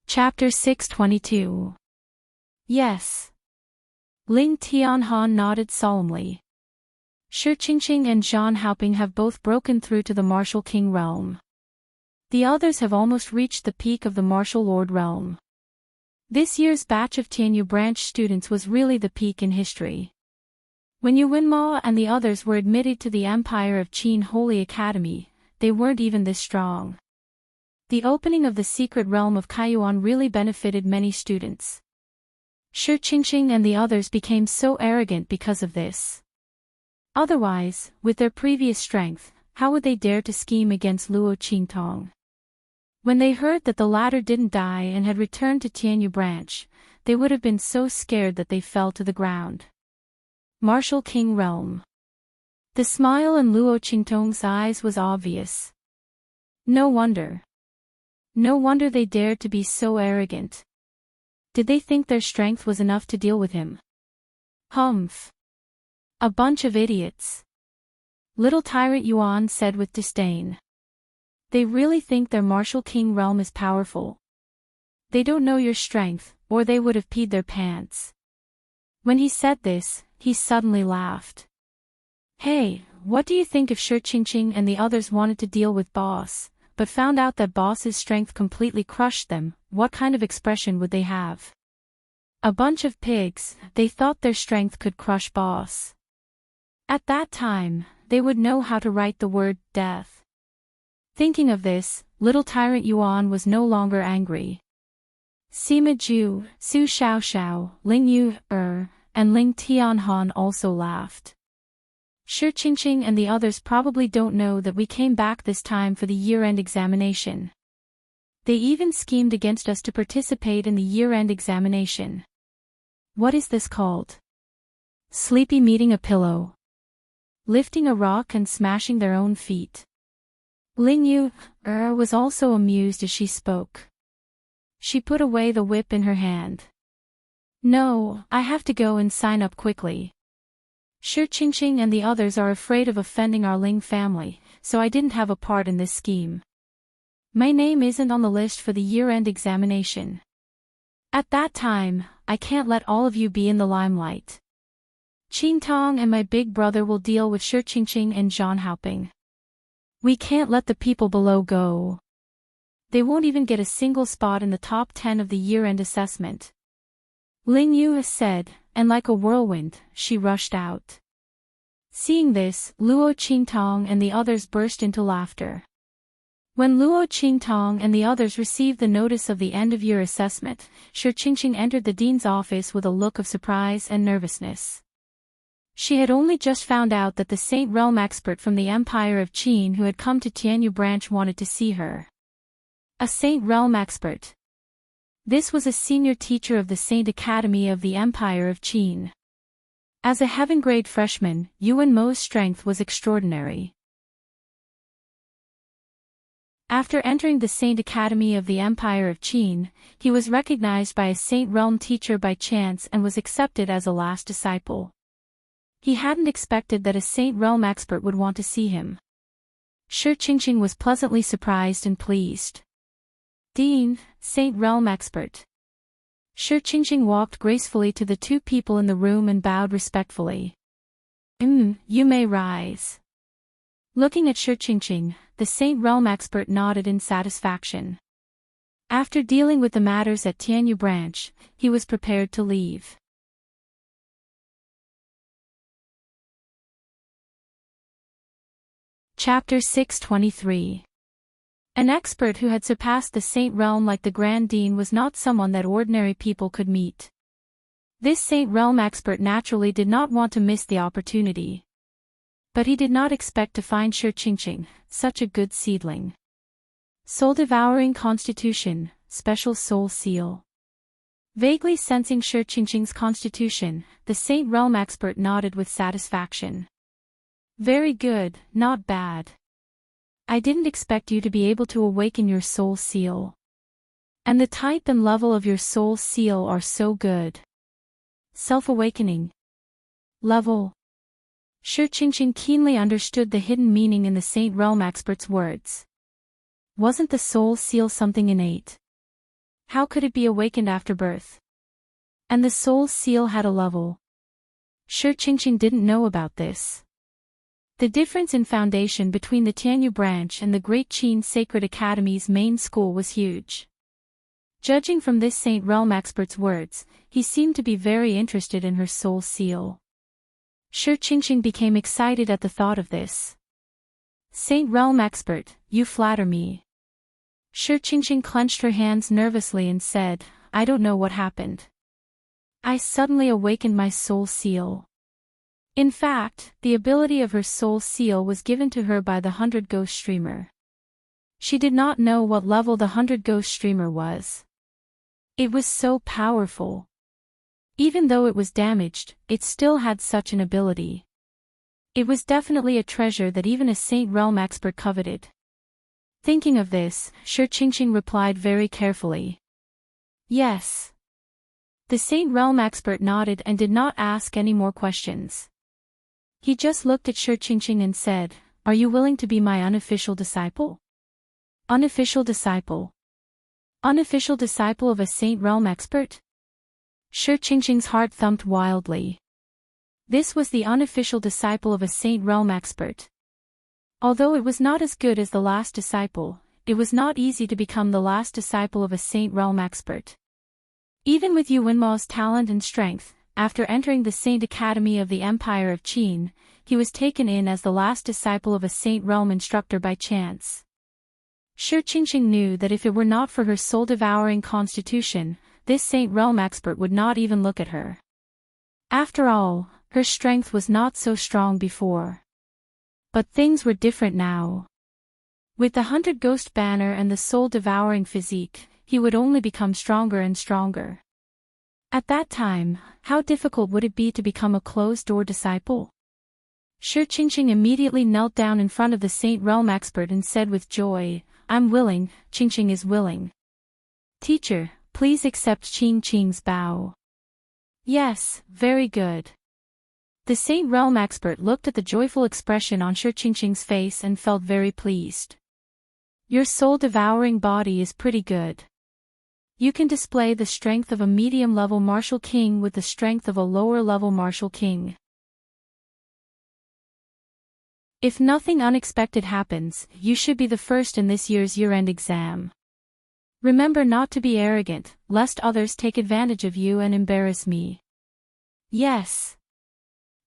Chapter 622. Yes. Ling Tianhan nodded solemnly. Shi Qingqing and Zhan Haoping have both broken through to the Martial King realm. The others have almost reached the peak of the Martial Lord realm. This year's batch of Tianyu branch students was really the peak in history. When Yu Wenma and the others were admitted to the Empire of Qin Holy Academy, they weren't even this strong. The opening of the secret realm of Kaiyuan really benefited many students. Shi Qingqing and the others became so arrogant because of this. Otherwise, with their previous strength, how would they dare to scheme against Luo Qingtong? When they heard that the latter didn't die and had returned to Tianyu branch, they would have been so scared that they fell to the ground. Martial King realm. The smile in Luo Qingtong's eyes was obvious. No wonder. No wonder they dared to be so arrogant. Did they think their strength was enough to deal with him? Humph. A bunch of idiots. Little Tyrant Yuan said with disdain. They really think their martial king realm is powerful. They don't know your strength, or they would have peed their pants. When he said this, he suddenly laughed. Hey, what do you think if Shi and the others wanted to deal with Boss, but found out that Boss's strength completely crushed them? What kind of expression would they have? A bunch of pigs. They thought their strength could crush Boss. At that time, they would know how to write the word death. Thinking of this, little tyrant Yuan was no longer angry. Sima Ju, Su Xiaoxiao, Ling Yu, and Ling Tianhan also laughed. Shi and the others probably don't know that we came back this time for the year-end examination. They even schemed against us to participate in the year-end examination. What is this called? Sleepy meeting a pillow. Lifting a rock and smashing their own feet. Ling Yu, was also amused as she spoke. She put away the whip in her hand. No, I have to go and sign up quickly. Shi and the others are afraid of offending our Ling family, so I didn't have a part in this scheme. My name isn't on the list for the year-end examination. At that time, I can't let all of you be in the limelight. Qingtong and my big brother will deal with Shi and Zhan Haoping. We can't let the people below go. They won't even get a single spot in the top 10 of the year-end assessment. Ling Yu has said, and like a whirlwind, she rushed out. Seeing this, Luo Qingtong and the others burst into laughter. When Luo Qingtong and the others received the notice of the end-of-year assessment, Shi entered the dean's office with a look of surprise and nervousness. She had only just found out that the Saint Realm expert from the Empire of Qin who had come to Tianyu branch wanted to see her. A Saint Realm expert. This was a senior teacher of the Saint Academy of the Empire of Qin. As a heaven-grade freshman, Yuan Mo's strength was extraordinary. After entering the Saint Academy of the Empire of Qin, he was recognized by a Saint Realm teacher by chance and was accepted as a last disciple. He hadn't expected that a Saint Realm expert would want to see him. Shi was pleasantly surprised and pleased. Dean, Saint Realm expert. Shi walked gracefully to the two people in the room and bowed respectfully. You may rise. Looking at Shi the Saint Realm expert nodded in satisfaction. After dealing with the matters at Tianyu branch, he was prepared to leave. Chapter 623. An expert who had surpassed the Saint Realm like the Grand Dean was not someone that ordinary people could meet. This Saint Realm expert naturally did not want to miss the opportunity. But he did not expect to find Shi such a good seedling. Soul-devouring constitution, special soul seal. Vaguely sensing Shi constitution, the Saint Realm expert nodded with satisfaction. Very good, not bad. I didn't expect you to be able to awaken your soul seal. And the type and level of your soul seal are so good. Self-awakening. Level. Shi keenly understood the hidden meaning in the Saint Realm expert's words. Wasn't the soul seal something innate? How could it be awakened after birth? And the soul seal had a level. Shi didn't know about this. The difference in foundation between the Tianyu branch and the Great Qin Sacred Academy's main school was huge. Judging from this Saint Realm expert's words, he seemed to be very interested in her soul seal. Shi became excited at the thought of this. Saint Realm expert, you flatter me. Shi clenched her hands nervously and said, I don't know what happened. I suddenly awakened my soul seal. In fact, the ability of her soul seal was given to her by the 100 Ghost Streamer. She did not know what level the 100 Ghost Streamer was. It was so powerful. Even though it was damaged, it still had such an ability. It was definitely a treasure that even a Saint Realm expert coveted. Thinking of this, Shi replied very carefully. Yes. The Saint Realm expert nodded and did not ask any more questions. He just looked at Shi and said, Are you willing to be my unofficial disciple? Unofficial disciple. Unofficial disciple of a Saint Realm expert? Shi Qingqing's heart thumped wildly. This was the unofficial disciple of a Saint Realm expert. Although it was not as good as the last disciple, it was not easy to become the last disciple of a Saint Realm expert. Even with Yu Wenmao's talent and strength, after entering the Saint Academy of the Empire of Qin, he was taken in as the last disciple of a Saint Realm instructor by chance. Shi Qingqing knew that if it were not for her soul-devouring constitution, this Saint Realm expert would not even look at her. After all, her strength was not so strong before. But things were different now. With the Hunted Ghost banner and the soul-devouring physique, he would only become stronger and stronger. At that time, how difficult would it be to become a closed-door disciple? Shi Qingqing immediately knelt down in front of the Saint Realm expert and said with joy, "I'm willing." Qingqing is willing. Teacher, please accept Qingqing's bow. Yes, very good. The Saint Realm expert looked at the joyful expression on Shi Qingqing's face and felt very pleased. Your soul-devouring body is pretty good. You can display the strength of a medium-level martial king with the strength of a lower-level martial king. If nothing unexpected happens, you should be the first in this year's year-end exam. Remember not to be arrogant, lest others take advantage of you and embarrass me. Yes.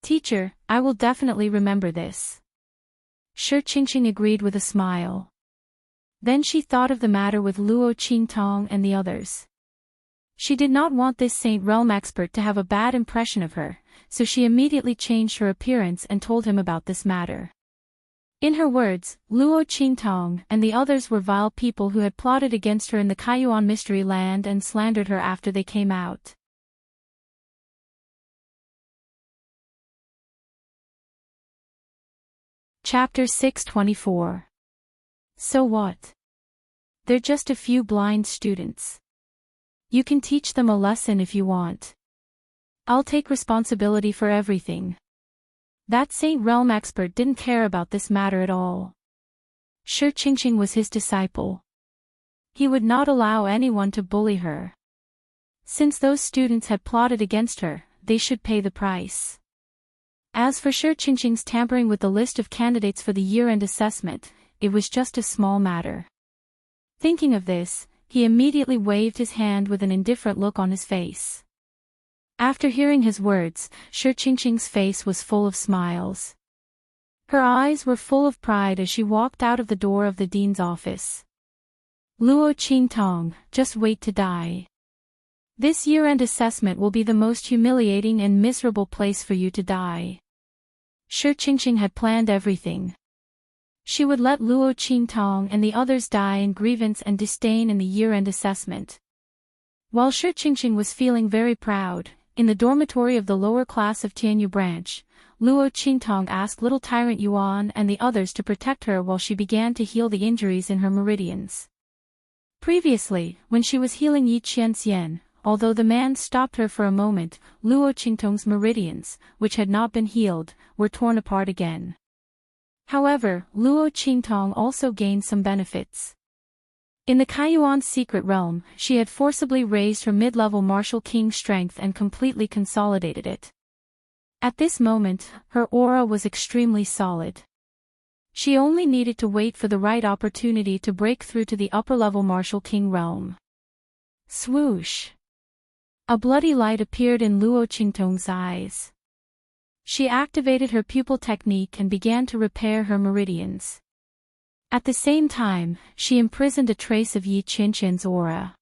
Teacher, I will definitely remember this. Shi Qingqing agreed with a smile. Then she thought of the matter with Luo Qingtong and the others. She did not want this Saint Realm expert to have a bad impression of her, so she immediately changed her appearance and told him about this matter. In her words, Luo Qingtong and the others were vile people who had plotted against her in the Kaiyuan Mystery Land and slandered her after they came out. Chapter 624. So what? They're just a few blind students. You can teach them a lesson if you want. I'll take responsibility for everything. That Saint Realm expert didn't care about this matter at all. Shi Qingqing was his disciple. He would not allow anyone to bully her. Since those students had plotted against her, they should pay the price. As for Shi Qingqing's tampering with the list of candidates for the year-end assessment, it was just a small matter. Thinking of this, he immediately waved his hand with an indifferent look on his face. After hearing his words, Shi Qingqing's face was full of smiles. Her eyes were full of pride as she walked out of the door of the dean's office. Luo Qingtong, just wait to die. This year-end assessment will be the most humiliating and miserable place for you to die. Shi Qingqing had planned everything. She would let Luo Qingtong and the others die in grievance and disdain in the year-end assessment. While Shi Qingqing was feeling very proud, in the dormitory of the lower class of Tianyu branch, Luo Qingtong asked little tyrant Yuan and the others to protect her while she began to heal the injuries in her meridians. Previously, when she was healing Yi Qianxian, although the man stopped her for a moment, Luo Qingtong's meridians, which had not been healed, were torn apart again. However, Luo Qingtong also gained some benefits. In the Kaiyuan secret realm, she had forcibly raised her mid-level martial king strength and completely consolidated it. At this moment, her aura was extremely solid. She only needed to wait for the right opportunity to break through to the upper-level martial king realm. Swoosh! A bloody light appeared in Luo Qingtong's eyes. She activated her pupil technique and began to repair her meridians. At the same time, she imprisoned a trace of Yi Qianxian's aura.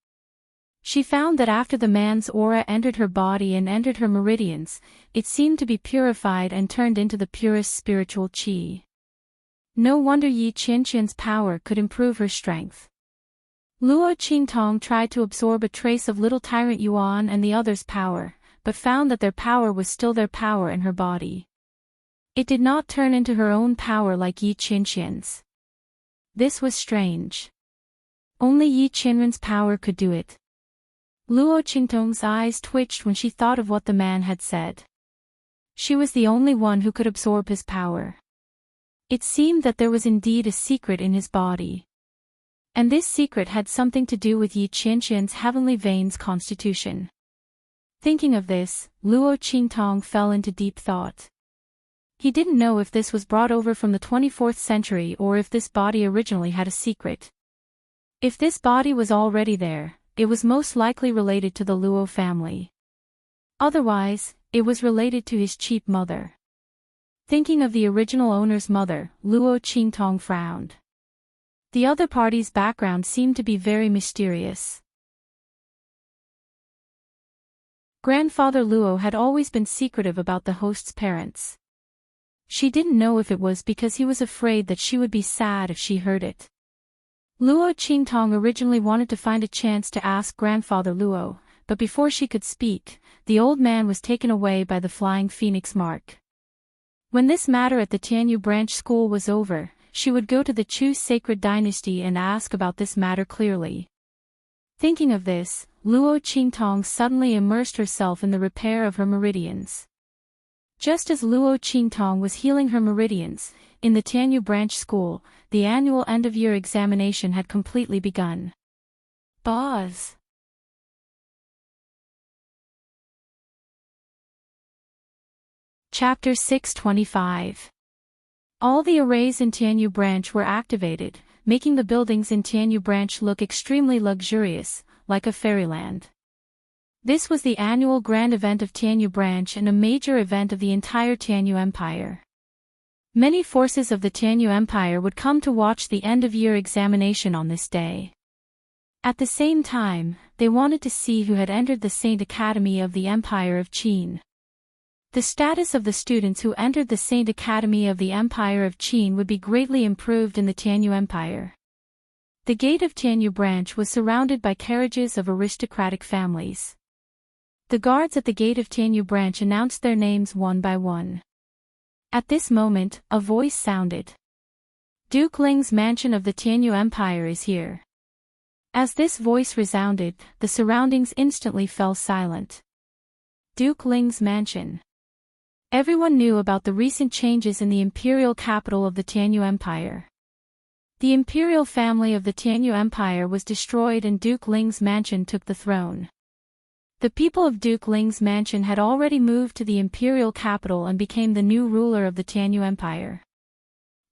She found that after the man's aura entered her body and entered her meridians, it seemed to be purified and turned into the purest spiritual qi. No wonder Yi Qianxian's power could improve her strength. Luo Qingtong tried to absorb a trace of little tyrant Yuan and the others' power, but found that their power was still their power in her body. It did not turn into her own power like Yi Qianxian's. This was strange. Only Yi Qianren's power could do it. Luo Qingtong's eyes twitched when she thought of what the man had said. She was the only one who could absorb his power. It seemed that there was indeed a secret in his body. And this secret had something to do with Yi Qianqian's heavenly veins constitution. Thinking of this, Luo Qingtong fell into deep thought. He didn't know if this was brought over from the 24th century or if this body originally had a secret. If this body was already there, it was most likely related to the Luo family. Otherwise, it was related to his cheap mother. Thinking of the original owner's mother, Luo Qingtong frowned. The other party's background seemed to be very mysterious. Grandfather Luo had always been secretive about the host's parents. She didn't know if it was because he was afraid that she would be sad if she heard it. Luo Qingtong originally wanted to find a chance to ask Grandfather Luo, but before she could speak, the old man was taken away by the flying phoenix mark. When this matter at the Tianyu branch school was over, she would go to the Chu sacred dynasty and ask about this matter clearly. Thinking of this, Luo Qingtong suddenly immersed herself in the repair of her meridians. Just as Luo Qingtong was healing her meridians, in the Tianyu branch school, the annual end-of-year examination had completely begun. Buzz. Chapter 625. All the arrays in Tianyu branch were activated, making the buildings in Tianyu branch look extremely luxurious, like a fairyland. This was the annual grand event of Tianyu branch and a major event of the entire Tianyu Empire. Many forces of the Tianyu Empire would come to watch the end-of-year examination on this day. At the same time, they wanted to see who had entered the Saint Academy of the Empire of Qin. The status of the students who entered the Saint Academy of the Empire of Qin would be greatly improved in the Tianyu Empire. The gate of Tianyu branch was surrounded by carriages of aristocratic families. The guards at the gate of Tianyu branch announced their names one by one. At this moment, a voice sounded. Duke Ling's mansion of the Tianyu Empire is here. As this voice resounded, the surroundings instantly fell silent. Duke Ling's mansion. Everyone knew about the recent changes in the imperial capital of the Tianyu Empire. The imperial family of the Tianyu Empire was destroyed and Duke Ling's mansion took the throne. The people of Duke Ling's mansion had already moved to the imperial capital and became the new ruler of the Tianyu Empire.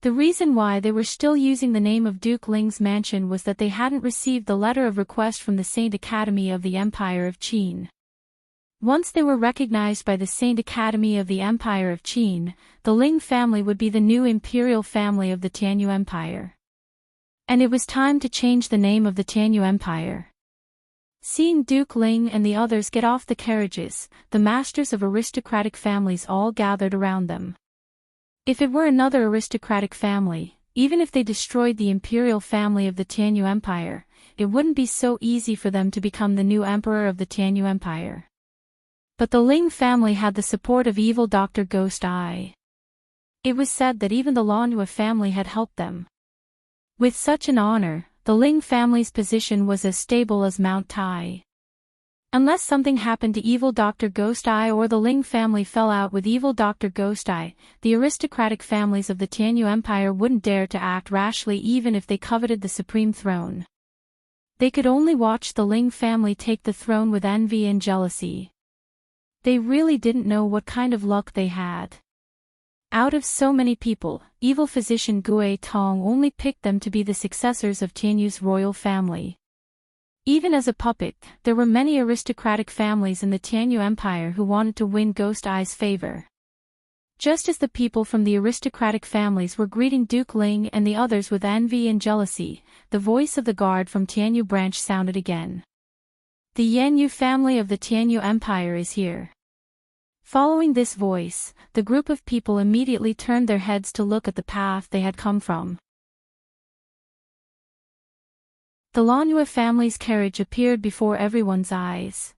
The reason why they were still using the name of Duke Ling's mansion was that they hadn't received the letter of request from the Saint Academy of the Empire of Qin. Once they were recognized by the Saint Academy of the Empire of Qin, the Ling family would be the new imperial family of the Tianyu Empire. And it was time to change the name of the Tianyu Empire. Seeing Duke Ling and the others get off the carriages, the masters of aristocratic families all gathered around them. If it were another aristocratic family, even if they destroyed the imperial family of the Tianyu Empire, it wouldn't be so easy for them to become the new emperor of the Tianyu Empire. But the Ling family had the support of evil Dr. Ghost Eye. It was said that even the Lanhua family had helped them. With such an honor, the Ling family's position was as stable as Mount Tai. Unless something happened to evil Dr. Ghost Eye or the Ling family fell out with evil Dr. Ghost Eye, the aristocratic families of the Tianyu Empire wouldn't dare to act rashly even if they coveted the supreme throne. They could only watch the Ling family take the throne with envy and jealousy. They really didn't know what kind of luck they had. Out of so many people, evil physician Gui Tong only picked them to be the successors of Tianyu's royal family. Even as a puppet, there were many aristocratic families in the Tianyu Empire who wanted to win Ghost Eye's favor. Just as the people from the aristocratic families were greeting Duke Ling and the others with envy and jealousy, the voice of the guard from Tianyu branch sounded again. The Yanyu family of the Tianyu Empire is here. Following this voice, the group of people immediately turned their heads to look at the path they had come from. The Lanhua family's carriage appeared before everyone's eyes.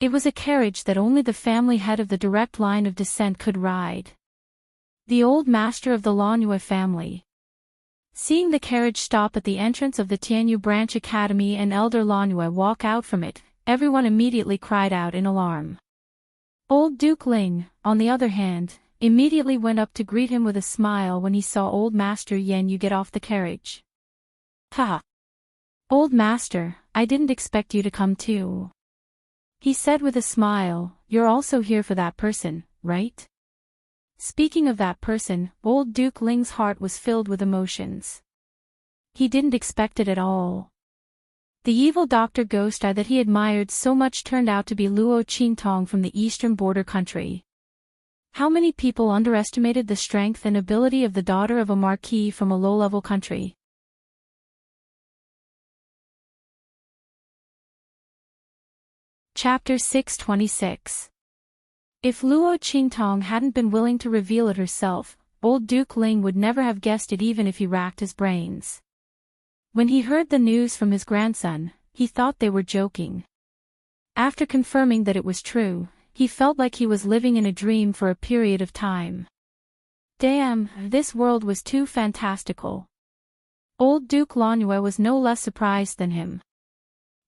It was a carriage that only the family head of the direct line of descent could ride. The old master of the Lanhua family. Seeing the carriage stop at the entrance of the Tianyu Branch Academy and Elder Lanhua walk out from it, everyone immediately cried out in alarm. Old Duke Ling, on the other hand, immediately went up to greet him with a smile when he saw old Master Yanyu get off the carriage. Ha! Old master, I didn't expect you to come too. He said with a smile, you're also here for that person, right? Speaking of that person, old Duke Ling's heart was filled with emotions. He didn't expect it at all. The evil Dr. Ghost Eye that he admired so much turned out to be Luo Qingtong from the eastern border country. How many people underestimated the strength and ability of the daughter of a marquis from a low-level country? Chapter 626. If Luo Qingtong hadn't been willing to reveal it herself, old Duke Ling would never have guessed it even if he racked his brains. When he heard the news from his grandson, he thought they were joking. After confirming that it was true, he felt like he was living in a dream for a period of time. Damn, this world was too fantastical. Old Duke Lanue was no less surprised than him.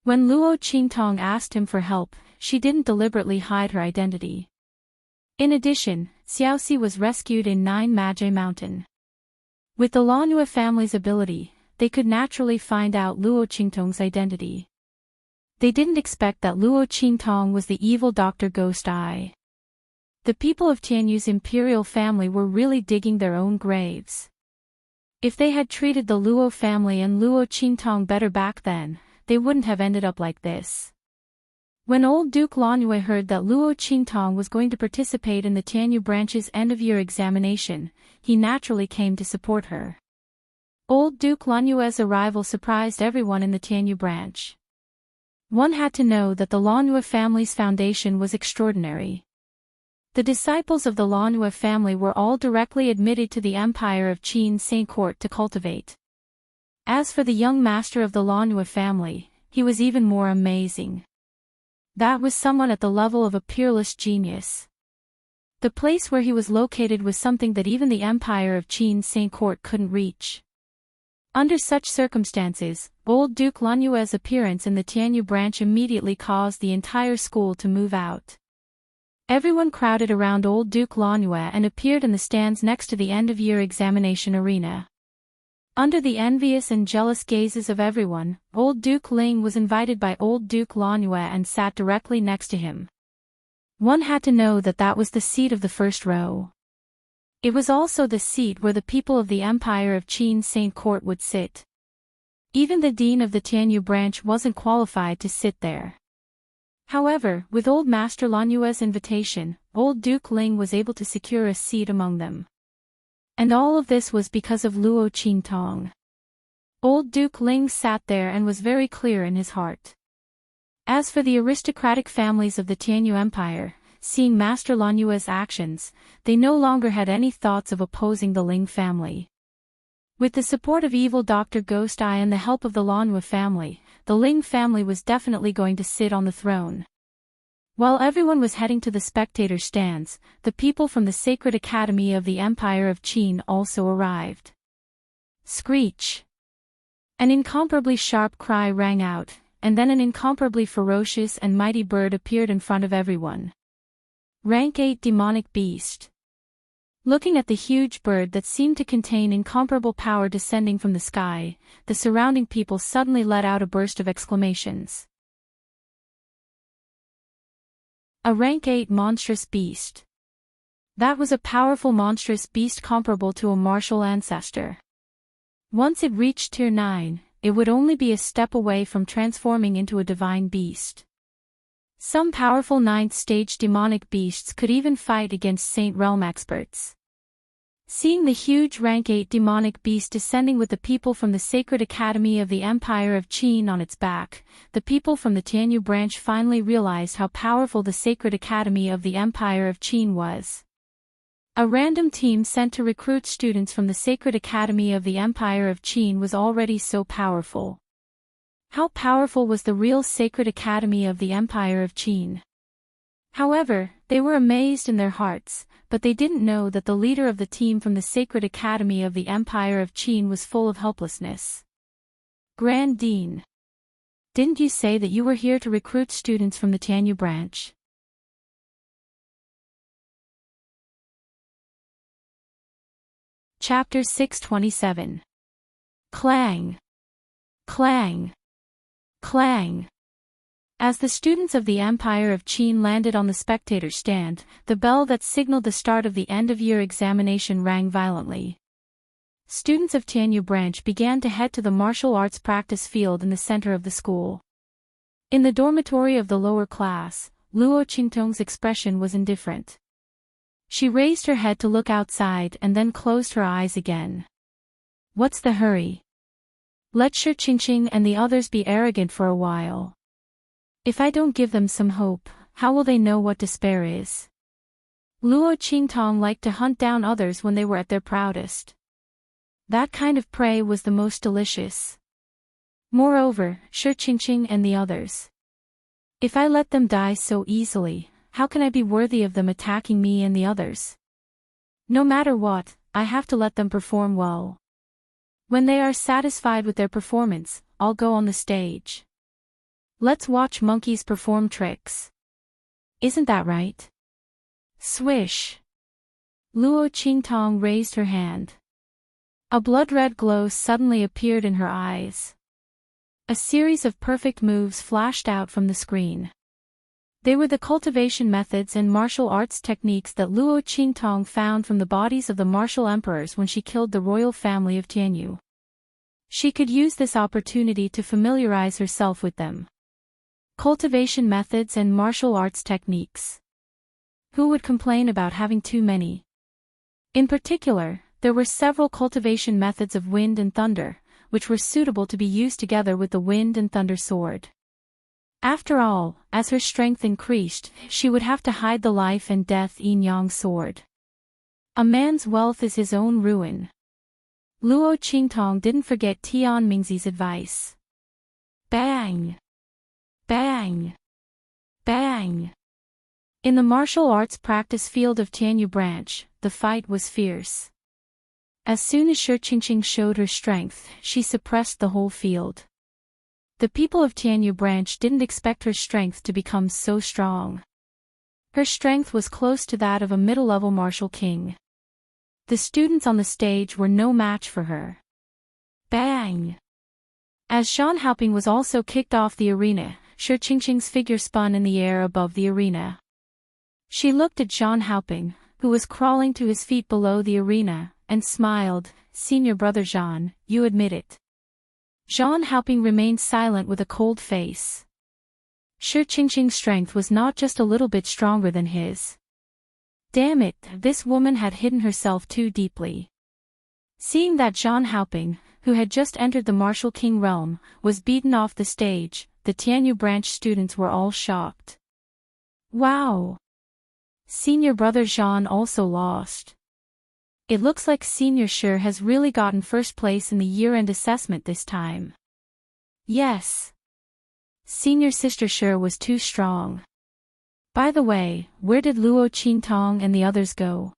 When Luo Qingtong asked him for help, she didn't deliberately hide her identity. In addition, Xiaoxi was rescued in Nine Magi Mountain. With the Lanue family's ability, they could naturally find out Luo Qingtong's identity. They didn't expect that Luo Qingtong was the evil Dr. Ghost Eye. The people of Tianyu's imperial family were really digging their own graves. If they had treated the Luo family and Luo Qingtong better back then, they wouldn't have ended up like this. When old Duke Lanue heard that Luo Qingtong was going to participate in the Tianyu branch's end-of-year examination, he naturally came to support her. Old Duke Lanue's arrival surprised everyone in the Tianyu branch. One had to know that the Lanue family's foundation was extraordinary. The disciples of the Lanue family were all directly admitted to the Empire of Qin Saint Court to cultivate. As for the young master of the Lanue family, he was even more amazing. That was someone at the level of a peerless genius. The place where he was located was something that even the Empire of Qin Saint Court couldn't reach. Under such circumstances, old Duke Lanue's appearance in the Tianyu branch immediately caused the entire school to move out. Everyone crowded around old Duke Lanue and appeared in the stands next to the end-of-year examination arena. Under the envious and jealous gazes of everyone, old Duke Ling was invited by old Duke Lanue and sat directly next to him. One had to know that that was the seat of the first row. It was also the seat where the people of the Empire of Qin Saint Court would sit. Even the dean of the Tianyu branch wasn't qualified to sit there. However, with old Master Lanue's invitation, old Duke Ling was able to secure a seat among them. And all of this was because of Luo Qingtong. Old Duke Ling sat there and was very clear in his heart. As for the aristocratic families of the Tianyu Empire, seeing Master Lanue's actions, they no longer had any thoughts of opposing the Ling family. With the support of evil Dr. Ghost Eye and the help of the Lanue family, the Ling family was definitely going to sit on the throne. While everyone was heading to the spectator stands, the people from the Sacred Academy of the Empire of Qin also arrived. Screech! An incomparably sharp cry rang out, and then an incomparably ferocious and mighty bird appeared in front of everyone. Rank 8 Demonic Beast. Looking at the huge bird that seemed to contain incomparable power descending from the sky, the surrounding people suddenly let out a burst of exclamations. A rank 8 monstrous beast. That was a powerful monstrous beast comparable to a martial ancestor. Once it reached tier 9, it would only be a step away from transforming into a divine beast. Some powerful 9th stage demonic beasts could even fight against Saint Realm experts. Seeing the huge rank 8 demonic beast descending with the people from the Sacred Academy of the Empire of Qin on its back, the people from the Tianyu branch finally realized how powerful the Sacred Academy of the Empire of Qin was. A random team sent to recruit students from the Sacred Academy of the Empire of Qin was already so powerful. How powerful was the real Sacred Academy of the Empire of Qin? However, they were amazed in their hearts, but they didn't know that the leader of the team from the Sacred Academy of the Empire of Qin was full of helplessness. Grand Dean. Didn't you say that you were here to recruit students from the Tianyu branch? Chapter 627. Clang! Clang! Clang! As the students of the Empire of Qin landed on the spectator stand, the bell that signaled the start of the end-of-year examination rang violently. Students of Tianyu branch began to head to the martial arts practice field in the center of the school. In the dormitory of the lower class, Luo Qingtong's expression was indifferent. She raised her head to look outside and then closed her eyes again. What's the hurry? Let Shi Qingqing and the others be arrogant for a while. If I don't give them some hope, how will they know what despair is? Luo Qingtong liked to hunt down others when they were at their proudest. That kind of prey was the most delicious. Moreover, Shi Qingqing and the others. If I let them die so easily, how can I be worthy of them attacking me and the others? No matter what, I have to let them perform well. When they are satisfied with their performance, I'll go on the stage. Let's watch monkeys perform tricks. Isn't that right? Swish! Luo Qingtong raised her hand. A blood-red glow suddenly appeared in her eyes. A series of perfect moves flashed out from the screen. They were the cultivation methods and martial arts techniques that Luo Qingtong found from the bodies of the martial emperors when she killed the royal family of Tianyu. She could use this opportunity to familiarize herself with them. Cultivation methods and martial arts techniques. Who would complain about having too many? In particular, there were several cultivation methods of wind and thunder, which were suitable to be used together with the wind and thunder sword. After all, as her strength increased, she would have to hide the life and death yin-yang sword. A man's wealth is his own ruin. Luo Qingtong didn't forget Tian Mingzi's advice. Bang! Bang! Bang! In the martial arts practice field of Tianyu branch, the fight was fierce. As soon as Shi Qingqing showed her strength, she suppressed the whole field. The people of Tianyu branch didn't expect her strength to become so strong. Her strength was close to that of a middle-level martial king. The students on the stage were no match for her. Bang! As Shan Haoping was also kicked off the arena, Shi Qingqing's figure spun in the air above the arena. She looked at Shan Haoping, who was crawling to his feet below the arena, and smiled. "Senior brother Jean, you admit it." Shan Haoping remained silent with a cold face. Shi Qingqing's strength was not just a little bit stronger than his. Damn it, this woman had hidden herself too deeply. Seeing that Shan Haoping, who had just entered the martial king realm, was beaten off the stage, the Tianyu branch students were all shocked. Wow! Senior brother Jean also lost. It looks like Senior Shi has really gotten first place in the year-end assessment this time. Yes. Senior sister Shi was too strong. By the way, where did Luo Qingtong and the others go?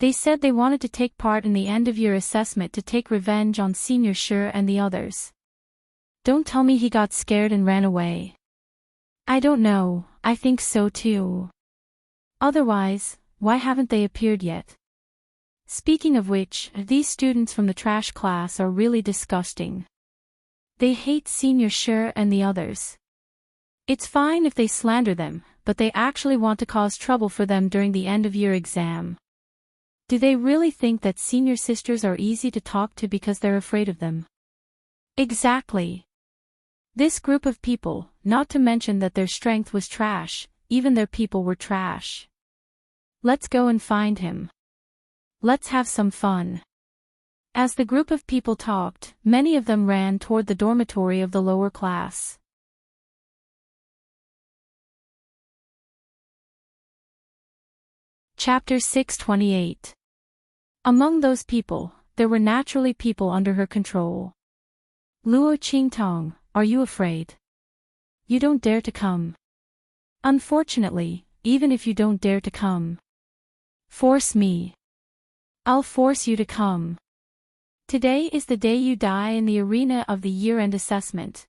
They said they wanted to take part in the end-of-year assessment to take revenge on Senior Shi and the others. Don't tell me he got scared and ran away. I don't know, I think so too. Otherwise, why haven't they appeared yet? Speaking of which, these students from the trash class are really disgusting. They hate Senior Shi and the others. It's fine if they slander them, but they actually want to cause trouble for them during the end-of-year exam. Do they really think that senior sisters are easy to talk to because they're afraid of them? Exactly. This group of people, not to mention that their strength was trash, even their people were trash. Let's go and find him. Let's have some fun. As the group of people talked, many of them ran toward the dormitory of the lower class. Chapter 628. Among those people, there were naturally people under her control. Luo Qingtong, are you afraid? You don't dare to come. Unfortunately, even if you don't dare to come, force me. I'll force you to come. Today is the day you die in the arena of the year-end assessment.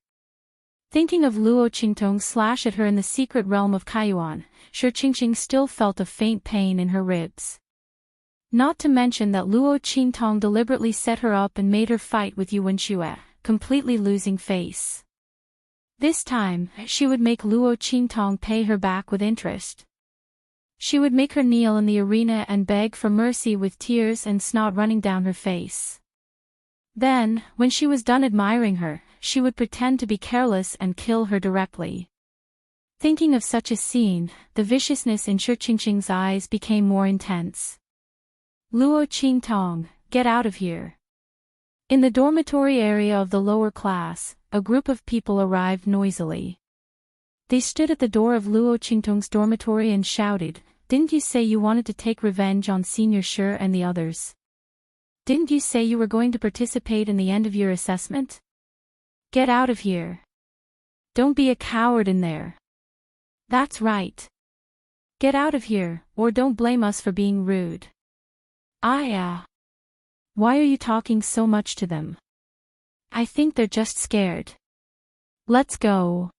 Thinking of Luo Qingtong's slash at her in the secret realm of Kaiyuan, Shi Qingqing still felt a faint pain in her ribs. Not to mention that Luo Qingtong deliberately set her up and made her fight with Yuan Xue, completely losing face. This time, she would make Luo Qingtong pay her back with interest. She would make her kneel in the arena and beg for mercy with tears and snot running down her face. Then, when she was done admiring her, she would pretend to be careless and kill her directly. Thinking of such a scene, the viciousness in Shi Qingqing's eyes became more intense. Luo Qingtong, get out of here. In the dormitory area of the lower class, a group of people arrived noisily. They stood at the door of Luo Qingtong's dormitory and shouted, "Didn't you say you wanted to take revenge on Senior Shi and the others? Didn't you say you were going to participate in the end-of-year assessment? Get out of here. Don't be a coward in there. That's right. Get out of here, or don't blame us for being rude." Why are you talking so much to them? I think they're just scared. Let's go.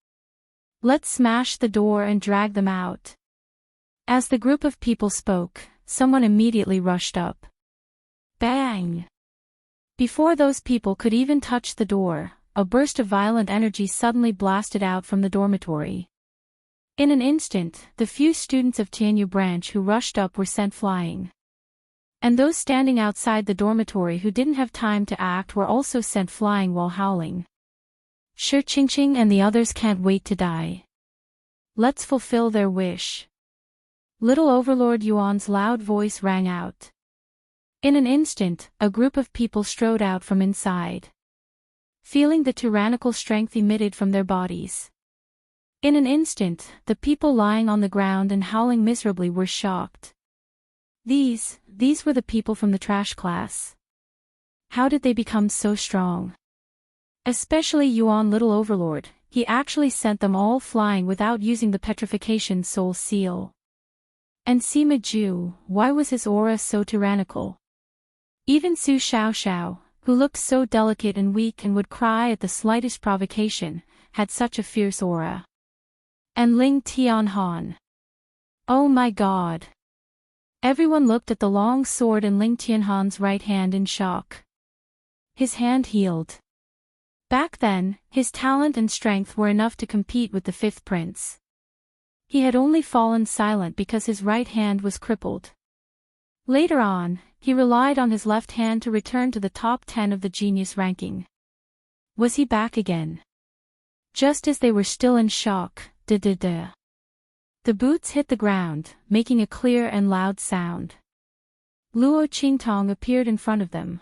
Let's smash the door and drag them out. As the group of people spoke, someone immediately rushed up. Bang! Before those people could even touch the door, a burst of violent energy suddenly blasted out from the dormitory. In an instant, the few students of Tianyu branch who rushed up were sent flying. And those standing outside the dormitory who didn't have time to act were also sent flying while howling. Shi Qingqing and the others can't wait to die. Let's fulfill their wish. Little Overlord Yuan's loud voice rang out. In an instant, a group of people strode out from inside. Feeling the tyrannical strength emitted from their bodies. In an instant, the people lying on the ground and howling miserably were shocked. These were the people from the trash class. How did they become so strong? Especially Yuan Little Overlord, he actually sent them all flying without using the petrification soul seal. And Sima Ju, why was his aura so tyrannical? Even Su Xiaoxiao, who looked so delicate and weak and would cry at the slightest provocation, had such a fierce aura. And Ling Tianhan. Oh my god. Everyone looked at the long sword in Ling Tianhan's right hand in shock. His hand healed. Back then, his talent and strength were enough to compete with the fifth prince. He had only fallen silent because his right hand was crippled. Later on, he relied on his left hand to return to the top 10 of the genius ranking. Was he back again? Just as they were still in shock, the boots hit the ground, making a clear and loud sound. Luo Qingtong appeared in front of them.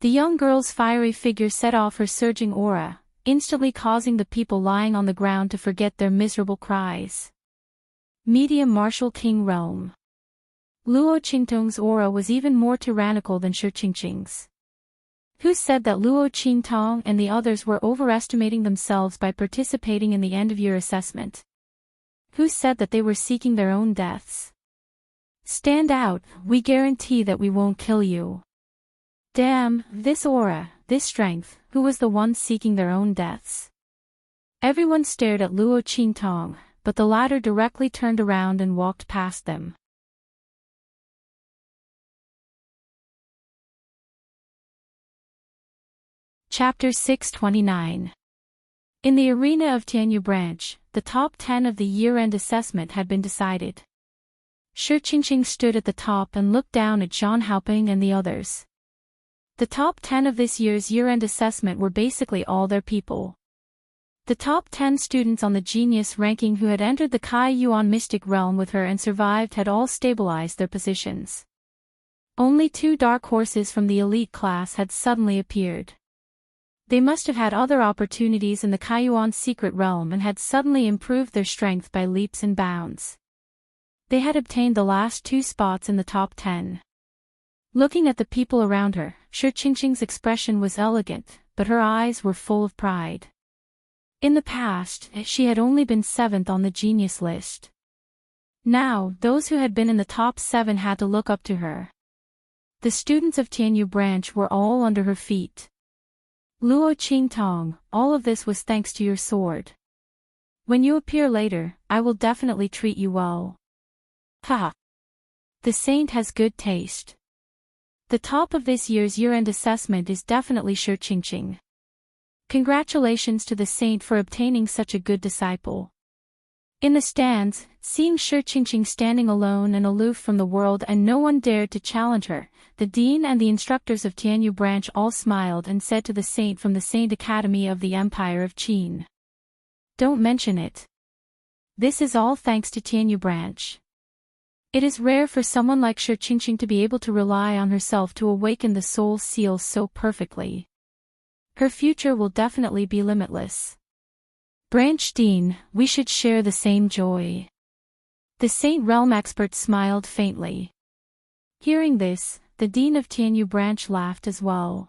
The young girl's fiery figure set off her surging aura, instantly causing the people lying on the ground to forget their miserable cries. Medium Martial King Realm. Luo Qingtong's aura was even more tyrannical than Shi Qingqing's. Who said that Luo Qingtong and the others were overestimating themselves by participating in the end-of-year assessment? Who said that they were seeking their own deaths? Stand out, we guarantee that we won't kill you. Damn, this aura, this strength, who was the one seeking their own deaths? Everyone stared at Luo Qingtong, but the latter directly turned around and walked past them. Chapter 629. In the arena of Tianyu branch, the top 10 of the year-end assessment had been decided. Shi Qingqing stood at the top and looked down at Zhang Haoping and the others. The top 10 of this year's year-end assessment were basically all their people. The top 10 students on the genius ranking who had entered the Kai Yuan mystic realm with her and survived had all stabilized their positions. Only 2 dark horses from the elite class had suddenly appeared. They must have had other opportunities in the Kaiyuan secret realm and had suddenly improved their strength by leaps and bounds. They had obtained the last 2 spots in the top 10. Looking at the people around her, Shi Qingqing's expression was elegant, but her eyes were full of pride. In the past, she had only been 7th on the genius list. Now, those who had been in the top 7 had to look up to her. The students of Tianyu branch were all under her feet. Luo Qingtong, all of this was thanks to your sword. When you appear later, I will definitely treat you well. Haha. The saint has good taste. The top of this year's year-end assessment is definitely Enchanting. Congratulations to the saint for obtaining such a good disciple. In the stands, seeing Enchanting standing alone and aloof from the world and no one dared to challenge her, the dean and the instructors of Tianyu branch all smiled and said to the saint from the Saint Academy of the Empire of Qin. Don't mention it. This is all thanks to Tianyu branch. It is rare for someone like Enchanting to be able to rely on herself to awaken the soul seal so perfectly. Her future will definitely be limitless. Branch Dean, we should share the same joy. The Saint Realm expert smiled faintly. Hearing this, the Dean of Tianyu branch laughed as well.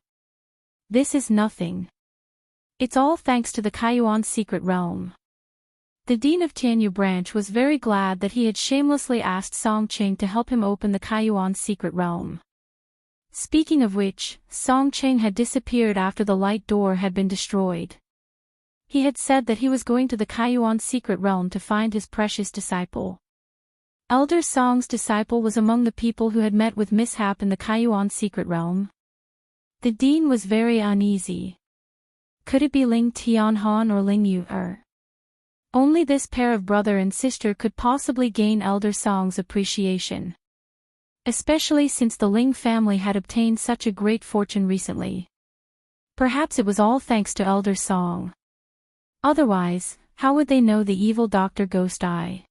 This is nothing. It's all thanks to the Kaiyuan secret realm. The Dean of Tianyu branch was very glad that he had shamelessly asked Song Cheng to help him open the Kaiyuan secret realm. Speaking of which, Song Cheng had disappeared after the light door had been destroyed. He had said that he was going to the Kaiyuan secret realm to find his precious disciple. Elder Song's disciple was among the people who had met with mishap in the Kaiyuan secret realm. The dean was very uneasy. Could it be Ling Tianhan or Ling Yu-er? Only this pair of brother and sister could possibly gain Elder Song's appreciation. Especially since the Ling family had obtained such a great fortune recently. Perhaps it was all thanks to Elder Song. Otherwise, how would they know the evil Dr. Ghost Eye?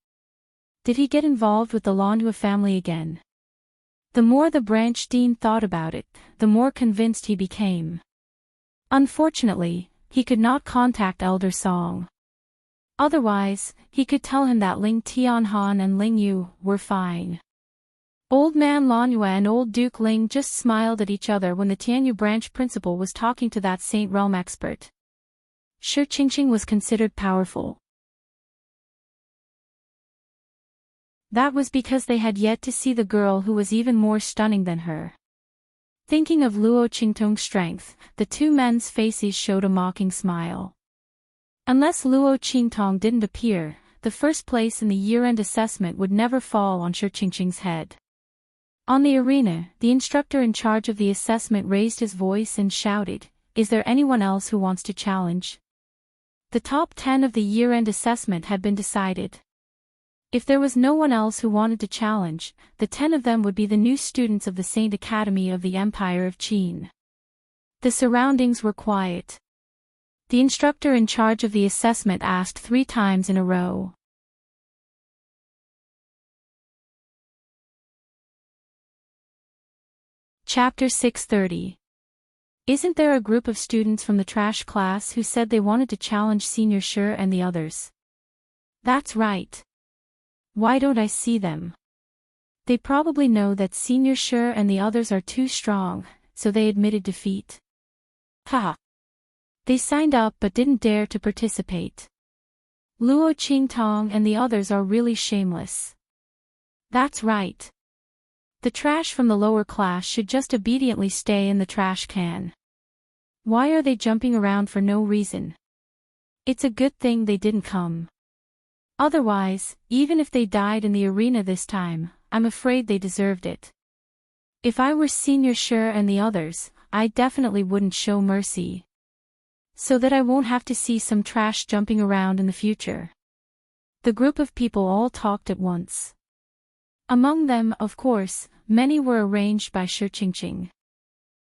Did he get involved with the Lanhua family again? The more the branch dean thought about it, the more convinced he became. Unfortunately, he could not contact Elder Song. Otherwise, he could tell him that Ling Tianhan and Ling Yu were fine. Old Man Lanhua and Old Duke Ling just smiled at each other when the Tianyu branch principal was talking to that Saint Realm expert. Enchanting was considered powerful. That was because they had yet to see the girl who was even more stunning than her. Thinking of Luo Qingtong's strength, the two men's faces showed a mocking smile. Unless Luo Qingtong didn't appear, the first place in the year-end assessment would never fall on Enchanting's head. On the arena, the instructor in charge of the assessment raised his voice and shouted, "Is there anyone else who wants to challenge?" The top 10 of the year-end assessment had been decided. If there was no one else who wanted to challenge, the 10 of them would be the new students of the Saint Academy of the Empire of Qin. The surroundings were quiet. The instructor in charge of the assessment asked 3 times in a row. Chapter 630. Isn't there a group of students from the trash class who said they wanted to challenge Senior Shi and the others? That's right. Why don't I see them? They probably know that Senior Shi and the others are too strong, so they admitted defeat. Haha. They signed up but didn't dare to participate. Luo Qingtong and the others are really shameless. That's right. The trash from the lower class should just obediently stay in the trash can. Why are they jumping around for no reason? It's a good thing they didn't come. Otherwise, even if they died in the arena this time, I'm afraid they deserved it. If I were Senior Shi and the others, I definitely wouldn't show mercy. So that I won't have to see some trash jumping around in the future. The group of people all talked at once. Among them, of course, many were arranged by Enchanting.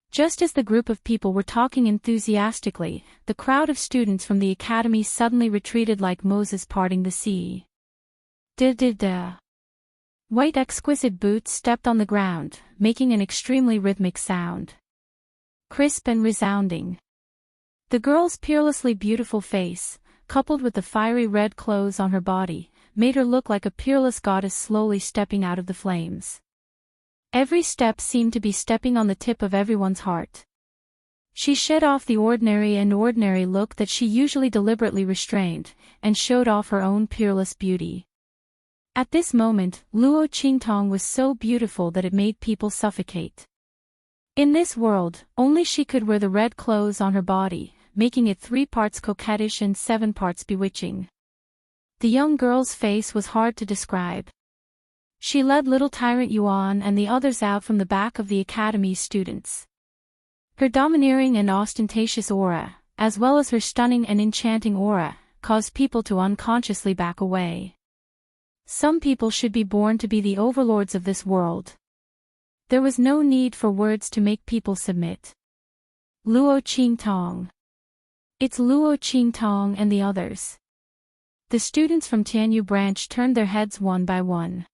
Just as the group of people were talking enthusiastically, the crowd of students from the academy suddenly retreated like Moses parting the sea. Da-da-da. White exquisite boots stepped on the ground, making an extremely rhythmic sound. Crisp and resounding. The girl's peerlessly beautiful face, coupled with the fiery red clothes on her body, made her look like a peerless goddess slowly stepping out of the flames. Every step seemed to be stepping on the tip of everyone's heart. She shed off the ordinary look that she usually deliberately restrained, and showed off her own peerless beauty. At this moment, Luo Qingtong was so beautiful that it made people suffocate. In this world, only she could wear the red clothes on her body, making it 3 parts coquettish and 7 parts bewitching. The young girl's face was hard to describe. She led little Tyrant Yuan and the others out from the back of the academy's students. Her domineering and ostentatious aura, as well as her stunning and enchanting aura, caused people to unconsciously back away. Some people should be born to be the overlords of this world. There was no need for words to make people submit. Luo Qingtong. It's Luo Qingtong and the others. The students from Tianyu branch turned their heads one by one.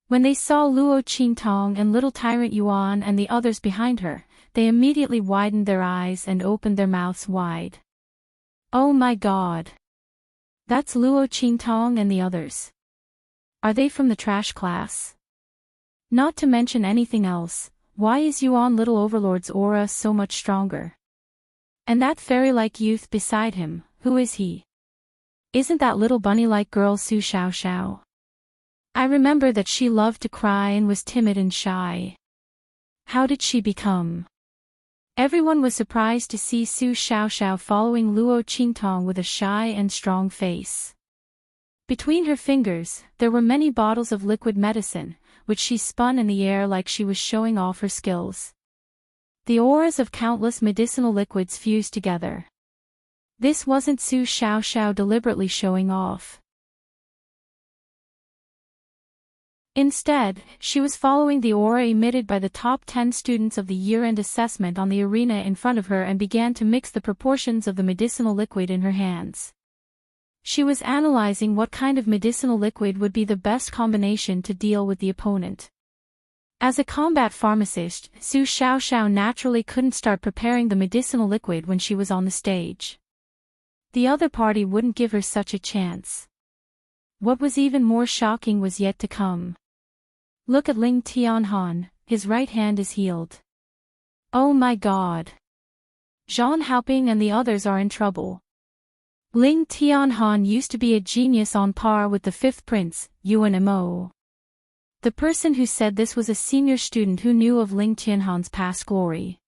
When they saw Luo Qingtong and little Tyrant Yuan and the others behind her, they immediately widened their eyes and opened their mouths wide. Oh my God! That's Luo Qingtong and the others. Are they from the trash class? Not to mention anything else, why is Yuan Little Overlord's aura so much stronger? And that fairy-like youth beside him, who is he? Isn't that little bunny-like girl Su Xiaoxiao? I remember that she loved to cry and was timid and shy. How did she become? Everyone was surprised to see Su Xiaoxiao following Luo Qingtong with a shy and strong face. Between her fingers, there were many bottles of liquid medicine, which she spun in the air like she was showing off her skills. The auras of countless medicinal liquids fused together. This wasn't Su Xiaoxiao deliberately showing off. Instead, she was following the aura emitted by the top 10 students of the year-end assessment on the arena in front of her and began to mix the proportions of the medicinal liquid in her hands. She was analyzing what kind of medicinal liquid would be the best combination to deal with the opponent. As a combat pharmacist, Su Xiaoxiao naturally couldn't start preparing the medicinal liquid when she was on the stage. The other party wouldn't give her such a chance. What was even more shocking was yet to come. Look at Ling Tianhan, his right hand is healed. Oh my God! Zhang Haoping and the others are in trouble. Ling Tianhan used to be a genius on par with the fifth prince, Yuan Mo. The person who said this was a senior student who knew of Ling Tianhan's past glory.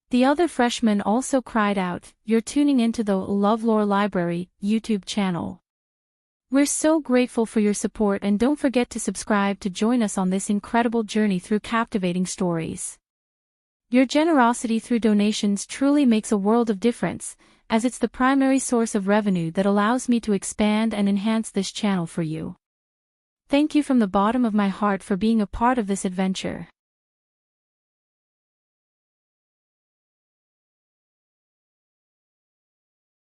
The other freshman also cried out, "You're tuning into the LoveLore Library YouTube channel. We're so grateful for your support and don't forget to subscribe to join us on this incredible journey through captivating stories. Your generosity through donations truly makes a world of difference, as it's the primary source of revenue that allows me to expand and enhance this channel for you. Thank you from the bottom of my heart for being a part of this adventure."